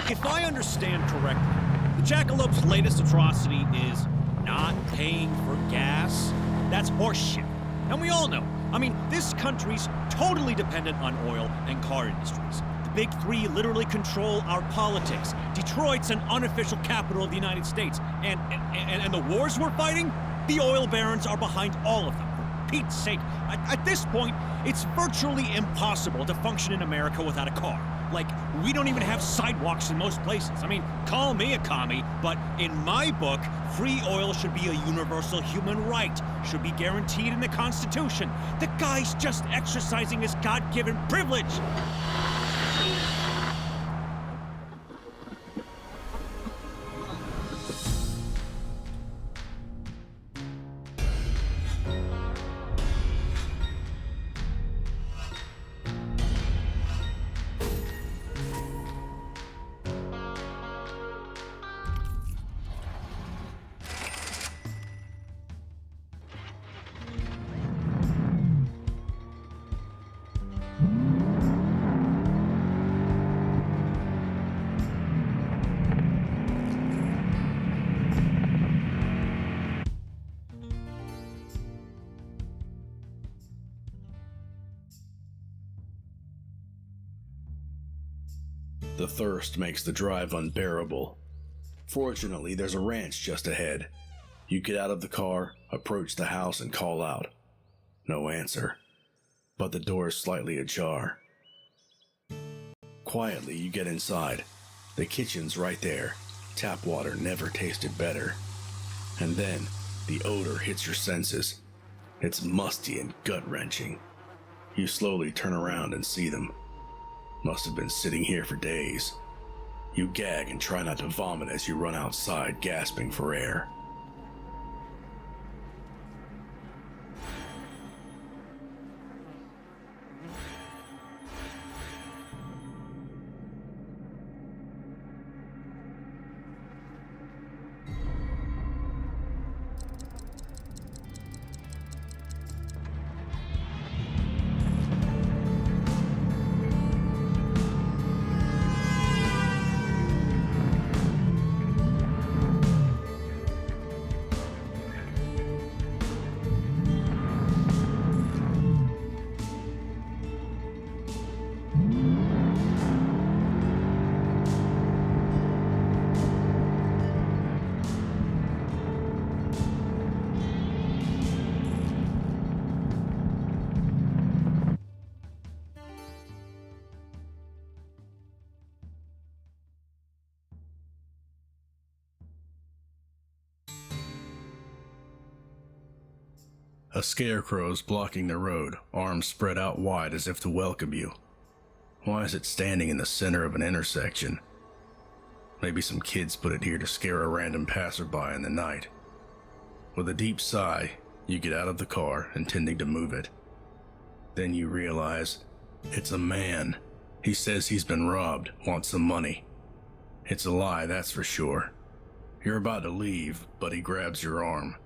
If I understand correctly, the Jackalope's latest atrocity is not paying for gas. That's horseshit. And we all know. I mean, this country's totally dependent on oil and car industries. The big three literally control our politics. Detroit's an unofficial capital of the United States. And the wars we're fighting, the oil barons are behind all of them. For Pete's sake, at this point, it's virtually impossible to function in America without a car. Like, we don't even have sidewalks in most places. I mean, call me a commie, but in my book, free oil should be a universal human right, should be guaranteed in the Constitution. The guy's just exercising his God-given privilege. The thirst makes the drive unbearable. Fortunately, there's a ranch just ahead. You get out of the car, approach the house, and call out. No answer, but the door is slightly ajar. Quietly, you get inside. The kitchen's right there. Tap water never tasted better. And then, the odor hits your senses. It's musty and gut-wrenching. You slowly turn around and see them. Must have been sitting here for days. You gag and try not to vomit as you run outside, gasping for air. A scarecrow's blocking the road, arms spread out wide as if to welcome you. Why is it standing in the center of an intersection? Maybe some kids put it here to scare a random passerby in the night. With a deep sigh, you get out of the car, intending to move it. Then you realize it's a man. He says he's been robbed, wants some money. It's a lie, that's for sure. You're about to leave, but he grabs your arm.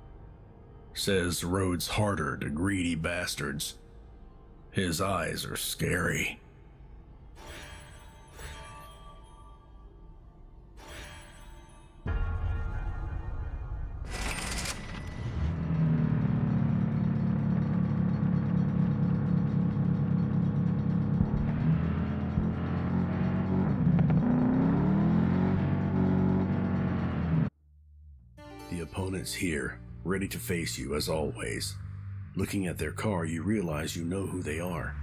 Says the road's harder to greedy bastards. His eyes are scary. The opponent's here, ready to face you as always. Looking at their car, you realize you know who they are.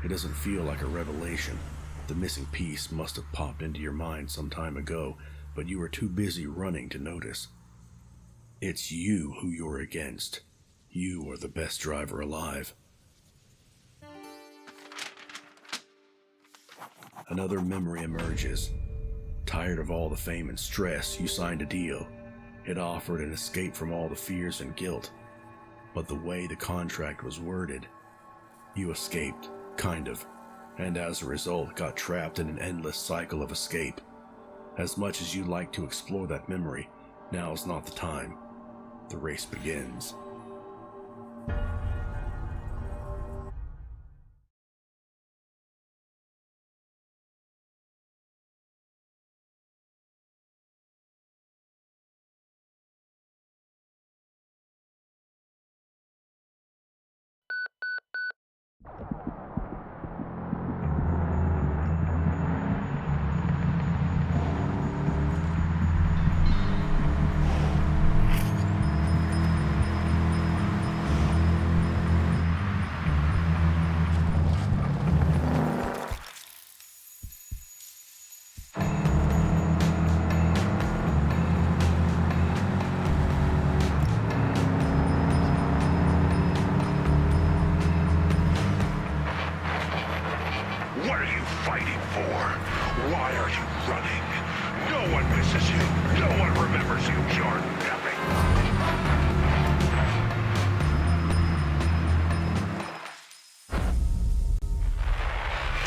It doesn't feel like a revelation. The missing piece must have popped into your mind some time ago, but you were too busy running to notice. It's you who you're against. You are the best driver alive. Another memory emerges. Tired of all the fame and stress, you signed a deal. It offered an escape from all the fears and guilt. But the way the contract was worded, you escaped, kind of, and as a result got trapped in an endless cycle of escape. As much as you'd like to explore that memory, now's not the time. The race begins. What are you fighting for? Why are you running? No one misses you. No one remembers you. You're nothing.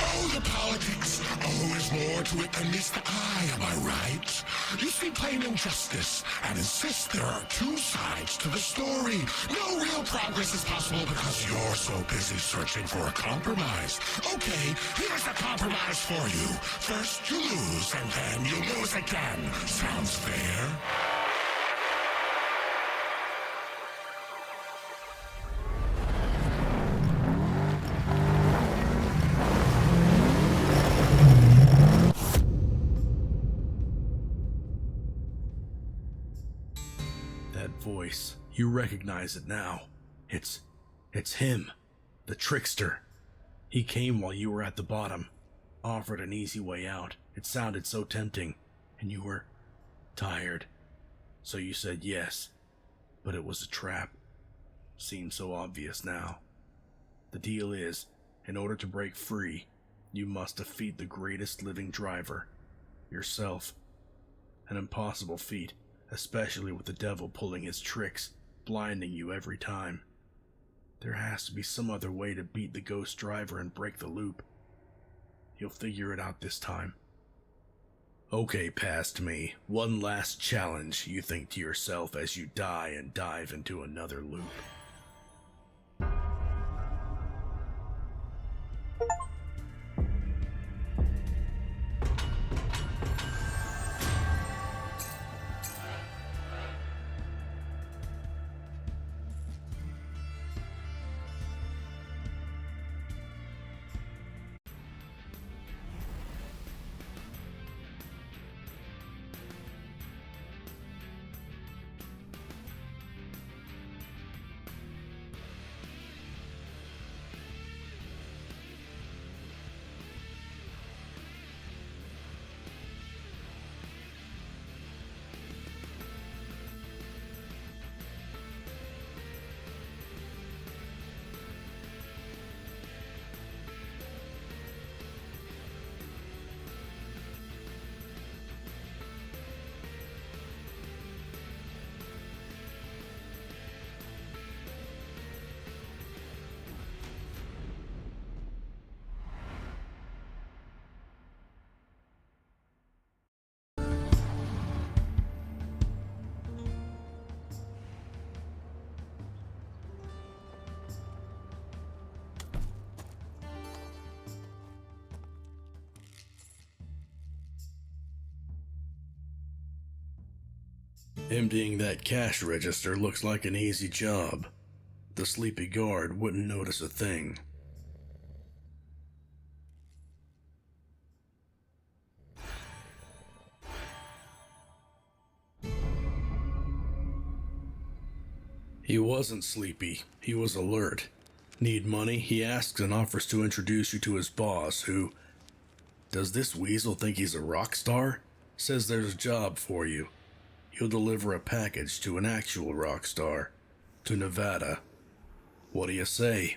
Oh, the politics. Oh, there's more to it than meets the eye, am I right? You see plain injustice and insist there are two sides to the story. No real progress is possible because you're so busy searching for a compromise. Okay, here's the compromise for you. First you lose, and then you lose again. Sounds fair? That voice, you recognize it now. It's him, the trickster. He came while you were at the bottom, offered an easy way out. It sounded so tempting, and you were tired. So you said yes, but it was a trap. Seems so obvious now. The deal is, in order to break free, you must defeat the greatest living driver, yourself. An impossible feat, especially with the devil pulling his tricks, blinding you every time. There has to be some other way to beat the ghost driver and break the loop. You'll figure it out this time. Okay, past me. One last challenge, you think to yourself as you die and dive into another loop. Emptying that cash register looks like an easy job. The sleepy guard wouldn't notice a thing. He wasn't sleepy, he was alert. Need money? He asks and offers to introduce you to his boss, who... Does this weasel think he's a rock star? Says there's a job for you. He'll deliver a package to an actual rock star. To Nevada. What do you say?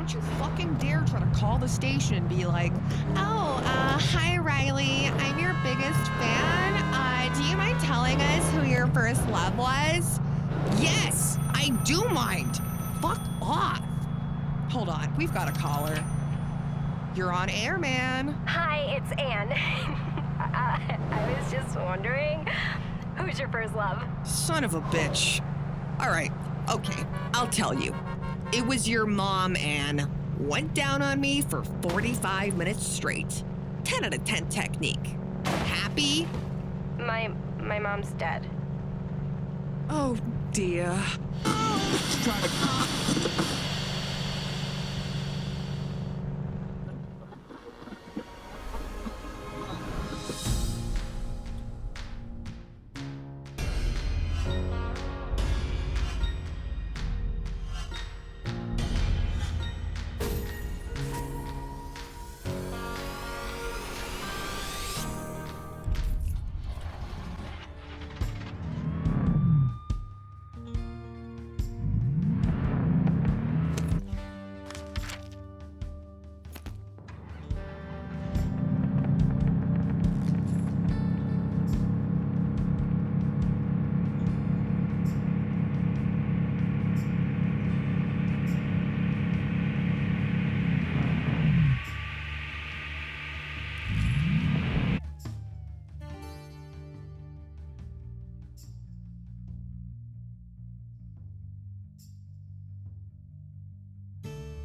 Don't you fucking dare try to call the station and be like, Oh, hi Riley. I'm your biggest fan. Do you mind telling us who your first love was? yes, I do mind. Fuck off. Hold on, we've got a caller. You're on air, man. Hi, it's Anne. I was just wondering, who's your first love? Son of a bitch. All right, okay, I'll tell you. It was your mom, Anne. Went down on me for 45 minutes straight. 10 out of 10 technique. Happy? My mom's dead. Oh, dear.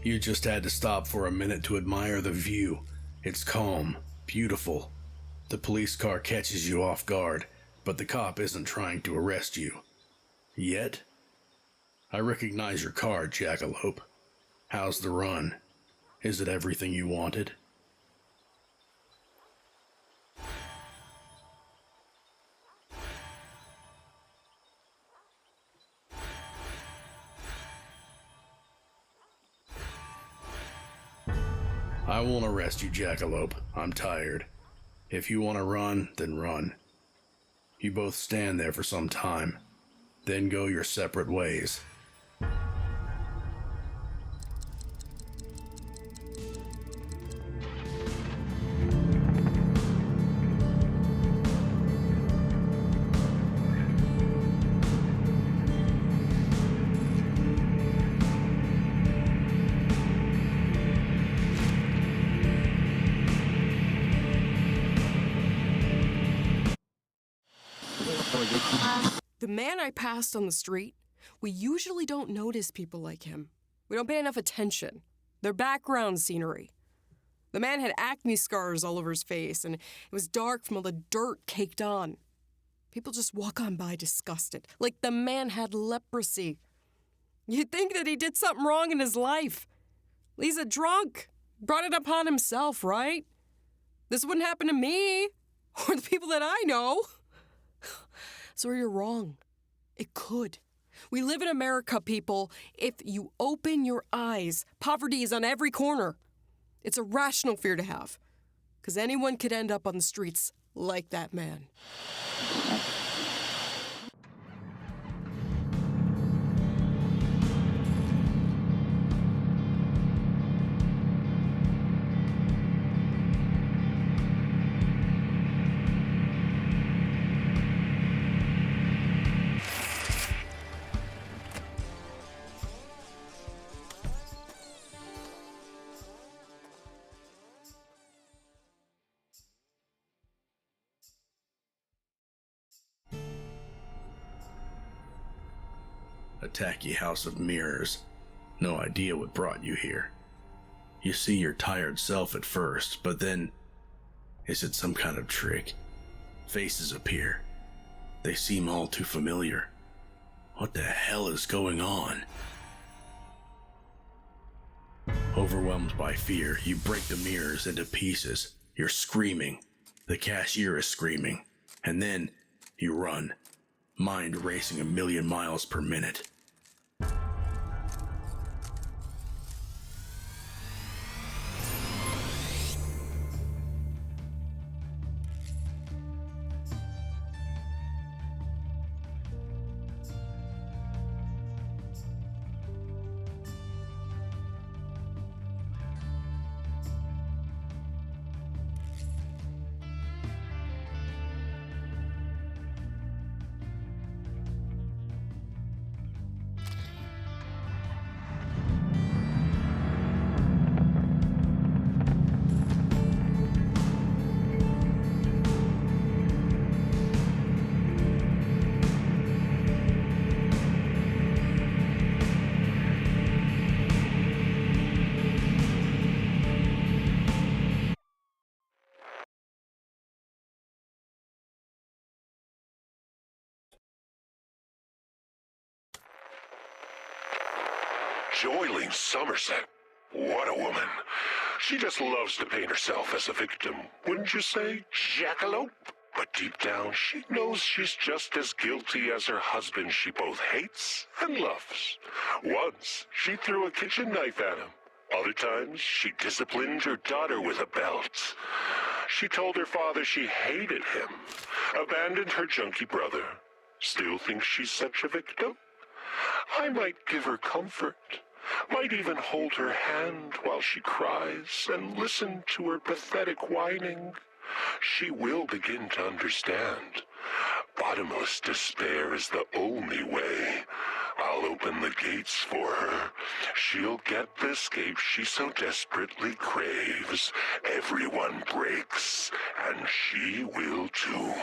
You just had to stop for a minute to admire the view. It's calm, beautiful. The police car catches you off guard, but the cop isn't trying to arrest you. Yet? I recognize your car, Jackalope. How's the run? Is it everything you wanted? I won't arrest you, Jackalope. I'm tired. If you want to run, then run. You both stand there for some time, then go your separate ways. The man I passed on the street, we usually don't notice people like him. We don't pay enough attention. They're background scenery. The man had acne scars all over his face, and it was dark from all the dirt caked on. People just walk on by disgusted, like the man had leprosy. You'd think that he did something wrong in his life. He's a drunk. Brought it upon himself, right? This wouldn't happen to me, or the people that I know. So you're wrong. It could. We live in America, people. If you open your eyes, poverty is on every corner. It's a rational fear to have, because anyone could end up on the streets like that man. A tacky house of mirrors. No idea what brought you here. You see your tired self at first, but then... is it some kind of trick? Faces appear. They seem all too familiar. What the hell is going on? Overwhelmed by fear, you break the mirrors into pieces. You're screaming. The cashier is screaming. And then, you run. Mind racing 1,000,000 miles per minute. Joyling Somerset. What a woman. She just loves to paint herself as a victim, wouldn't you say, Jackalope? But deep down, she knows she's just as guilty as her husband she both hates and loves. Once, she threw a kitchen knife at him. Other times, she disciplined her daughter with a belt. She told her father she hated him, abandoned her junkie brother. Still thinks she's such a victim? I might give her comfort, might even hold her hand while she cries and listen to her pathetic whining. She will begin to understand. Bottomless despair is the only way. I'll open the gates for her. She'll get the escape she so desperately craves. Everyone breaks, and she will too.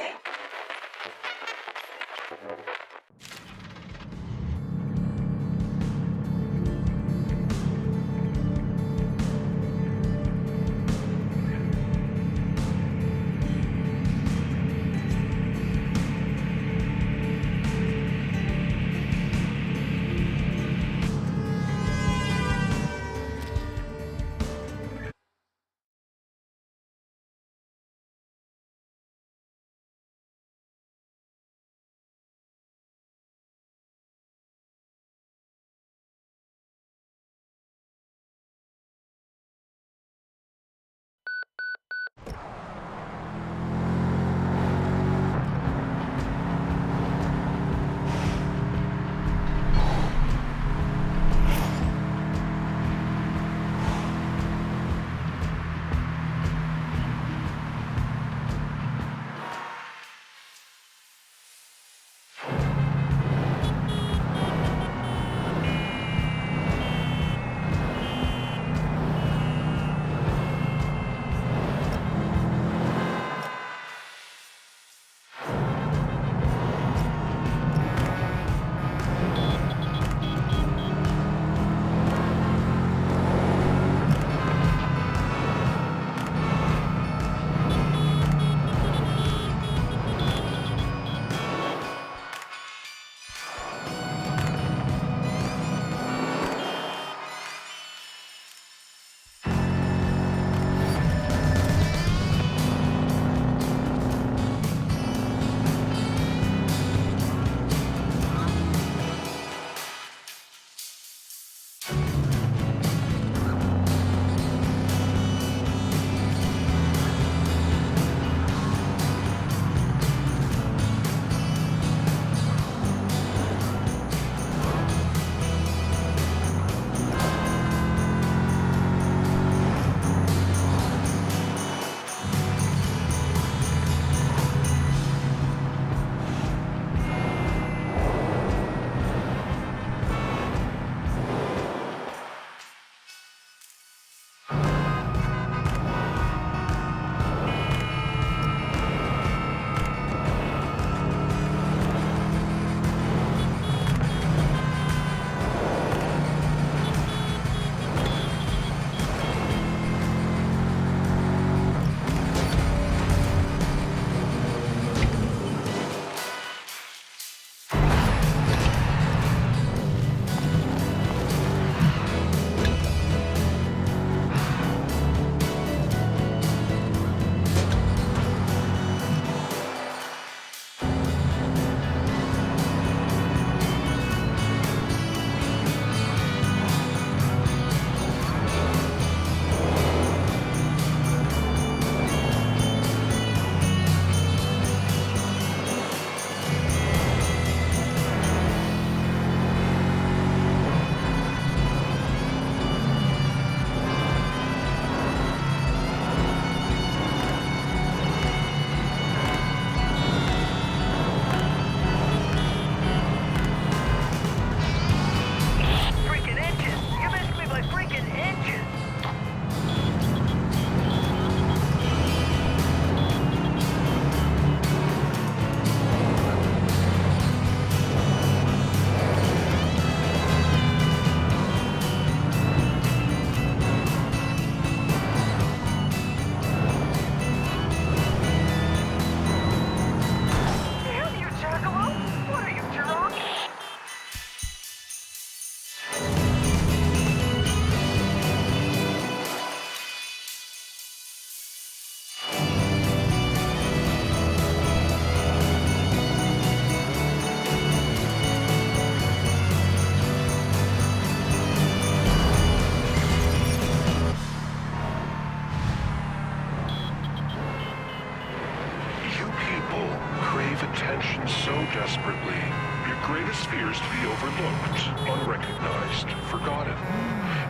unrecognized, forgotten.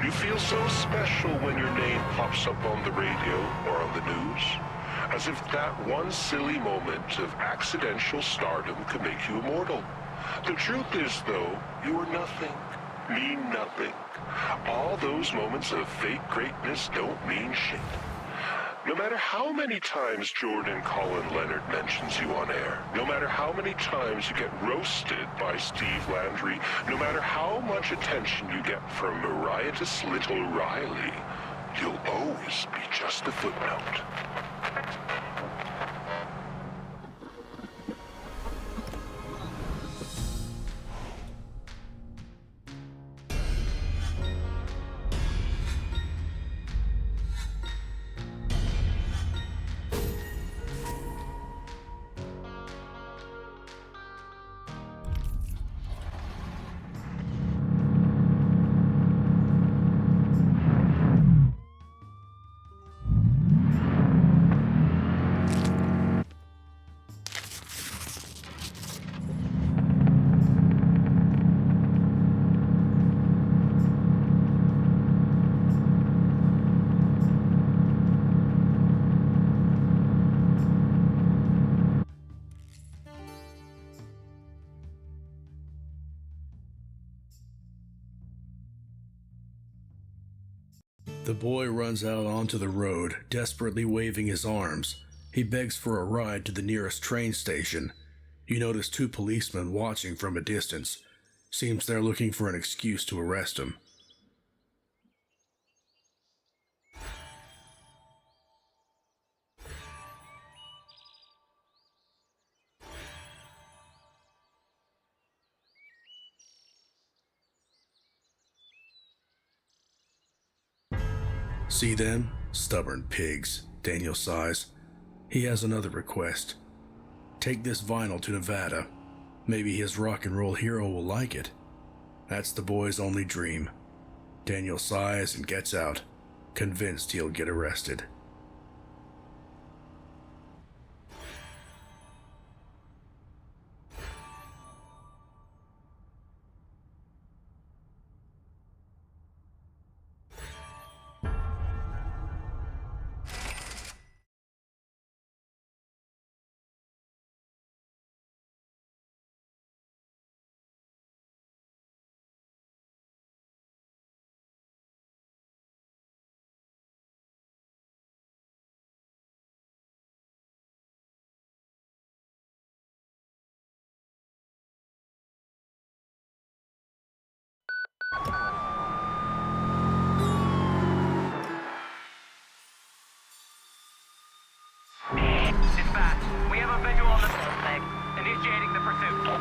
You feel so special when your name pops up on the radio or on the news, as if that one silly moment of accidental stardom could make you immortal. The truth is, though, you are nothing, mean nothing. All those moments of fake greatness don't mean shit. No matter how many times Jordan Colin Leonard mentions you on air, no matter how many times you get roasted by Steve Landry, no matter how much attention you get from riotous little Riley, you'll always be just a footnote. The boy runs out onto the road, desperately waving his arms. He begs for a ride to the nearest train station. You notice 2 policemen watching from a distance. Seems they're looking for an excuse to arrest him. See them? Stubborn pigs, Daniel sighs. He has another request. Take this vinyl to Nevada. Maybe his rock and roll hero will like it. That's the boy's only dream. Daniel sighs and gets out, convinced he'll get arrested. Dispatch, we have a visual on the suspect. Initiating the pursuit.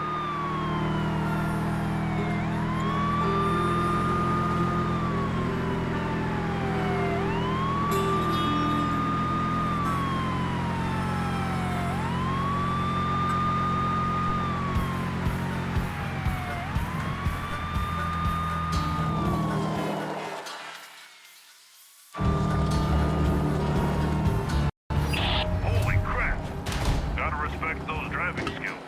Holy crap! Gotta respect those driving skills.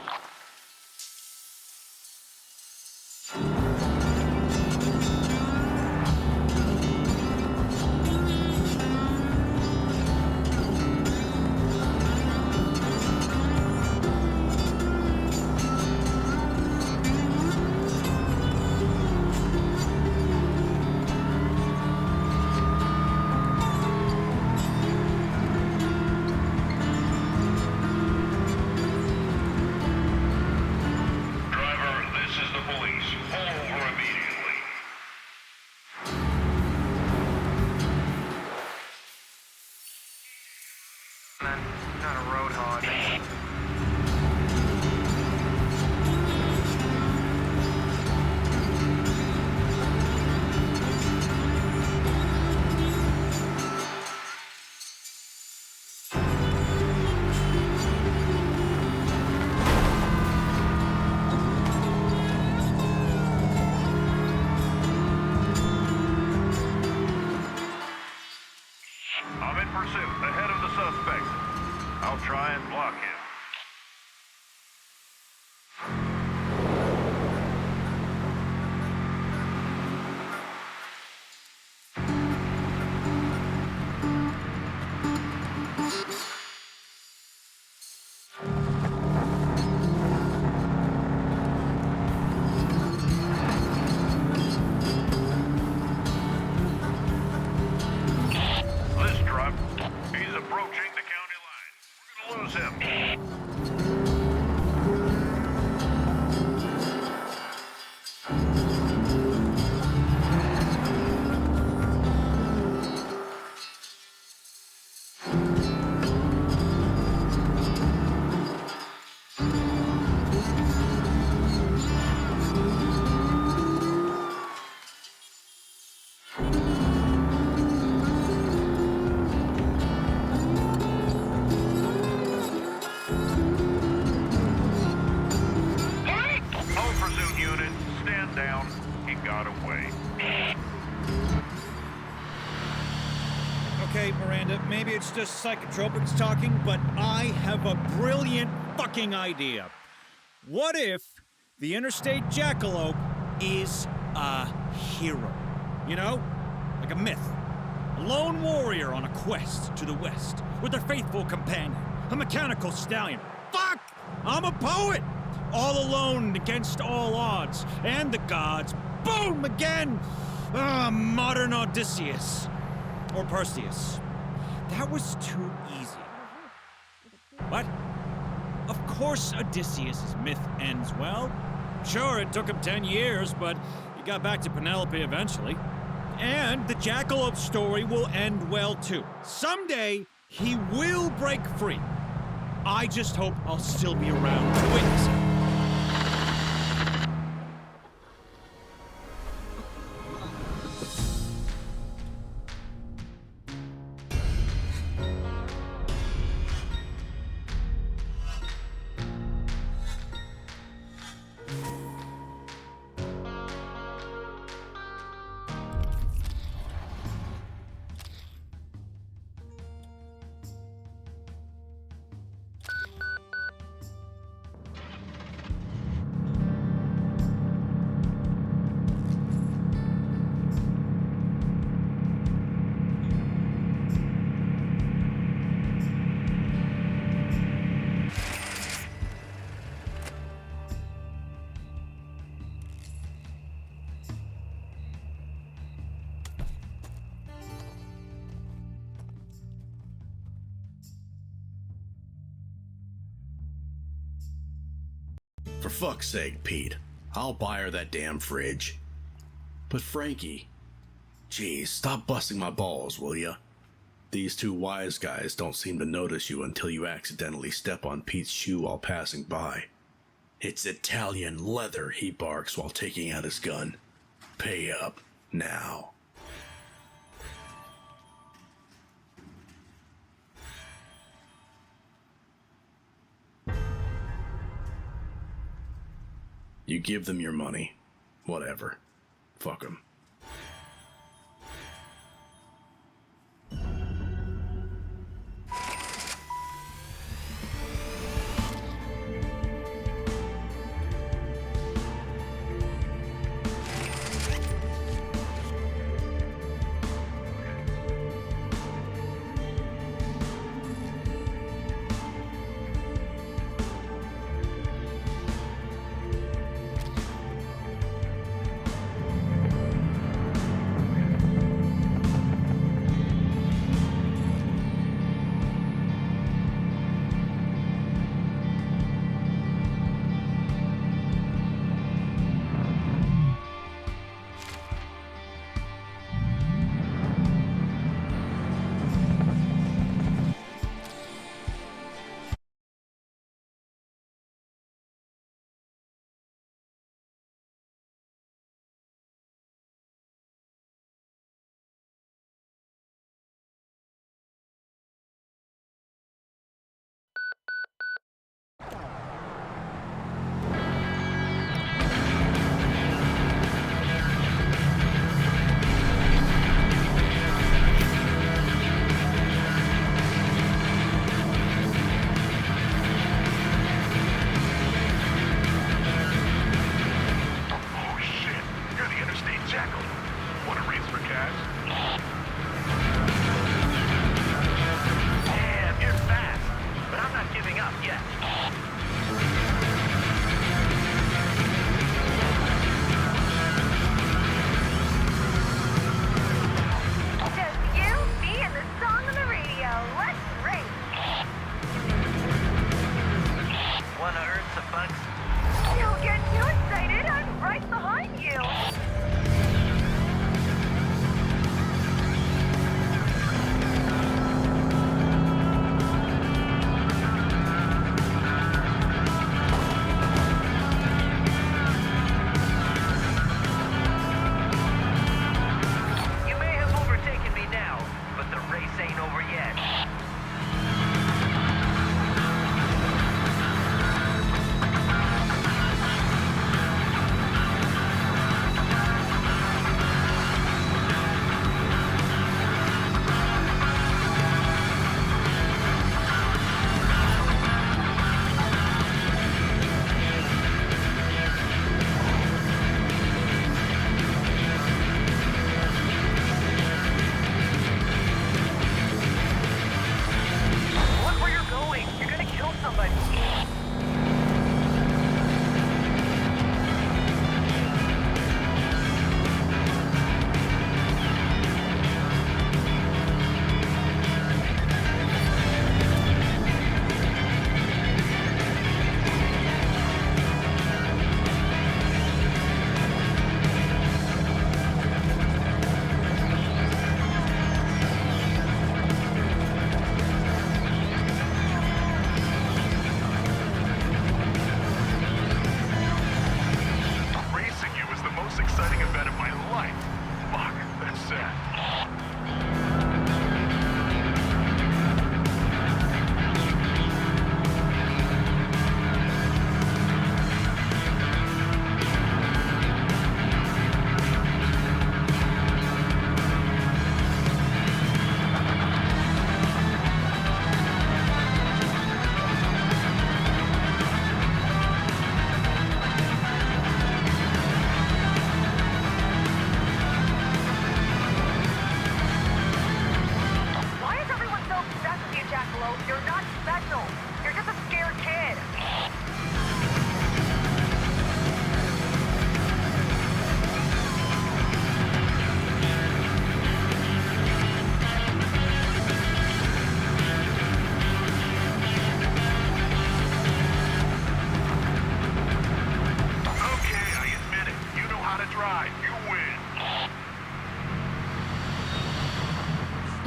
got away. Okay, Miranda, maybe it's just psychotropics talking, but I have a brilliant fucking idea. What if the interstate Jackalope is a hero? You know? Like a myth. A lone warrior on a quest to the west with a faithful companion, a mechanical stallion. Fuck! I'm a poet! All alone against all odds, and the gods. Boom! Again! Modern Odysseus. Or Perseus. That was too easy. What? Of course Odysseus' myth ends well. Sure, it took him 10 years, but he got back to Penelope eventually. And the Jackalope story will end well too. Someday, he will break free. I just hope I'll still be around to witness it. For fuck's sake, Pete. I'll buy her that damn fridge. But Frankie, geez, stop busting my balls, will ya? These two wise guys don't seem to notice you until you accidentally step on Pete's shoe while passing by. It's Italian leather, he barks while taking out his gun. Pay up, now. You give them your money. Whatever. Fuck them.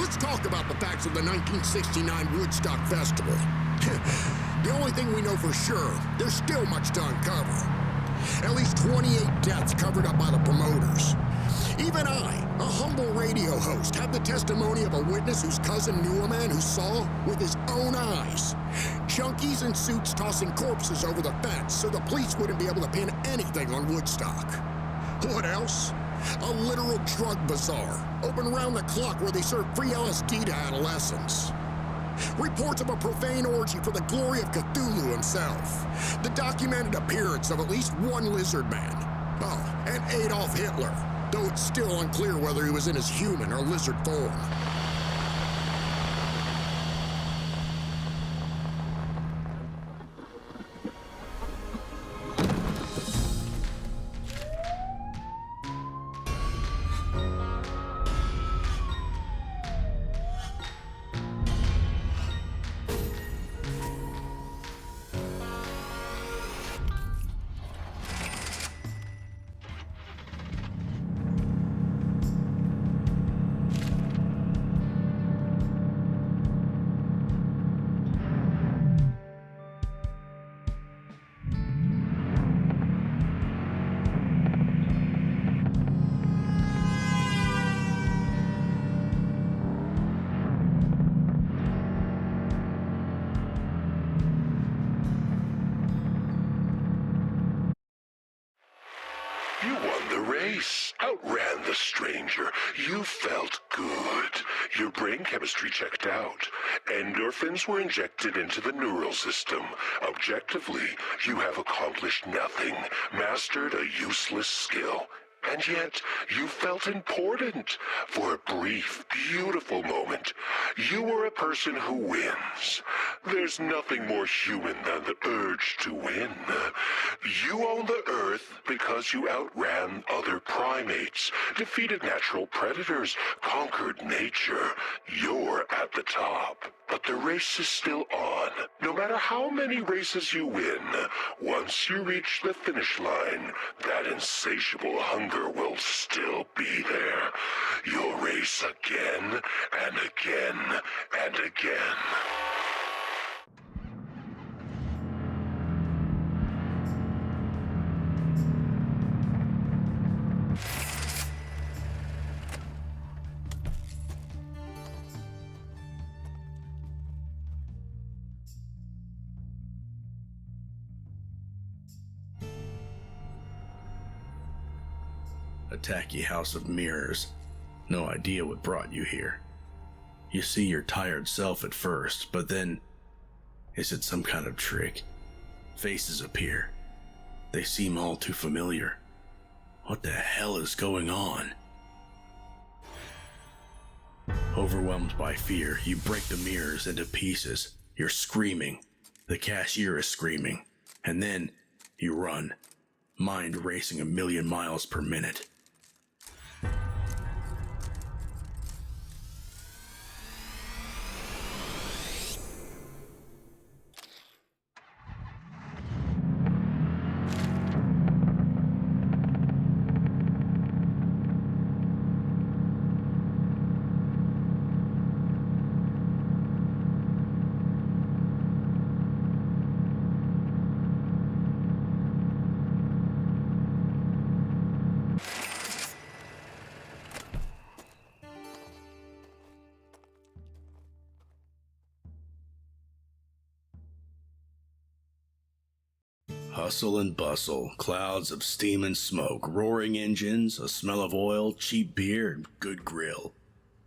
let's talk about the facts of the 1969 Woodstock Festival. The only thing we know for sure, there's still much to uncover. At least 28 deaths covered up by the promoters. Even I, a humble radio host, have the testimony of a witness whose cousin knew a man who saw, with his own eyes, junkies in suits tossing corpses over the fence so the police wouldn't be able to pin anything on Woodstock. What else? A literal drug bazaar, open round the clock where they serve free LSD to adolescents. Reports of a profane orgy for the glory of Cthulhu himself. The documented appearance of at least one lizard man. Oh, and Adolf Hitler, though it's still unclear whether he was in his human or lizard form. You won the race, outran the stranger. You felt good. Your brain chemistry checked out. Endorphins were injected into the neural system. Objectively, you have accomplished nothing, mastered a useless skill. And yet, you felt important. For a brief, beautiful moment, you were a person who wins. There's nothing more human than the urge to win. You own the Earth because you outran other primates, defeated natural predators, conquered nature. You're at the top. But the race is still on. No matter how many races you win, once you reach the finish line, that insatiable hunger will still be there. You'll race again and again and again. A tacky house of mirrors. No idea what brought you here. You see your tired self at first, but then... is it some kind of trick? Faces appear. They seem all too familiar. What the hell is going on? Overwhelmed by fear, you break the mirrors into pieces. You're screaming. The cashier is screaming. And then, you run. Mind racing 1,000,000 miles per minute. Hustle and bustle, clouds of steam and smoke, roaring engines, a smell of oil, cheap beer, and good grill.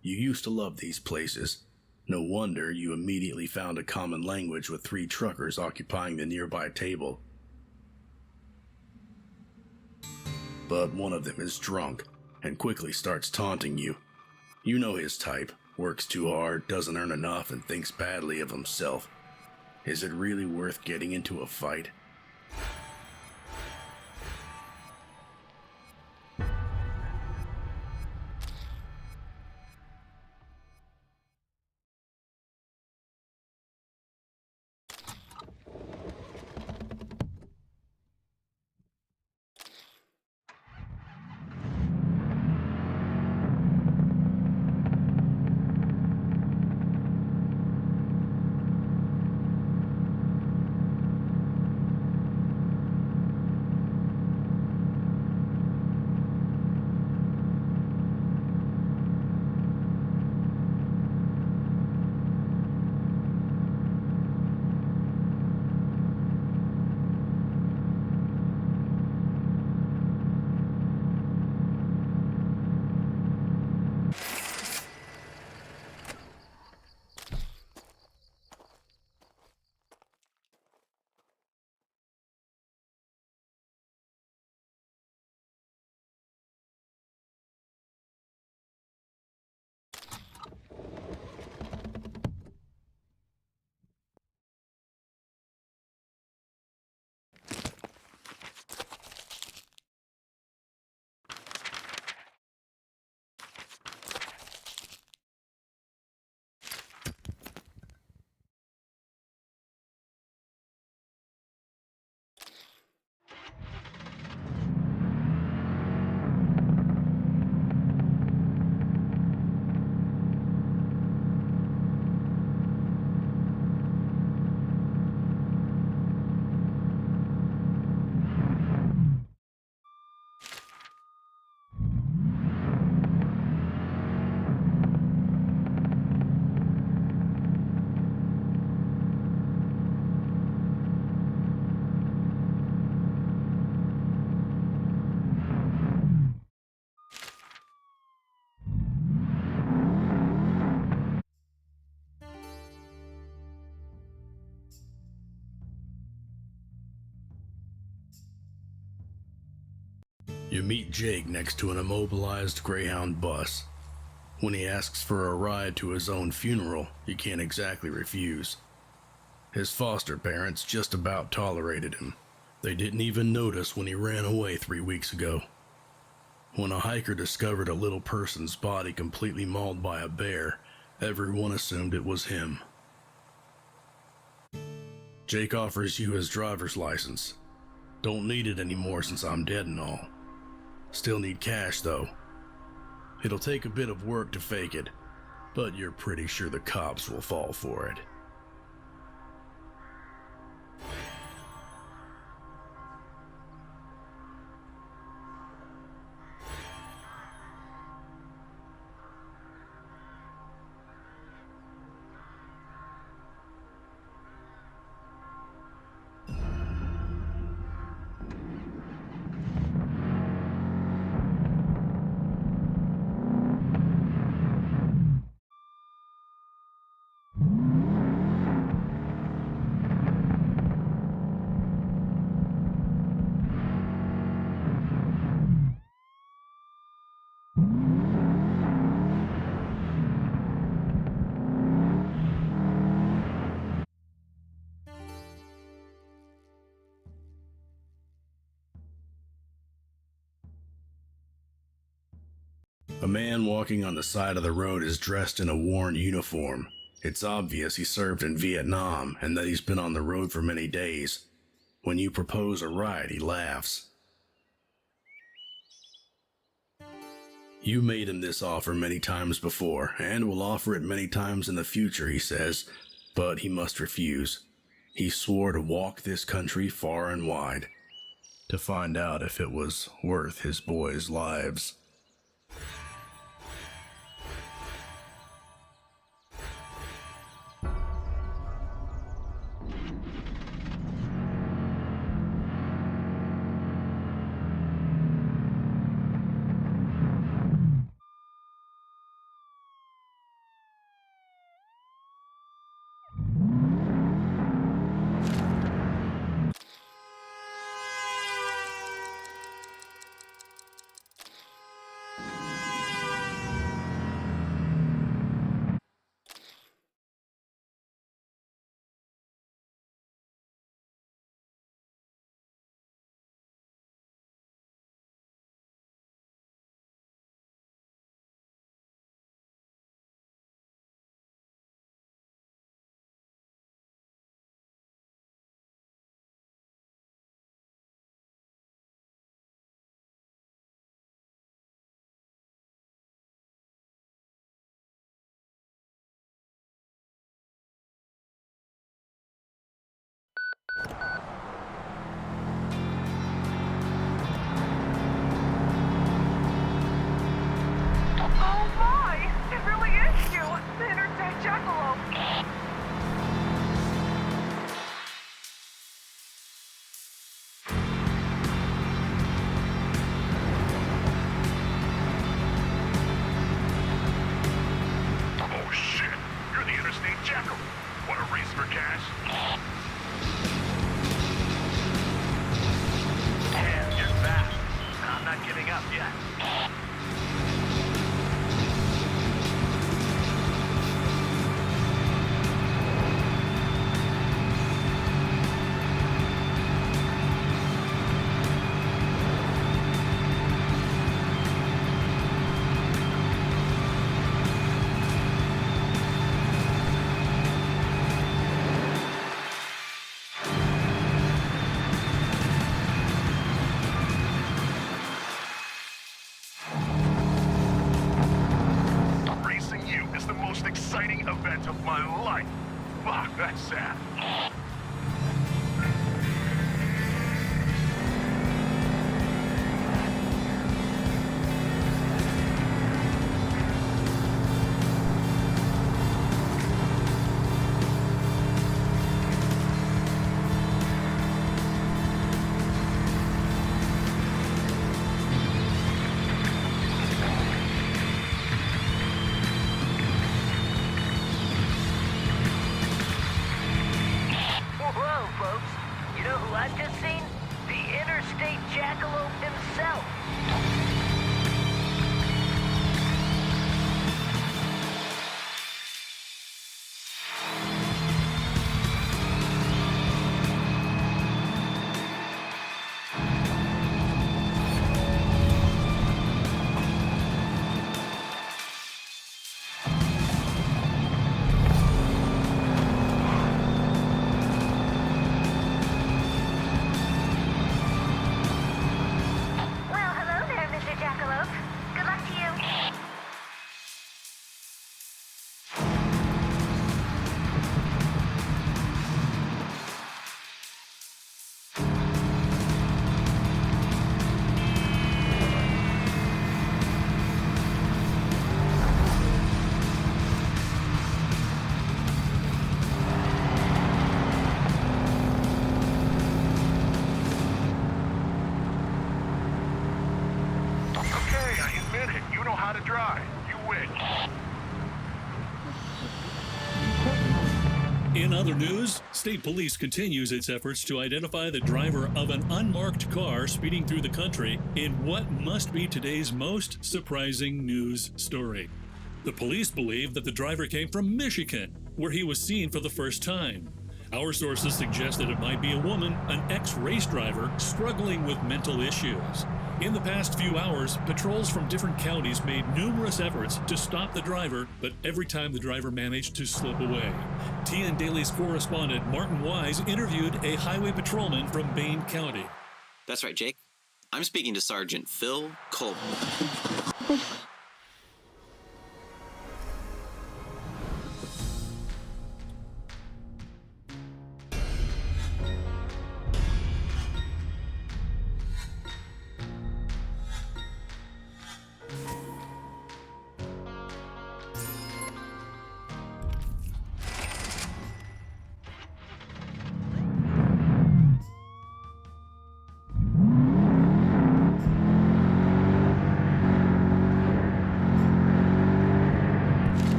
You used to love these places. No wonder you immediately found a common language with 3 truckers occupying the nearby table. But one of them is drunk, and quickly starts taunting you. You know his type, works too hard, doesn't earn enough, and thinks badly of himself. Is it really worth getting into a fight? You meet Jake next to an immobilized Greyhound bus. When he asks for a ride to his own funeral, you can't exactly refuse. His foster parents just about tolerated him. They didn't even notice when he ran away 3 weeks ago. When a hiker discovered a little person's body completely mauled by a bear, everyone assumed it was him. Jake offers you his driver's license. Don't need it anymore since I'm dead and all. Still need cash though. It'll take a bit of work to fake it, but you're pretty sure the cops will fall for it. A man walking on the side of the road is dressed in a worn uniform. It's obvious he served in Vietnam and that he's been on the road for many days. When you propose a ride, he laughs. You made him this offer many times before, and will offer it many times in the future, he says, but he must refuse. He swore to walk this country far and wide, to find out if it was worth his boys' lives. Oh my! It really is you! The interstate Jackalope! Oh shit! You're the interstate Jackalope! Want to race for cash? And you're fast. I'm not giving up yet. Racing you is the most exciting event of my life. Fuck, that's sad. how to drive. You win. In other news, state police continues its efforts to identify the driver of an unmarked car speeding through the country in what must be today's most surprising news story. The police believe that the driver came from Michigan, where he was seen for the first time. Our sources suggest that it might be a woman, an ex-race driver, struggling with mental issues. In the past few hours, patrols from different counties made numerous efforts to stop the driver, but every time the driver managed to slip away. TN Daily's correspondent Martin Wise interviewed a highway patrolman from Bain County. That's right, Jake. I'm speaking to Sergeant Phil Colton.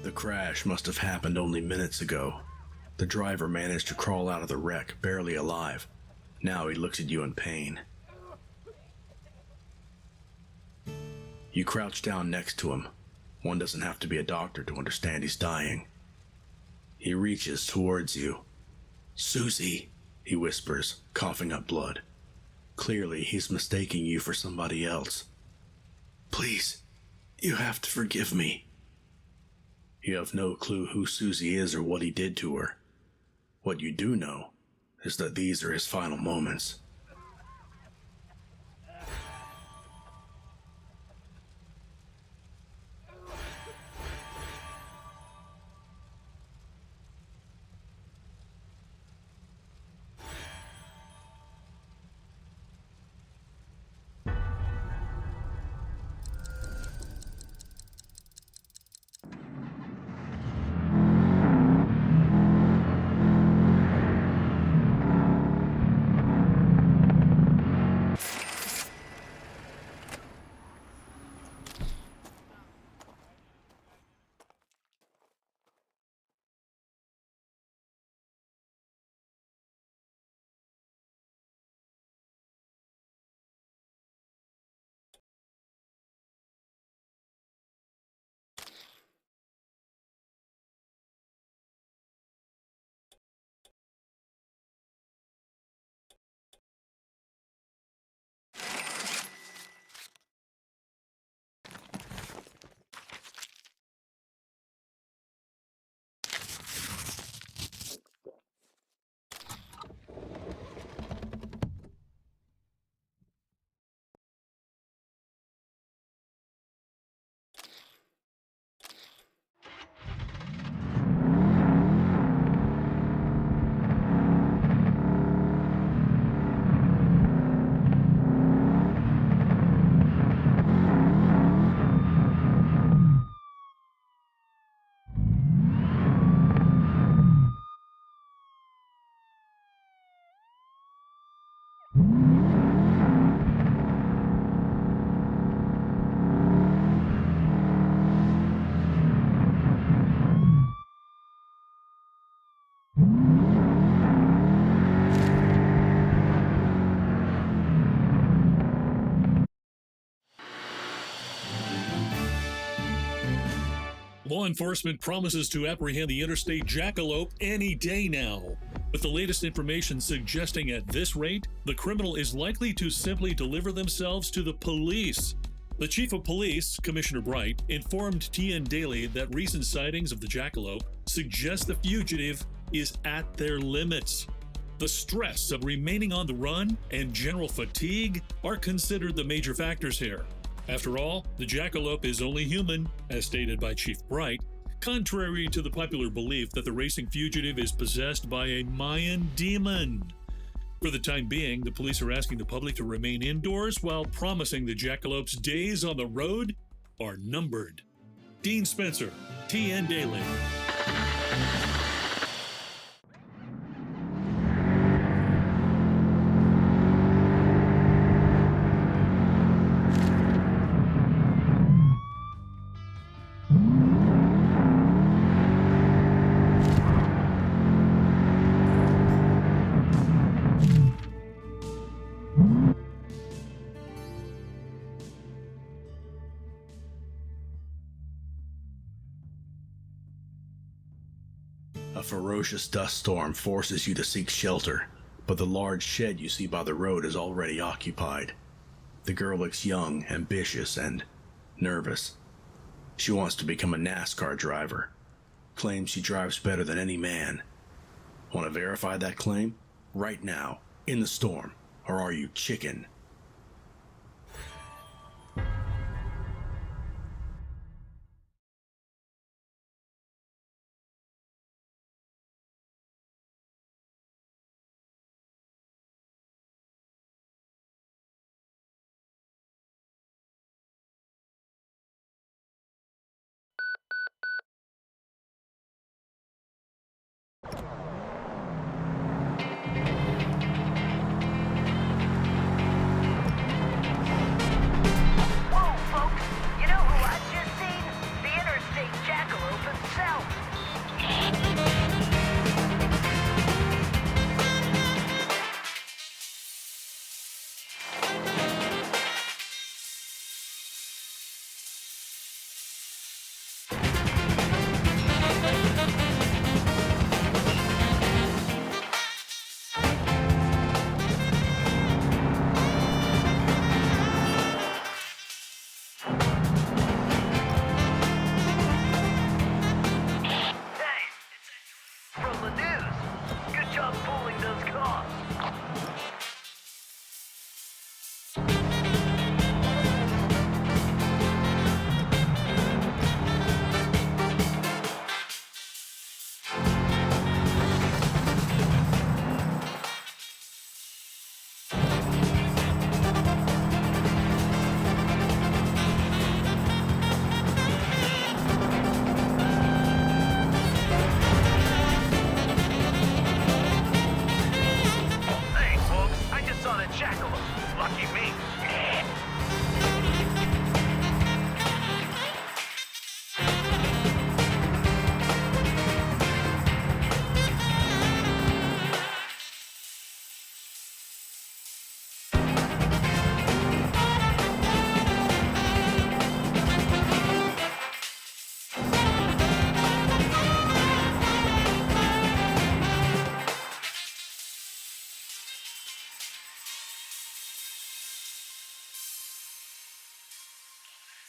The crash must have happened only minutes ago. The driver managed to crawl out of the wreck, barely alive. Now he looks at you in pain. You crouch down next to him. One doesn't have to be a doctor to understand he's dying. He reaches towards you. "Susie," he whispers, coughing up blood. Clearly, he's mistaking you for somebody else. "Please, you have to forgive me." You have no clue who Susie is or what he did to her. What you do know is that these are his final moments. Law enforcement promises to apprehend the interstate Jackalope any day now, with the latest information suggesting at this rate, the criminal is likely to simply deliver themselves to the police. The chief of police, Commissioner Bright, informed TN Daily that recent sightings of the Jackalope suggest the fugitive is at their limits. The stress of remaining on the run and general fatigue are considered the major factors here. After all, the Jackalope is only human, as stated by Chief Bright, contrary to the popular belief that the racing fugitive is possessed by a Mayan demon. For the time being, the police are asking the public to remain indoors while promising the Jackalope's days on the road are numbered. Dean Spencer, TN Daily. A ferocious dust storm forces you to seek shelter, but the large shed you see by the road is already occupied. The girl looks young, ambitious, and nervous. She wants to become a NASCAR driver. Claims she drives better than any man. Want to verify that claim? Right now, in the storm. Or are you chicken? Whoa, folks! You know who I just seen? The interstate Jackalope himself! From the news. Good job pulling those cops. Hey, folks, I just saw that Jackalope. Lucky me.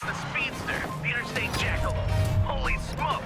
The speedster, the interstate Jackalope. Holy smokes!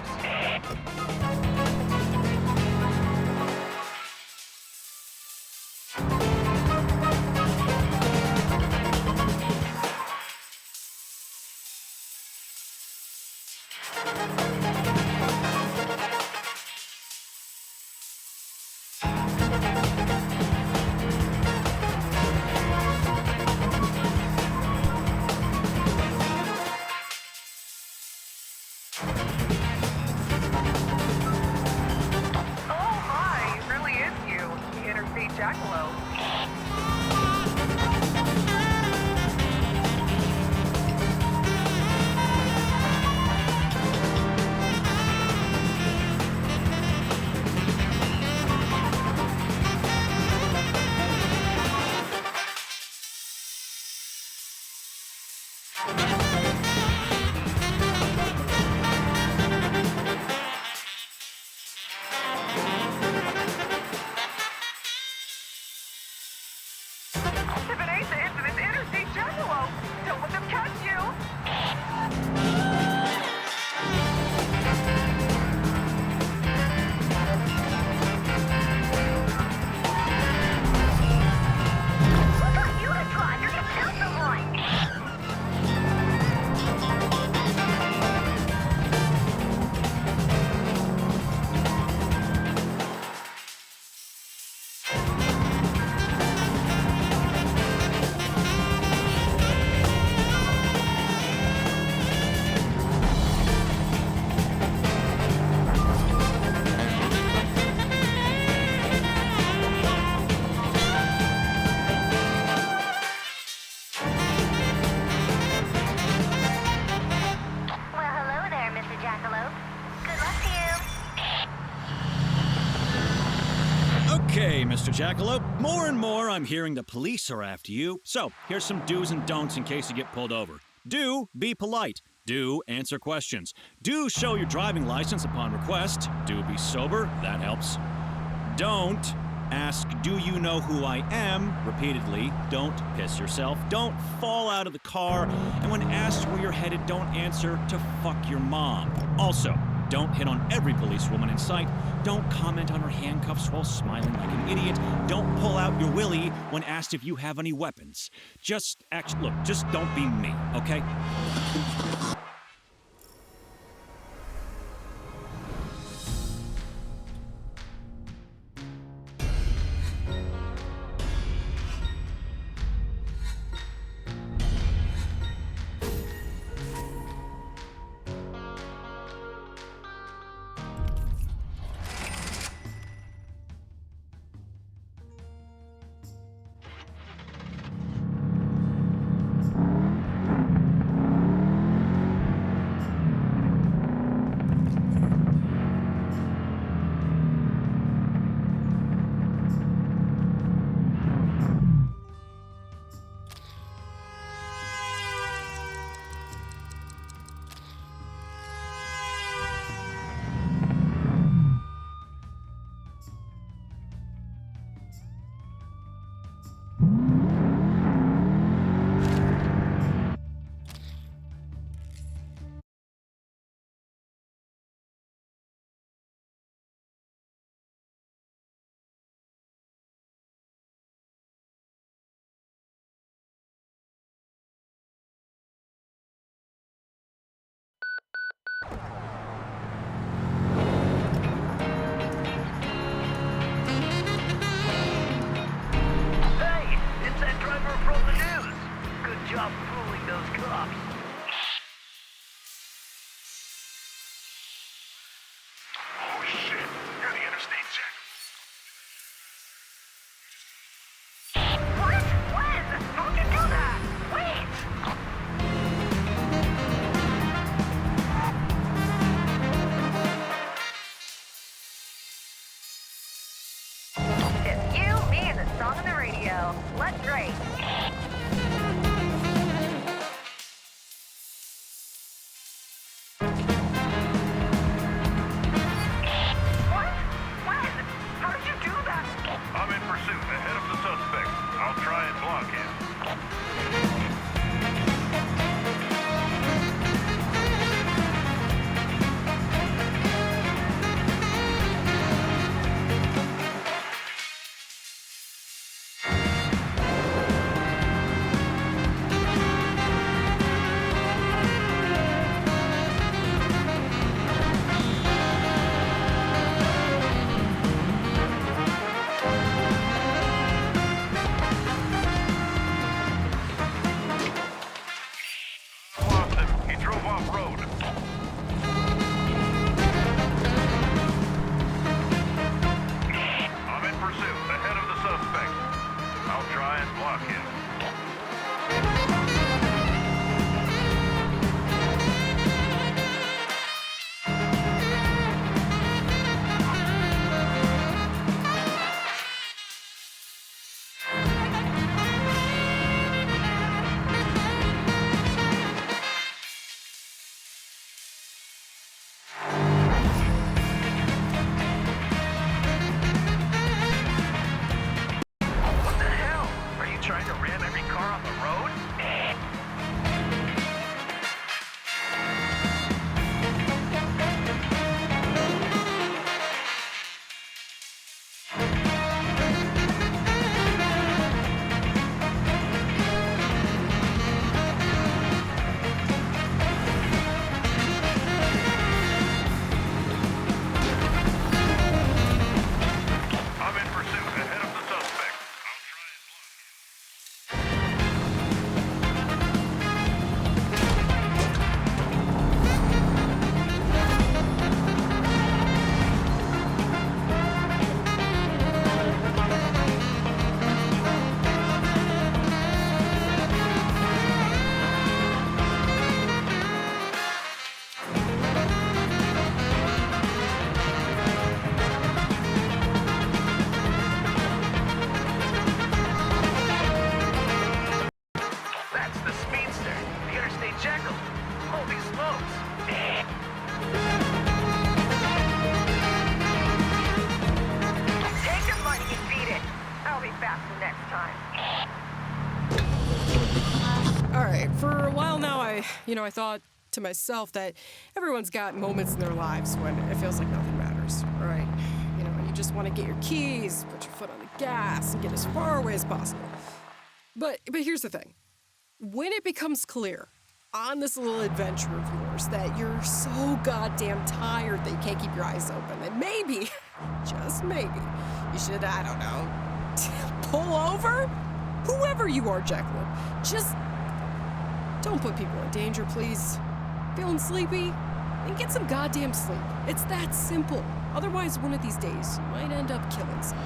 Okay, Mr. Jackalope. More and more, I'm hearing the police are after you. So, here's some do's and don'ts in case you get pulled over. Do, be polite. Do, answer questions. Do, show your driving license upon request. Do, be sober. That helps. Don't, ask, do you know who I am? Repeatedly. Don't piss yourself. Don't fall out of the car. And when asked where you're headed, don't answer to fuck your mom. Also, don't hit on every policewoman in sight. Don't comment on her handcuffs while smiling like an idiot. Don't pull out your willy when asked if you have any weapons. Just don't be me, okay? I thought to myself that everyone's got moments in their lives when it feels like nothing matters, right? You just want to get your keys, put your foot on the gas, and get as far away as possible. But here's the thing. When it becomes clear on this little adventure of yours that you're so goddamn tired that you can't keep your eyes open, then maybe, just maybe, you should, I don't know, pull over? Whoever you are, Jackalope, just don't put people in danger, please. Feeling sleepy? Then get some goddamn sleep. It's that simple. Otherwise, one of these days, you might end up killing someone.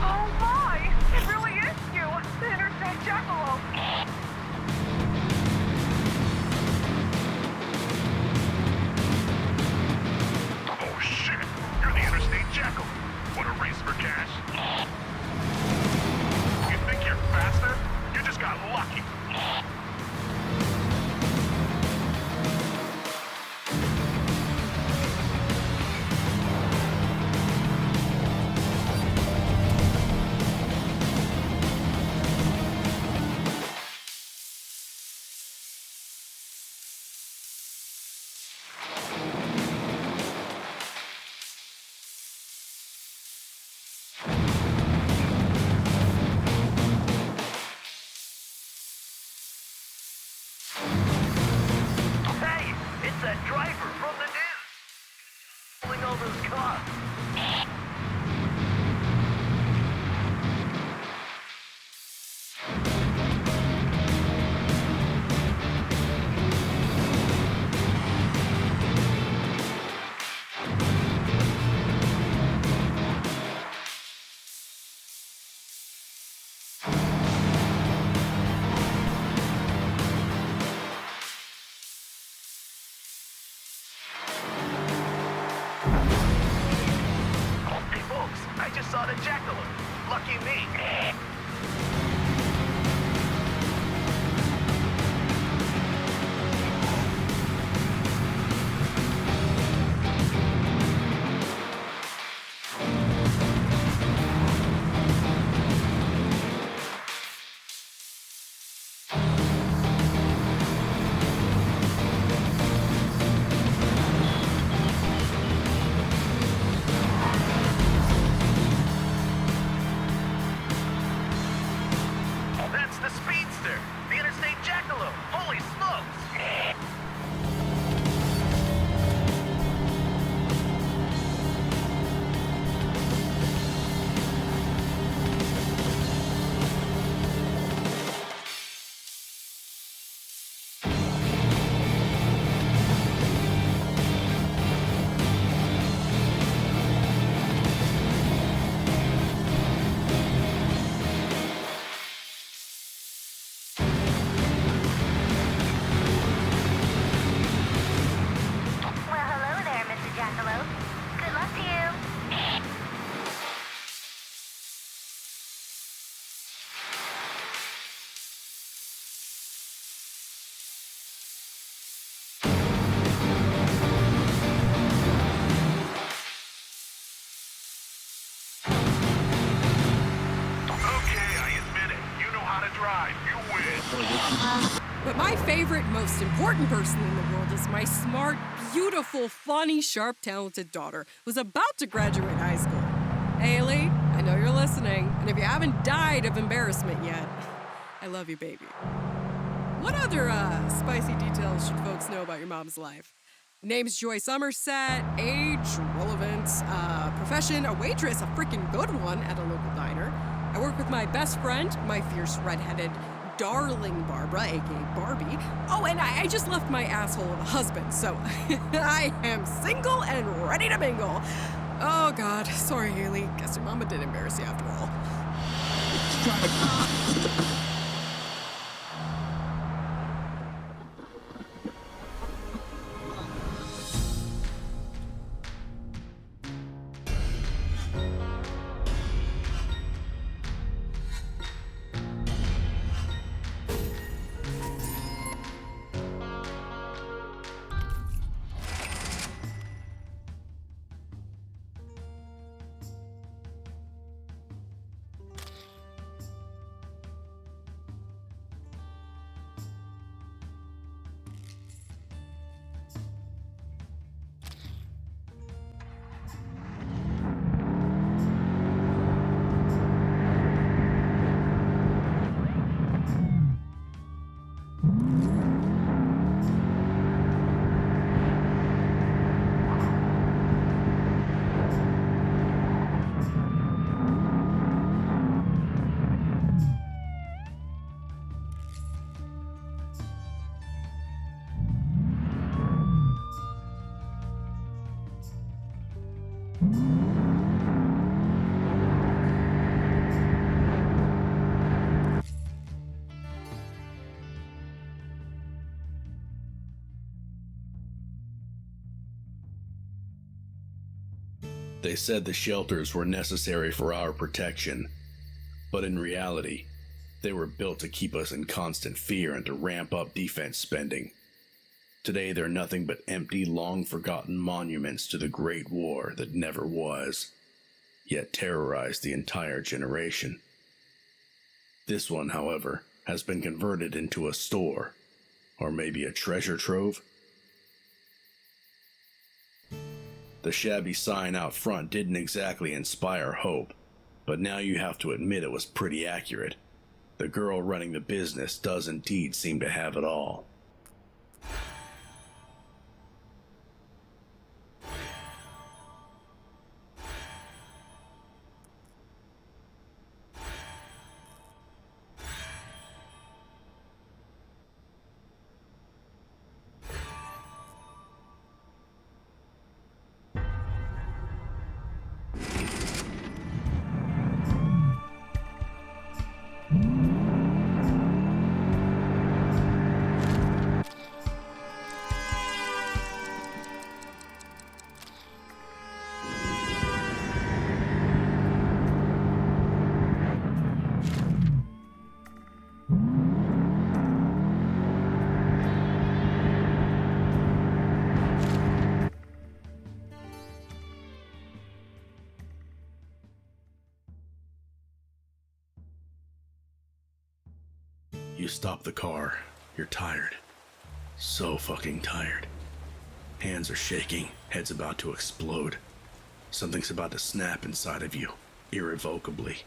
Oh my! It really is you! The interstate Jackalope! Oh shit! You're the interstate Jackalope. Want a race for cash? You think you're faster? You just got lucky. Hey, it's that driver from the news. Pulling all those cars. Hey folks, I just saw the Jackalope. Lucky me. But my favorite, most important person in the world is my smart, beautiful, funny, sharp, talented daughter who's about to graduate high school. Haley, I know you're listening, and if you haven't died of embarrassment yet, I love you, baby. What other spicy details should folks know about your mom's life? Name's Joy Somerset, age, relevance, profession, a waitress, a freaking good one at a local diner. I work with my best friend, my fierce redheaded darling Barbara, aka Barbie. Oh, and I just left my asshole of a husband, so I am single and ready to mingle. Oh God, sorry Haley, guess your mama did embarrass you after all. They said the shelters were necessary for our protection, but in reality, they were built to keep us in constant fear and to ramp up defense spending. Today they're nothing but empty, long-forgotten monuments to the Great War that never was, yet terrorized the entire generation. This one, however, has been converted into a store, or maybe a treasure trove. The shabby sign out front didn't exactly inspire hope, but now you have to admit it was pretty accurate. The girl running the business does indeed seem to have it all. You stop the car. You're tired. So fucking tired. Hands are shaking, head's about to explode. Something's about to snap inside of you, irrevocably.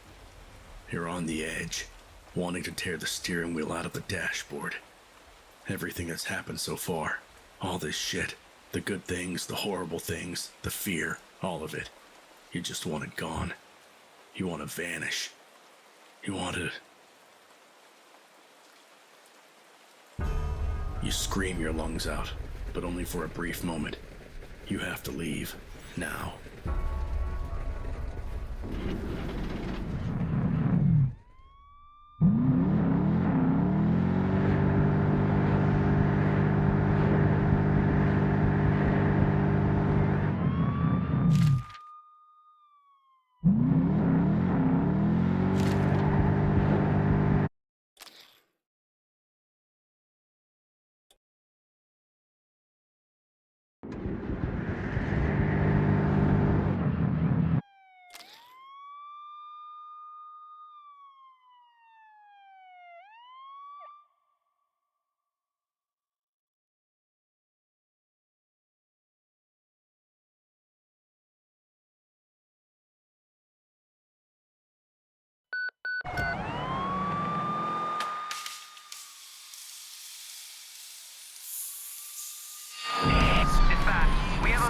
You're on the edge, wanting to tear the steering wheel out of the dashboard. Everything that's happened so far, all this shit, the good things, the horrible things, the fear, all of it. You just want it gone. You want to vanish. You want to... You scream your lungs out, but only for a brief moment. You have to leave, now.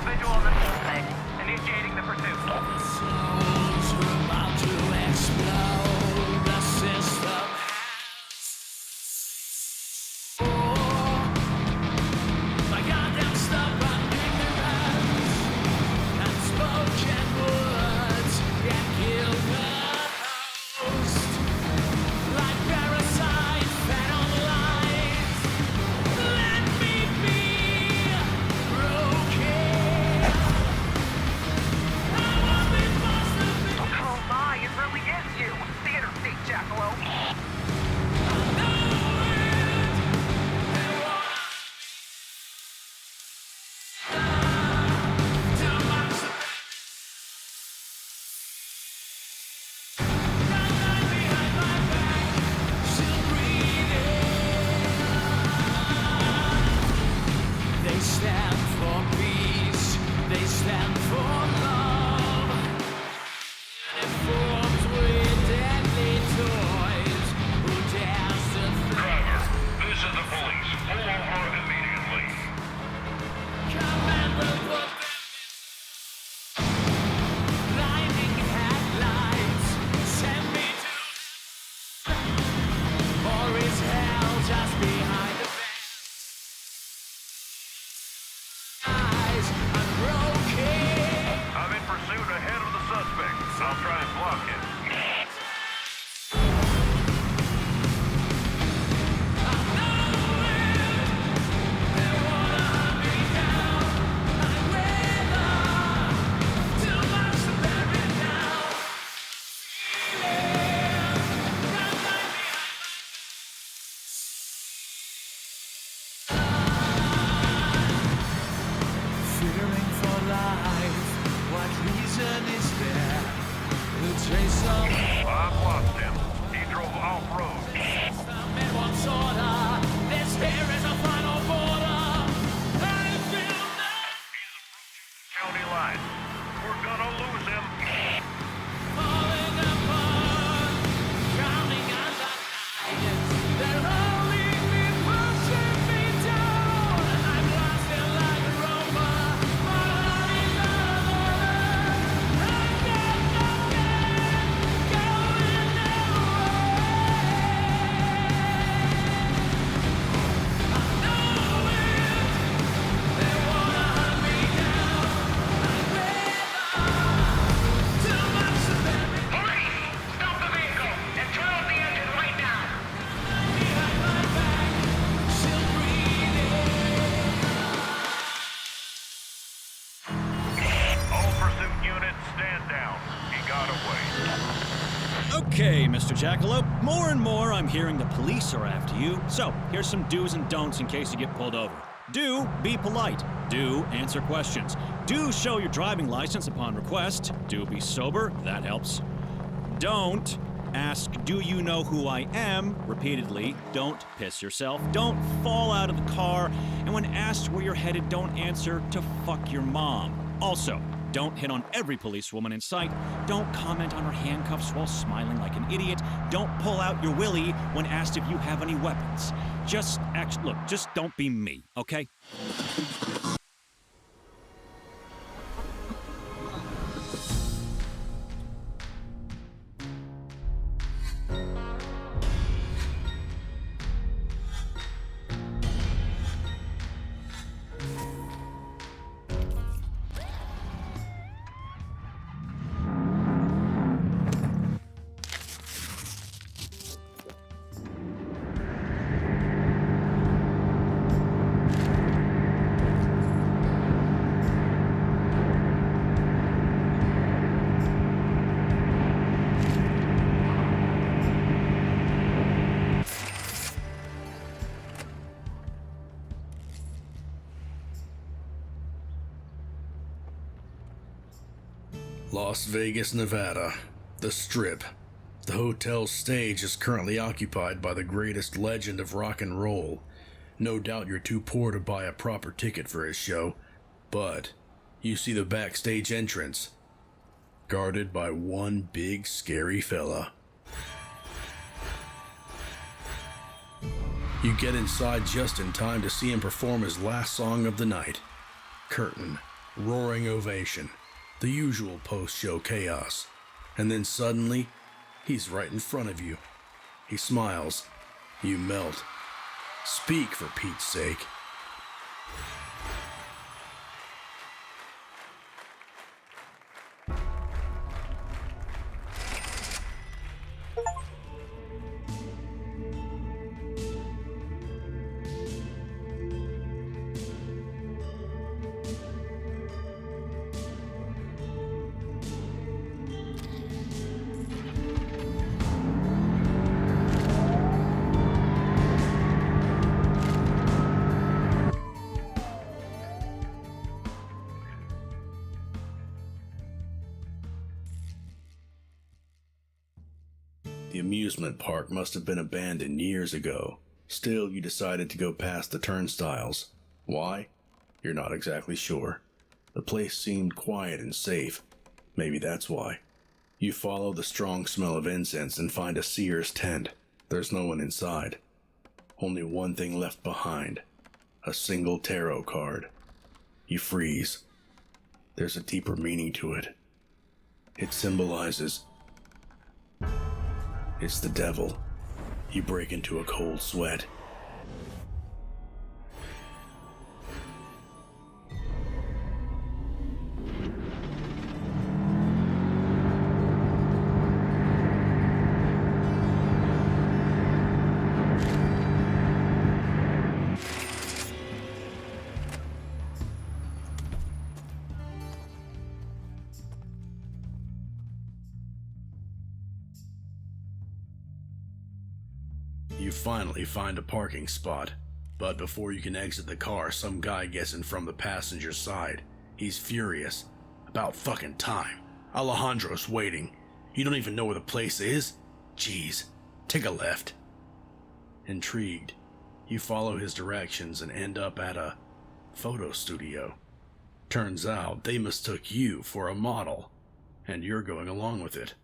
Visual on the suspect. Initiating the pursuit. Souls are about to explode. The system my goddamn stubborn ignorance and spoken words can kill the host. Like parasite fed on lies. Let me be broken. Oh my, it really is you. The interstate Jackalope. They stand for peace, they stand for love. Uniforms with deadly toys, who dares to Driver, this is the police. Pull over immediately. Commander, put blinding headlights, send me to or is hell just behind the eyes? I'm broken. I'm in pursuit ahead of the suspect. I'll try and block him. Fearing for life, what reason is there to chase some? I've lost him. He drove off-road. In what's order? This here is a final border. I feel County line. We're gonna lose him. falling apart, drowning as I die. They're holding me, pushing me down. I'm lost in like a rover, falling over. I got nothing going Stop the vehicle and turn off the engine right now. All pursuit units, stand down. He got away. Okay, Mr. Jackalope, more and more I'm hearing the police are after you. So, here's some do's and don'ts in case you get pulled over. Do be polite. Do answer questions. Do show your driving license upon request. Do be sober, that helps. Don't ask, do you know who I am? Repeatedly. Don't piss yourself. Don't fall out of the car. And when asked where you're headed, don't answer to fuck your mom. Also, don't hit on every policewoman in sight. Don't comment on her handcuffs while smiling like an idiot. Don't pull out your willy when asked if you have any weapons. Just don't be me, okay? Las Vegas, Nevada. The Strip. The hotel's stage is currently occupied by the greatest legend of rock and roll. No doubt you're too poor to buy a proper ticket for his show, but you see the backstage entrance, guarded by one big scary fella. You get inside just in time to see him perform his last song of the night, Curtain. Roaring ovation. The usual post-show chaos. And then suddenly, he's right in front of you. He smiles. You melt. Speak, for Pete's sake. The amusement park must have been abandoned years ago. Still, you decided to go past the turnstiles. Why? You're not exactly sure. The place seemed quiet and safe. Maybe that's why. You follow the strong smell of incense and find a seer's tent. There's no one inside. Only one thing left behind. A single tarot card. You freeze. There's a deeper meaning to it. It symbolizes... It's the devil. You break into a cold sweat. You finally find a parking spot, but before you can exit the car, some guy gets in from the passenger side. He's furious. About fucking time. Alejandro's waiting. You don't even know where the place is? Jeez, take a left. Intrigued, you follow his directions and end up at a photo studio. Turns out they mistook you for a model, and you're going along with it.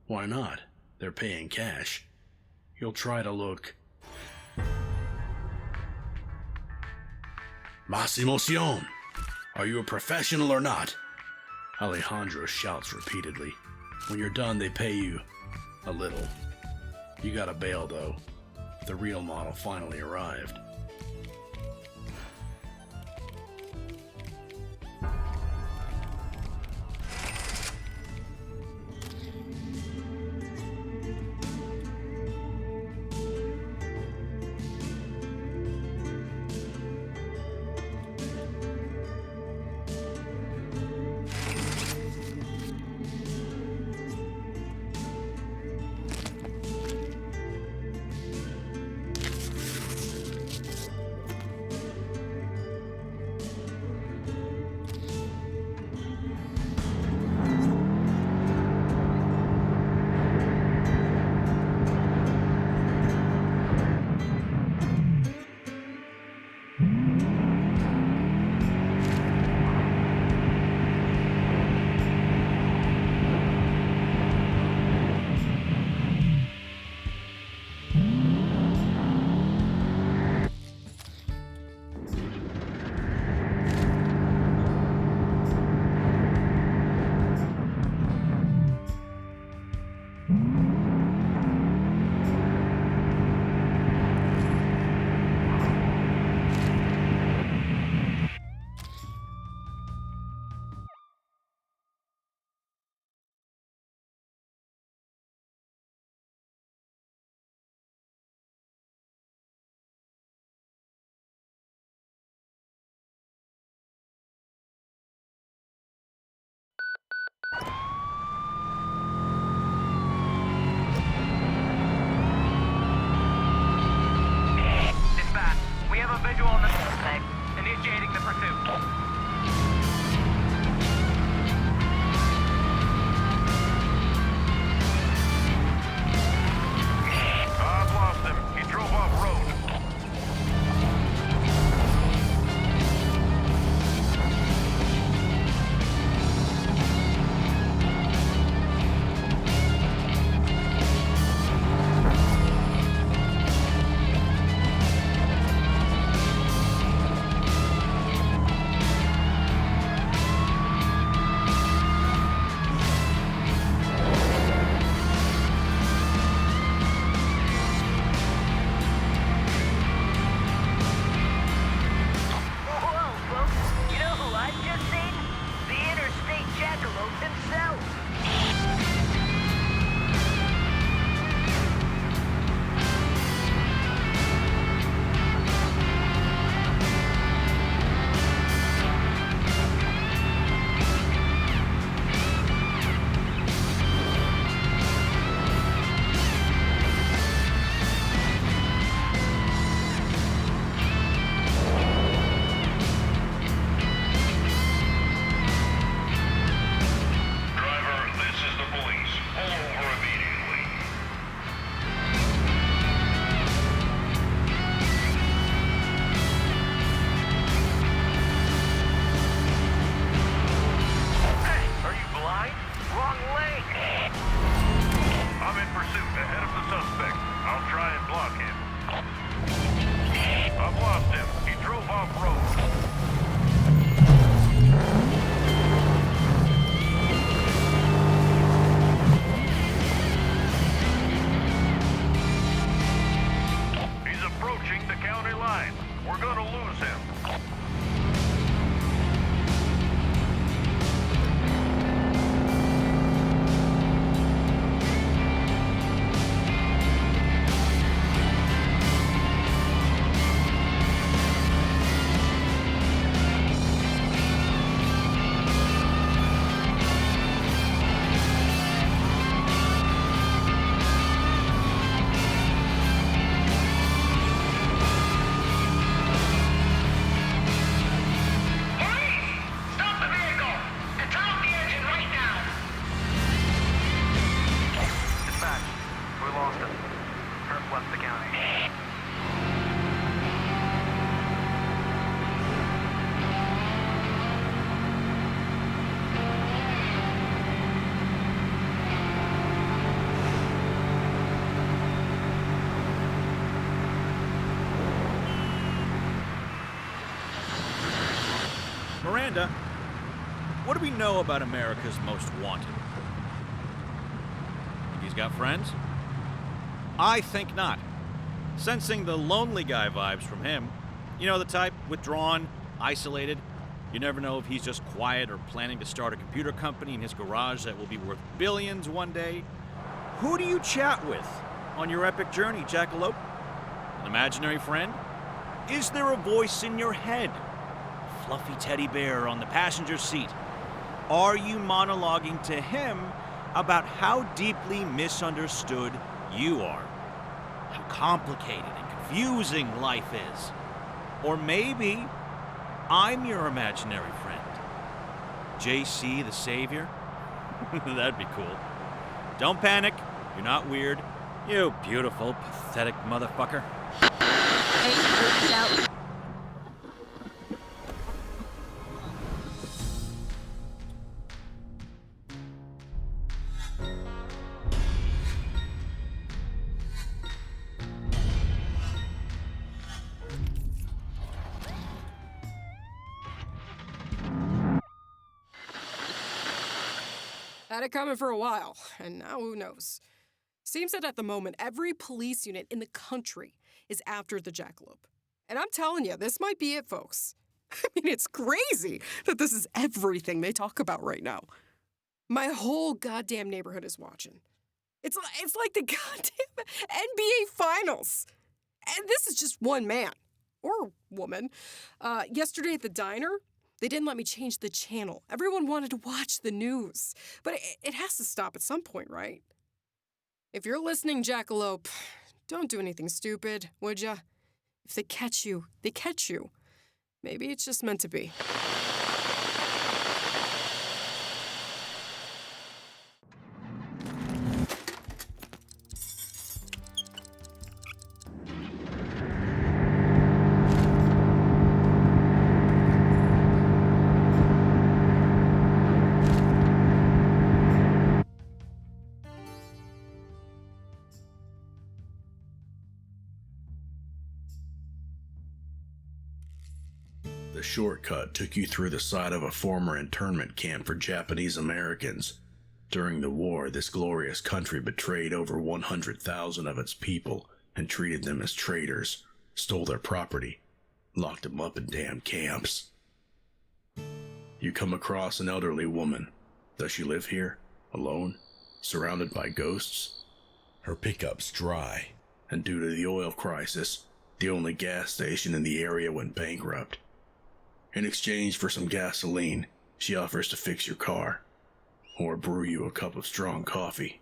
Why not? They're paying cash. You'll try to look... Más emoción! Are you a professional or not? Alejandro shouts repeatedly. When you're done, they pay you a little. You gotta bail, though. The real model finally arrived. approaching the county line. We're gonna lose him. Miranda, what do we know about America's Most Wanted? Think he's got friends? I think not. Sensing the lonely guy vibes from him. You know the type, withdrawn, isolated. You never know if he's just quiet or planning to start a computer company in his garage that will be worth billions one day. Who do you chat with on your epic journey, Jackalope? An imaginary friend? Is there a voice in your head? Fluffy teddy bear on the passenger seat? Are you monologuing to him about how deeply misunderstood you are? How complicated and confusing life is? Or maybe I'm your imaginary friend. JC the Savior? That'd be cool. Don't panic. You're not weird. You beautiful, pathetic motherfucker. Had it coming for a while, and now who knows? Seems that at the moment, every police unit in the country is after the Jackalope. And I'm telling you, this might be it, folks. I mean, it's crazy that this is everything they talk about right now. My whole goddamn neighborhood is watching. It's like the goddamn NBA Finals. And this is just one man, or woman. Yesterday at the diner, they didn't let me change the channel. Everyone wanted to watch the news. But it has to stop at some point, right? If you're listening, Jackalope, don't do anything stupid, would ya? If they catch you, they catch you. Maybe it's just meant to be. The shortcut took you through the side of a former internment camp for Japanese Americans. During the war, this glorious country betrayed over 100,000 of its people and treated them as traitors, stole their property, locked them up in damn camps. You come across an elderly woman. Does she live here, alone, surrounded by ghosts? Her pickup's dry, and due to the oil crisis, the only gas station in the area went bankrupt. In exchange for some gasoline, she offers to fix your car, or brew you a cup of strong coffee.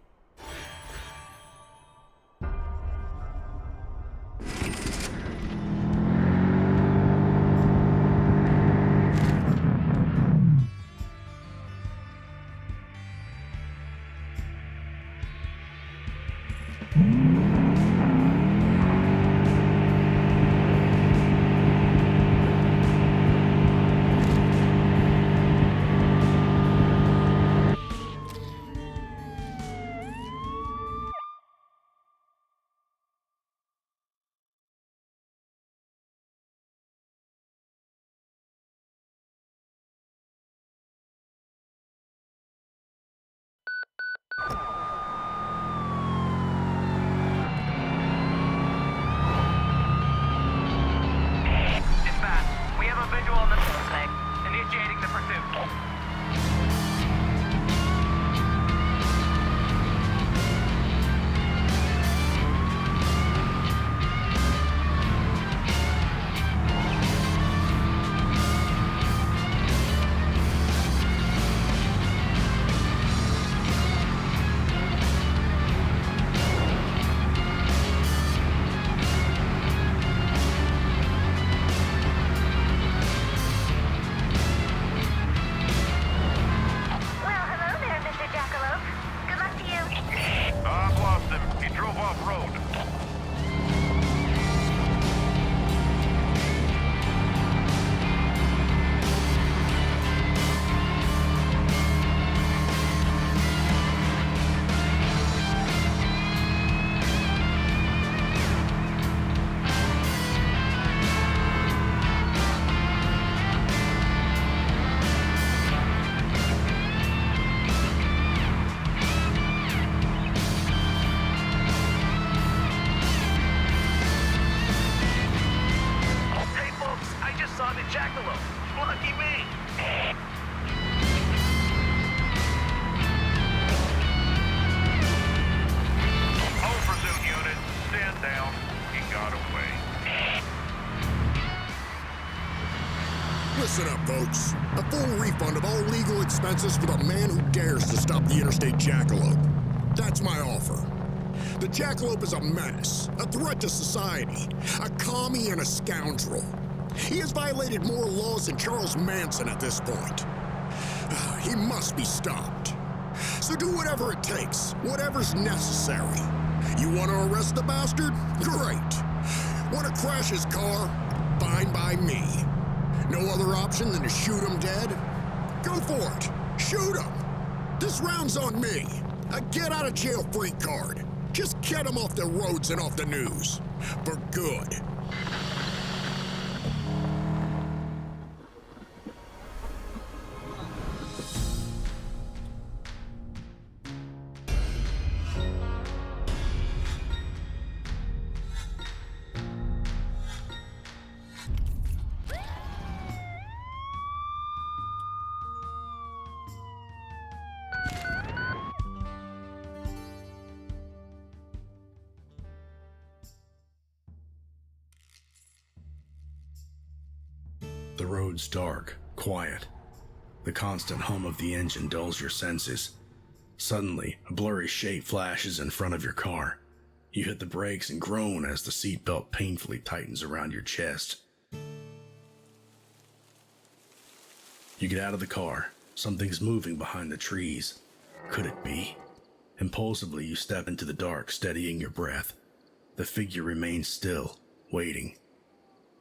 Jackalope. Lucky me. All pursuit unit, stand down. He got away. Listen up, folks. A full refund of all legal expenses for the man who dares to stop the interstate Jackalope. That's my offer. The Jackalope is a menace, a threat to society, a commie and a scoundrel. He has violated more laws than Charles Manson at this point. He must be stopped. So do whatever it takes, whatever's necessary. You want to arrest the bastard? Great. Want to crash his car? Fine by me. No other option than to shoot him dead? Go for it. Shoot him. This round's on me. A get-out-of-jail-free card. Just get him off the roads and off the news. For good. The road's dark, quiet. The constant hum of the engine dulls your senses. Suddenly, a blurry shape flashes in front of your car. You hit the brakes and groan as the seatbelt painfully tightens around your chest. You get out of the car. Something's moving behind the trees. Could it be? Impulsively, you step into the dark, steadying your breath. The figure remains still, waiting.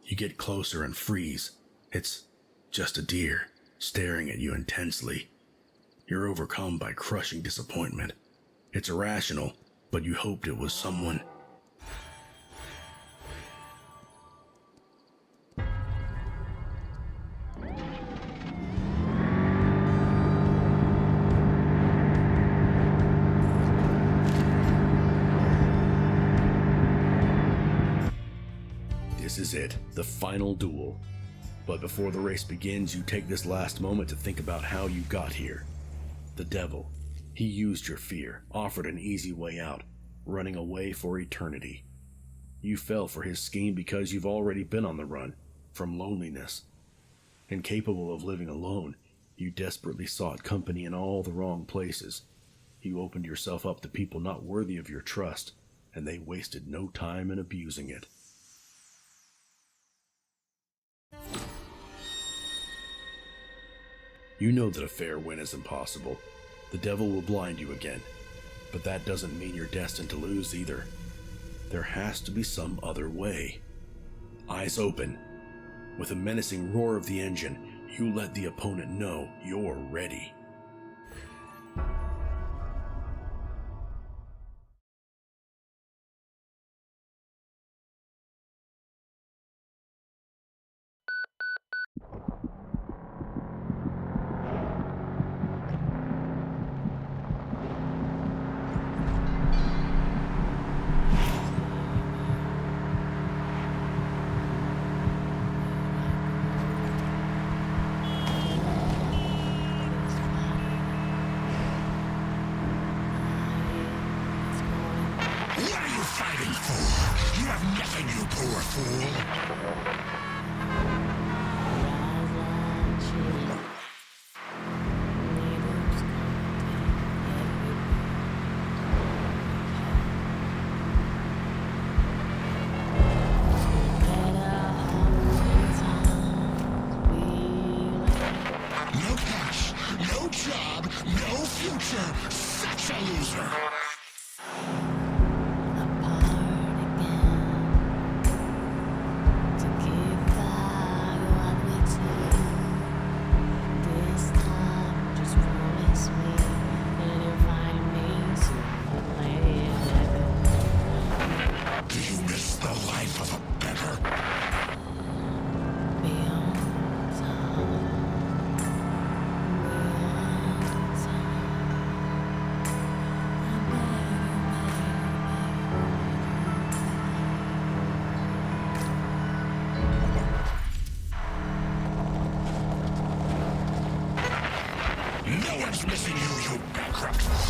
You get closer and freeze. It's just a deer, staring at you intensely. You're overcome by crushing disappointment. It's irrational, but you hoped it was someone. This is it, the final duel. But before the race begins, you take this last moment to think about how you got here. The devil. He used your fear, offered an easy way out, running away for eternity. You fell for his scheme because you've already been on the run, from loneliness. Incapable of living alone, you desperately sought company in all the wrong places. You opened yourself up to people not worthy of your trust, and they wasted no time in abusing it. You know that a fair win is impossible. The devil will blind you again. But that doesn't mean you're destined to lose either. There has to be some other way. Eyes open. With a menacing roar of the engine, you let the opponent know you're ready.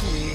fool.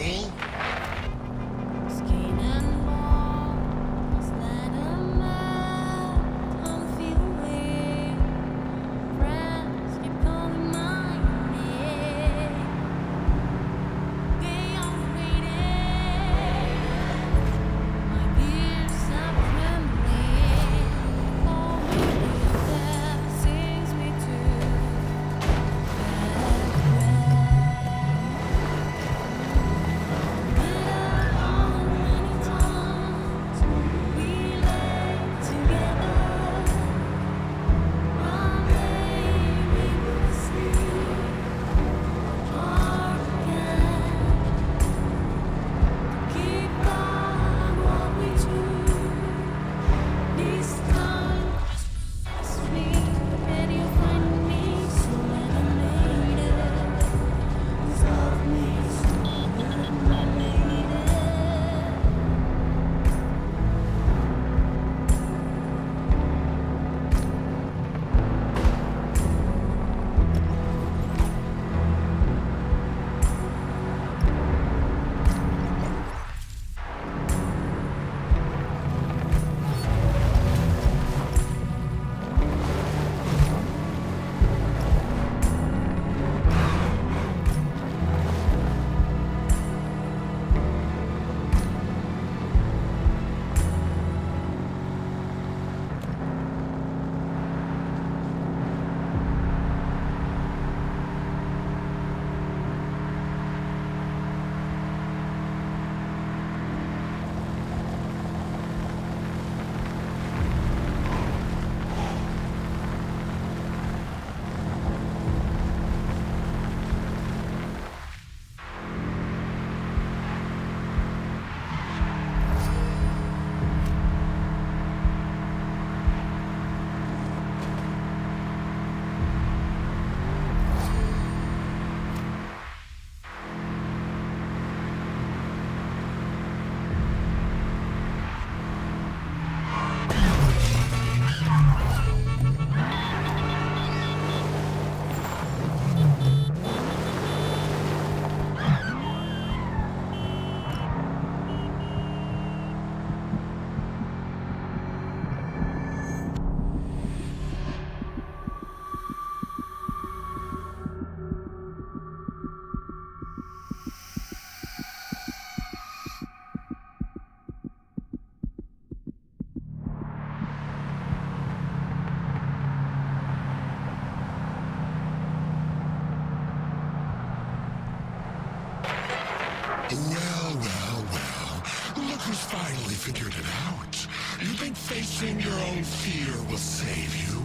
Look who's finally figured it out. You think facing your own fear will save you?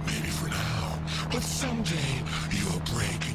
Maybe for now, but someday you'll break